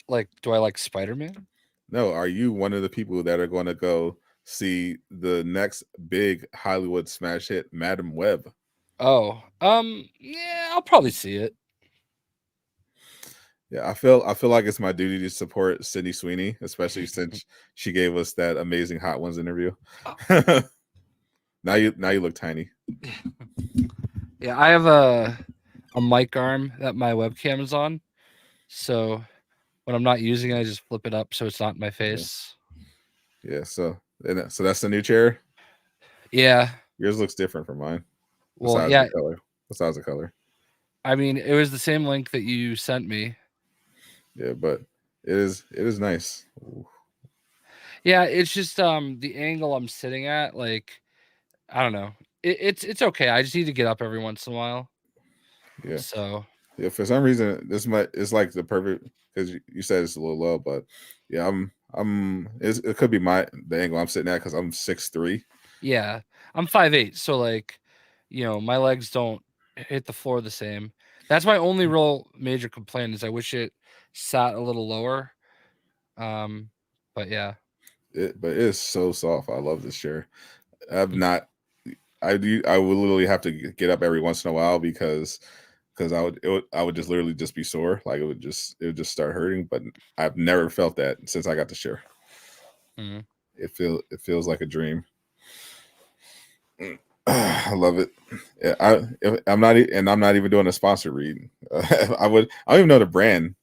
Like, do I like Spider-Man? No, are you one of the people that are going to go see the next big Hollywood smash hit, Madam Web? Oh, yeah, I'll probably see it. Yeah, I feel like it's my duty to support Sydney Sweeney, especially since she gave us that amazing Hot Ones interview. Now you look tiny. Yeah, I have a mic arm that my webcam is on, so when I'm not using it, I just flip it up so it's not in my face. Yeah. So that's the new chair. Yeah. Yours looks different from mine. Well, Besides yeah. the color. Besides the color. I mean, it was the same link that you sent me. Yeah, but it is nice. Ooh. Yeah, it's just the angle I'm sitting at, like, I don't know. It's okay. I just need to get up every once in a while. Yeah. So Yeah, for some reason it's like the perfect, because you said it's a little low, but yeah, it could be the angle I'm sitting at because I'm 6'3". yeah, I'm 5'8", so like, my legs don't hit the floor the same. That's my only real major complaint is I wish it sat a little lower. But yeah. But it is so soft. I love this chair. I'm not. I would literally have to get up every once in a while because I would just literally just be sore. Like it would just start hurting. But I've never felt that since I got the chair. Mm-hmm. It feels like a dream. I love it. Yeah, I'm not even doing a sponsor read. I don't even know the brand.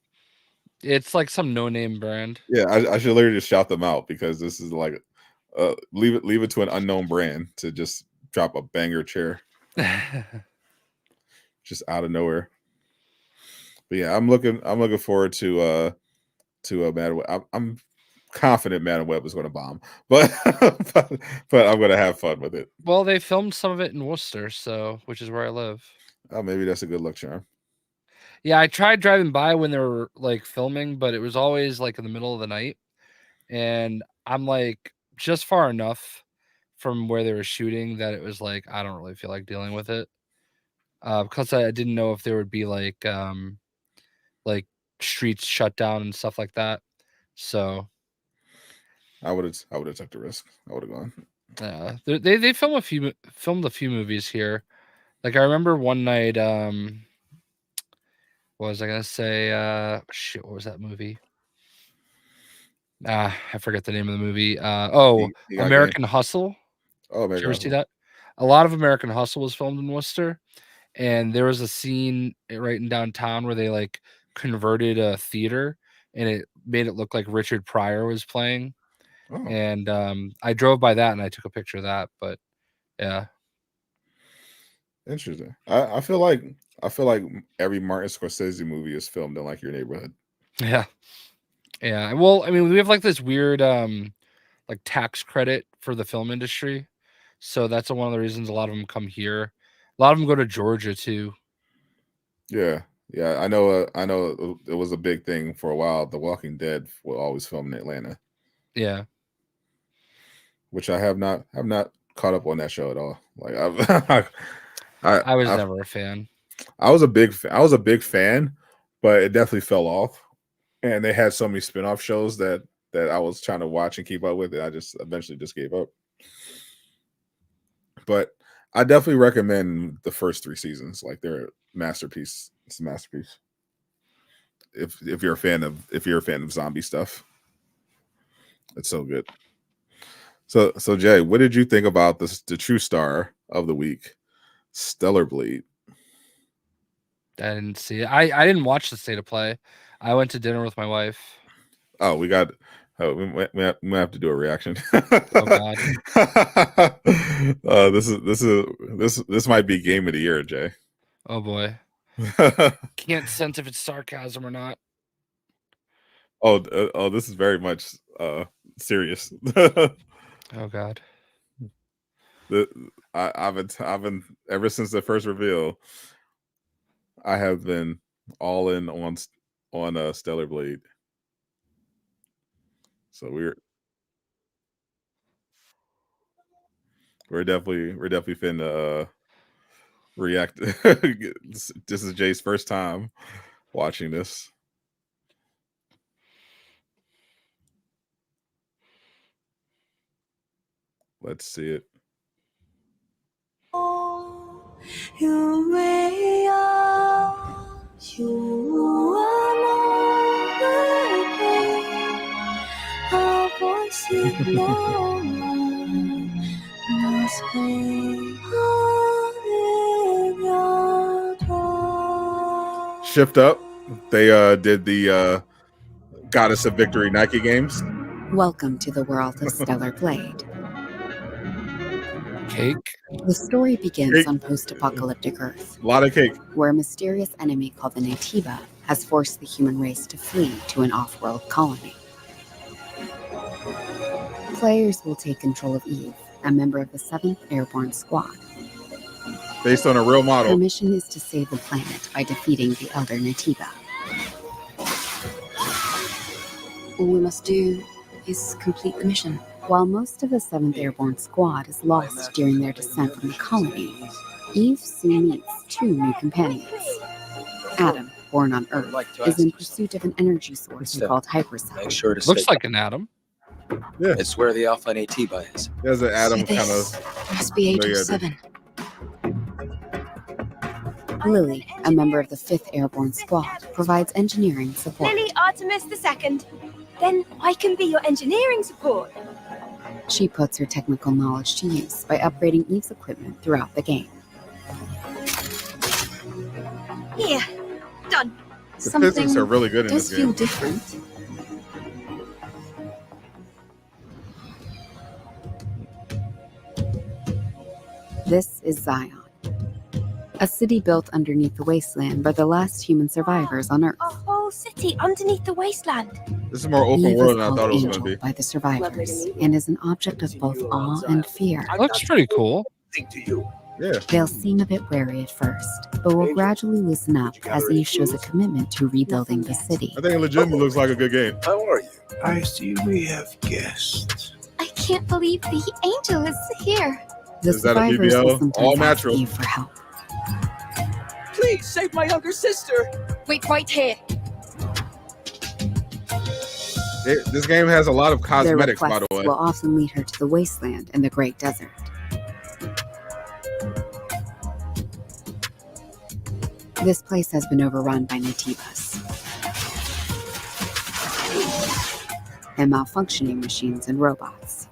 It's like some no-name brand. Yeah, I should literally just shout them out because this is like, leave it to an unknown brand to just drop a banger chair, just out of nowhere. But yeah, I'm looking forward to Madam Web. I'm confident Madam Web is going to bomb, but but I'm going to have fun with it. Well, they filmed some of it in Worcester, which is where I live. Oh, maybe that's a good luck charm. Yeah, I tried driving by when they were like filming, but it was always like in the middle of the night. And I'm like just far enough from where they were shooting that it was like I don't really feel like dealing with it. Because I didn't know if there would be like streets shut down and stuff like that. So I would have took the risk. I would have gone. they filmed a few movies here. Like I remember one night, what was I gonna say? Shit, what was that movie? I forget the name of the movie. American Hustle. Oh, Did you ever see that? A lot of American Hustle was filmed in Worcester, and there was a scene right in downtown where they like converted a theater, and it made it look like Richard Pryor was playing. Oh. And I drove by that and I took a picture of that. But yeah, interesting. I feel like every Martin Scorsese movie is filmed in like your neighborhood. Yeah. Well, I mean, we have like this weird like tax credit for the film industry, so that's one of the reasons a lot of them come here. A lot of them go to Georgia too. Yeah. I know. It was a big thing for a while. The Walking Dead will always film in Atlanta. Yeah. Which I have not caught up on that show at all. Like I was never a fan. I was a big fan, but it definitely fell off. And they had so many spin-off shows that I was trying to watch and keep up with it. I just eventually just gave up. But I definitely recommend the first 3 seasons. Like they're a masterpiece. It's a masterpiece. If you're a fan of zombie stuff, it's so good. So Jay, what did you think about the true star of the week, Stellar Blade? I didn't see it. I didn't watch the State of Play. I went to dinner with my wife. Oh, we have to do a reaction. Oh God. This might be game of the year, Jay. Oh boy. Can't sense if it's sarcasm or not. Oh, this is very much serious. Oh God. I've been ever since the first reveal. I have been all in on Stellar Blade. So we're definitely finna react. This is Jay's first time watching this. Let's see it. Shift Up. They did the Goddess of Victory Nike games. Welcome to the world of Stellar Blade. Cake. The story begins Cake. on post-apocalyptic Earth, A lot of cake. where a mysterious enemy called the Natiba has forced the human race to flee to an off-world colony. Players will take control of Eve, a member of the 7th Airborne Squad. Based on a real Her model. mission is to save the planet by defeating the Elder Natiba. All we must do is complete the mission. While most of the 7th Airborne Squad is lost during their descent from the colony, Eve soon meets 2 new companions. Adam, born on Earth, is in pursuit of an energy source called hypersonic. Make sure to Looks stay. like an atom. Yeah. It's where the Alpha Natiba is. There's an Adam So kind this of. must be Agent Yeah, 7. Lily, a member of the 5th Airborne Squad, provides engineering support. Lily Artemis II. Then I can be your engineering support. She puts her technical knowledge to use by upgrading Eve's equipment throughout the game. Here, done. The physics are really good in Does this feel game. different. This is Zion, a city built underneath the wasteland by the last human survivors on Earth. A whole city underneath the wasteland. This is more open Eve world is than I called thought it was going Angel to be. by the survivors and is an object of both awe and fear. Looks pretty cool. Yeah. They'll seem a bit wary at first, but will gradually loosen up as Eve shows a commitment to rebuilding the city. I think it legitimately looks like a good game. How are you? I see we have guests. I can't believe the angel is here. The Is that a survivors BBL? will sometimes All ask natural. Eve for help. Please save my younger sister. Wait right here. This game has a lot of Their cosmetics, by requests the way. will often lead her to the wasteland and the Great Desert. This place has been overrun by Natibas and malfunctioning machines and robots.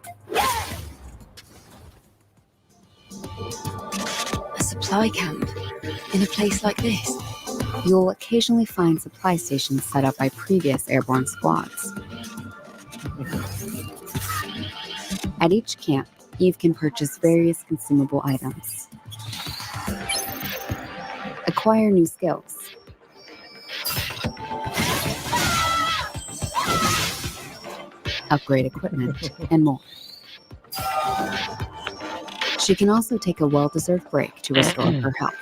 A supply camp in a place like this. You'll occasionally find supply stations set up by previous airborne squads. At each camp, Eve can purchase various consumable items, acquire new skills, upgrade equipment, and more. She can also take a well-deserved break to restore her health.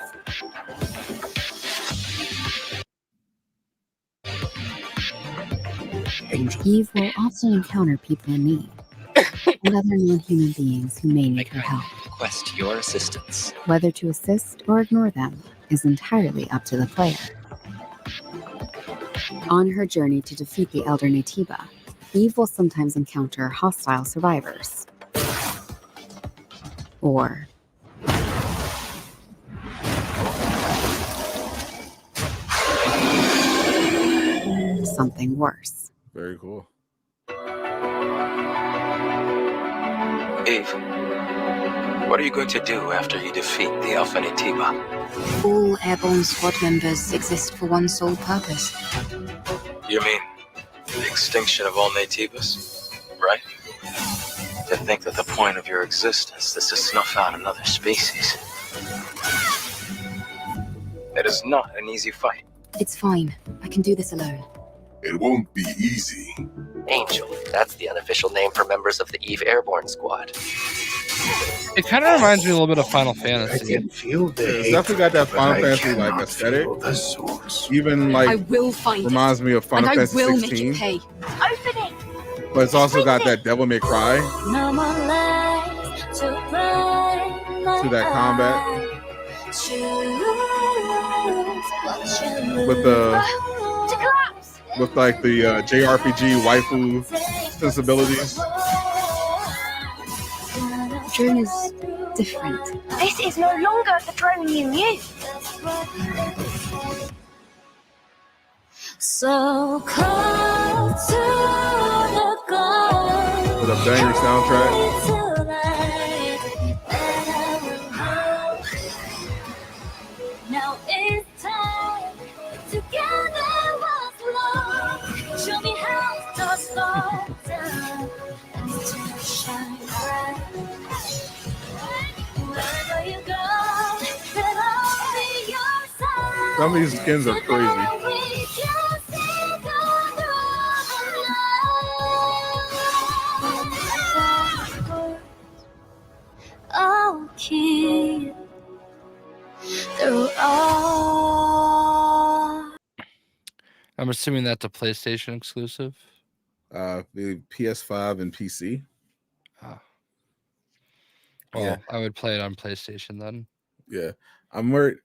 Eve will also encounter people in need and other non-human beings who may need her help. Request your assistance. Whether to assist or ignore them is entirely up to the player. On her journey to defeat the Elder Natiba, Eve will sometimes encounter hostile survivors. Or something worse. Very cool. Eve, what are you going to do after you defeat the Alpha Natiba? All airborne squad members exist for one sole purpose. You mean the extinction of all Natibas, right? To think that the point of your existence is to snuff out another species. It is not an easy fight. It's fine. I can do this alone. It won't be easy. Angel. That's the unofficial name for members of the Eve Airborne Squad. It kind of reminds me a little bit of Final I Fantasy. can feel the It's definitely got that but Final I Fantasy like cannot aesthetic. feel the source. Even I like will find reminds me of it, Final and I Fantasy will make 16, it pay. Open it. but it's also got that Devil May Cry No more lies to run to that combat with the to collapse. with like the JRPG waifu sensibilities. Drone is different. This is no longer the drone you knew. So close to the goal. With a banger soundtrack. Some of these skins are crazy. Okay. Through all. I'm assuming that's a PlayStation exclusive. The PS5 and PC. Ah. Well, I would play it on PlayStation then. Yeah, I'm worried.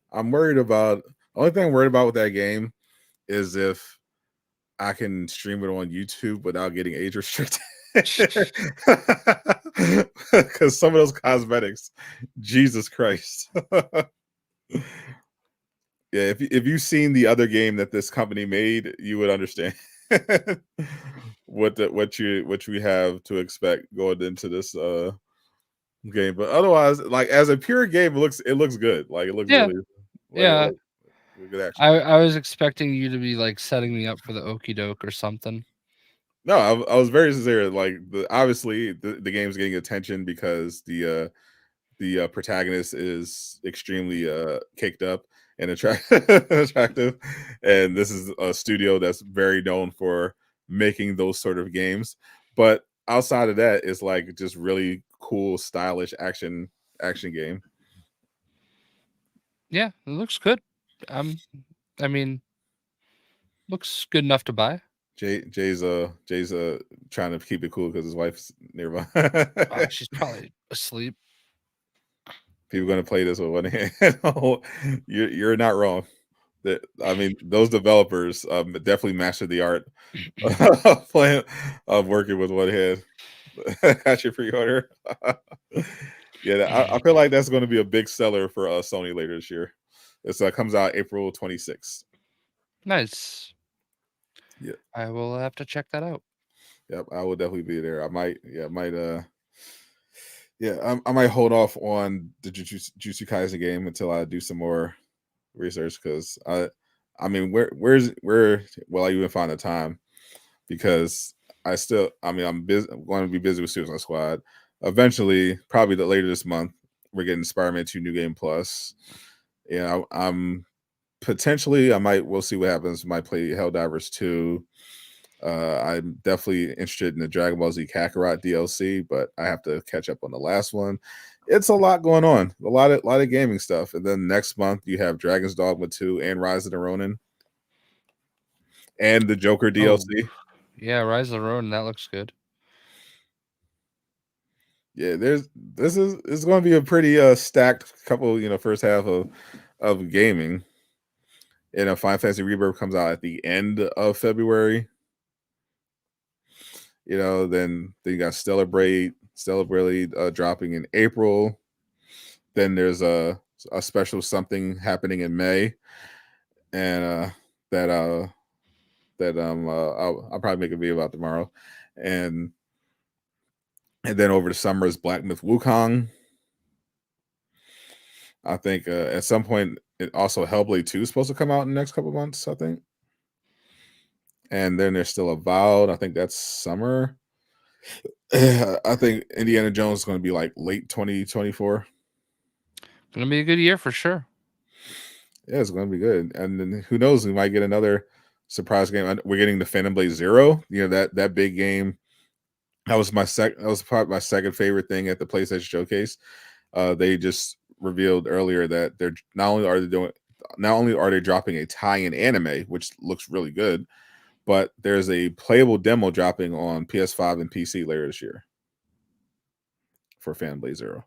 About. Only thing I'm worried about with that game is if I can stream it on YouTube without getting age restricted. Because some of those cosmetics, Jesus Christ. Yeah, if you've seen the other game that this company made, you would understand what we have to expect going into this game. But otherwise, like as a pure game, it looks good. Like it looks really like good action. I was expecting you to be like setting me up for the okie doke or something. No, I was very sincere. Like obviously the game's getting attention because the protagonist is extremely caked up and attractive, and this is a studio that's very known for making those sort of games. But outside of that, it's like just really cool, stylish action game. Yeah, it looks good. I mean, looks good enough to buy. Jay's trying to keep it cool because his wife's nearby. She's probably asleep. People gonna play this with one hand. You're not wrong. I mean, those developers definitely mastered the art of working with one hand. Got your pre-order. Yeah, I feel like that's going to be a big seller for Sony later this year. It comes out April 26th. Nice. Yeah, I will have to check that out. Yep, I will definitely be there. I might hold off on the Jujutsu Kaisen game until I do some more research because I mean, where will I even find the time? Because I'm busy. I'm going to be busy with Suicide Squad. Eventually, probably later this month, we're getting Spider-Man 2 New Game Plus. Yeah, I'm potentially. We'll see what happens. Might play Helldivers 2. I'm definitely interested in the Dragon Ball Z Kakarot DLC, but I have to catch up on the last one. It's a lot going on, a lot of gaming stuff, and then next month you have Dragon's Dogma 2 and Rise of the Ronin, and the Joker DLC. Yeah, Rise of the Ronin, that looks good. Yeah, this is going to be a pretty stacked couple, first half of gaming. And Final Fantasy Rebirth comes out at the end of February. Then you got Stellar Blade dropping in April. Then there's a special something happening in May, and I'll probably make a video about tomorrow, and then over the summer is Black Myth Wukong. I think at some point it also Hellblade 2 is supposed to come out in the next couple of months, I think. And then there's still Avowed. I think that's summer. I think Indiana Jones is going to be like late 2024. Gonna be a good year for sure. Yeah, it's going to be good. And then who knows? We might get another surprise game. We're getting the Phantom Blade Zero. That big game. That was probably my second favorite thing at the PlayStation Showcase. They just revealed earlier that they're not only are they dropping a tie-in anime, which looks really good, but there's a playable demo dropping on PS5 and PC later this year for Phantom Blade Zero.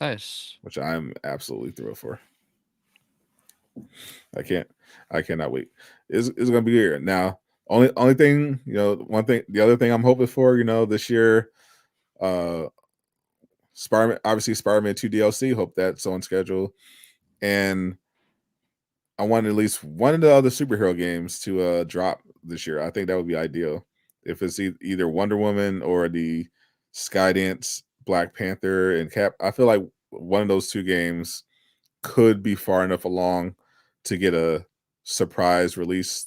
Nice. Which I'm absolutely thrilled for. I cannot wait. It's gonna be here. Now, only thing, the other thing I'm hoping for, this year, Spider-Man 2 DLC, hope that's on schedule. And I want at least one of the other superhero games to drop this year. I think that would be ideal. If it's either Wonder Woman or the Skydance Black Panther and Cap, I feel like one of those two games could be far enough along to get a surprise release,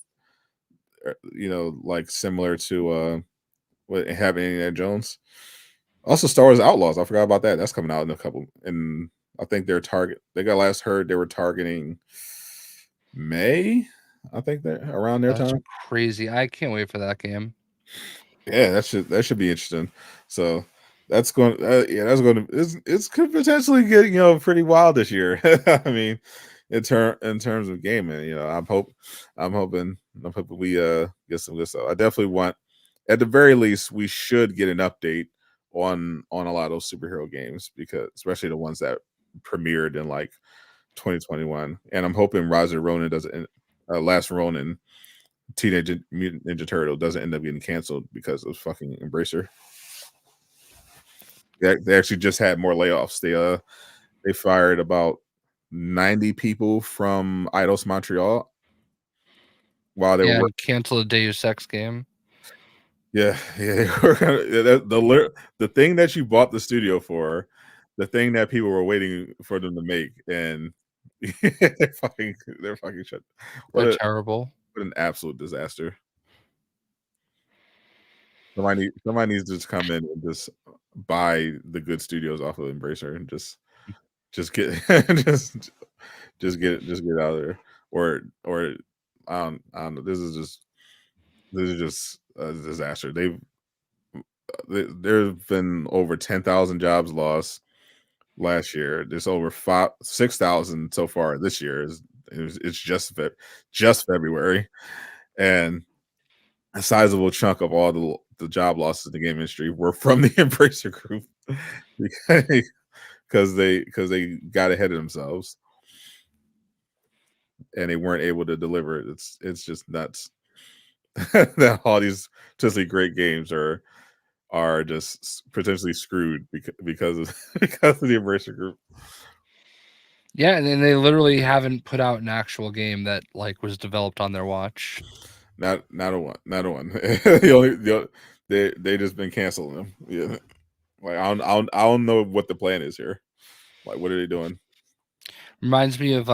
like similar to what happened in Indiana Jones. Also, Star Wars Outlaws. I forgot about that. That's coming out in I think they got last heard they were targeting May, I think that around their That's time. crazy. I can't wait for that game. Yeah, that should be interesting. So that's going. That's going to. It's could potentially get pretty wild this year. I mean, in terms of gaming, I'm hoping we get some good stuff. I definitely want, at the very least, we should get an update on a lot of those superhero games, because especially the ones that premiered in like 2021, and I'm hoping Rise of Ronin doesn't. Last Ronin, Teenage Mutant Ninja Turtle doesn't end up getting canceled because of fucking Embracer. They actually just had more layoffs. They fired about 90 people from Eidos Montreal while they were and cancel a Deus Ex game. Yeah, they were the thing that you bought the studio for, the thing that people were waiting for them to make, and they're fucking shut. They're terrible. What an absolute disaster. Somebody needs to just come in and just buy the good studios off of Embracer and just get just get out of there, or I don't know. This is just a disaster. There've been over 10,000 jobs lost last year. There's over 6,000 so far this year. It's just February, and a sizable chunk of all the job losses in the game industry were from the Embracer Group because they got ahead of themselves and they weren't able to deliver. It's just nuts that all these potentially great games are just potentially screwed because of the Embracer Group. Yeah, and then they literally haven't put out an actual game that like was developed on their watch. Not a one. They just been canceling them. Yeah, like I don't know what the plan is here. Like, what are they doing? Reminds me of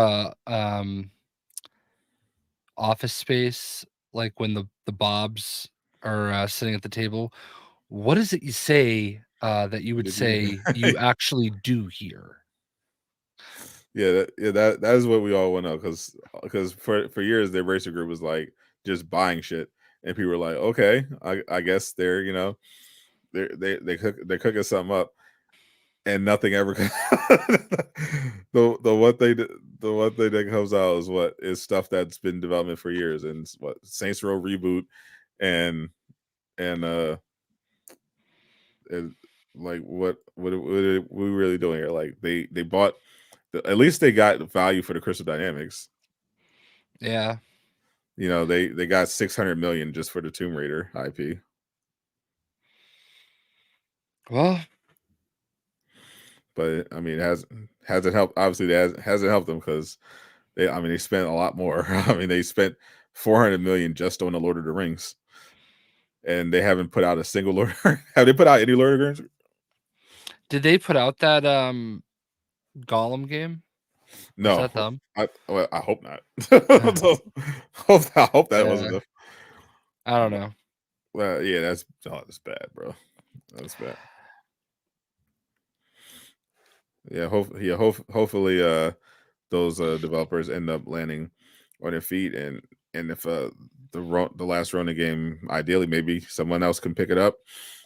Office Space, like when the Bobs are sitting at the table. What is it you say that you would say you actually do here? Yeah, that is what we all want to know, because for years the Embracer Group was like just buying shit, and people were like, okay, I guess they're they're cooking something up, and nothing ever. the one thing that comes out is stuff that's been in development for years, and what Saints Row reboot, and like what are we really doing here? Like they bought. At least they got value for the Crystal Dynamics. Yeah. They got 600 million just for the Tomb Raider IP. Well, but I mean, hasn't helped. Obviously, it hasn't helped them because they spent a lot more. I mean, they spent 400 million just on the Lord of the Rings, and they haven't put out a single Lord. Have they put out any Lord of the Rings? Did they put out that Gollum game? No, is that them? I hope not. I hope that wasn't them. I don't know. Well, yeah, that's bad, bro. That's bad. Yeah, hopefully those developers end up landing on their feet, and if the last Ronin game, ideally maybe someone else can pick it up,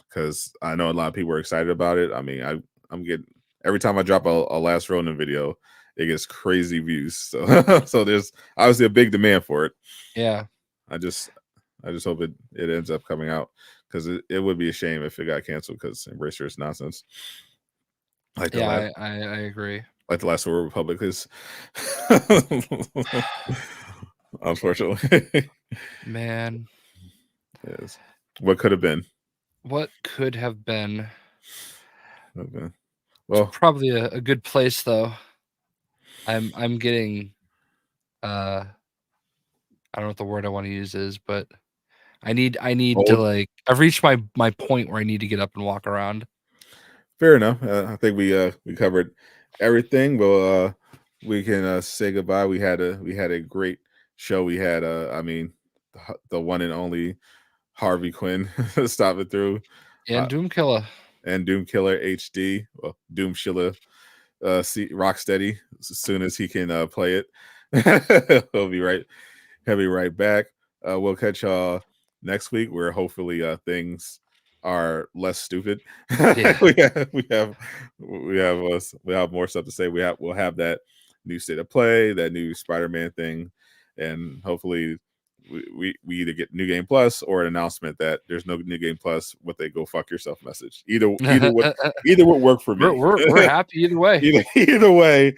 because I know a lot of people are excited about it. I mean, I'm getting, every time I drop a last Ronin video, it gets crazy views. So so there's obviously a big demand for it. Yeah. I just hope it ends up coming out, because it would be a shame if it got canceled, because Embracer is nonsense. Like I agree. Like the last War Republic is. Unfortunately. Man. Yes. What could have been? What could have been? Okay. Well, it's probably a good place though. I'm getting I don't know what the word I want to use is, but I need to I've reached my point where I need to get up and walk around. Fair enough. I think we covered everything. Well, we can say goodbye. We had a great show. We had the one and only Harvey Quinn stopping through, and Doomkiller HD. Well, Doomkiller, Rocksteady as soon as he can play it. He'll be right back. We'll catch y'all next week, where hopefully things are less stupid. Yeah. we have more stuff to say. We'll have that new state of play, that new Spider-Man thing, and hopefully we either get New Game Plus or an announcement that there's no New Game Plus with a go fuck yourself message. Either would work for me. We're happy either way. Either way,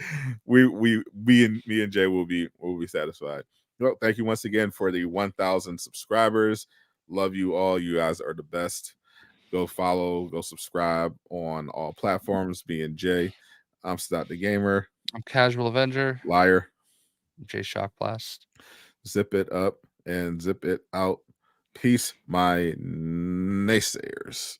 me and Jay will be satisfied. Well, thank you once again for the 1,000 subscribers. Love you all. You guys are the best. Go follow, go subscribe on all platforms. Me and Jay. I'm Sadot the Gamer. I'm Casual Avenger. Liar. I'm JayShockblast. Zip it up and zip it out. Peace, my naysayers.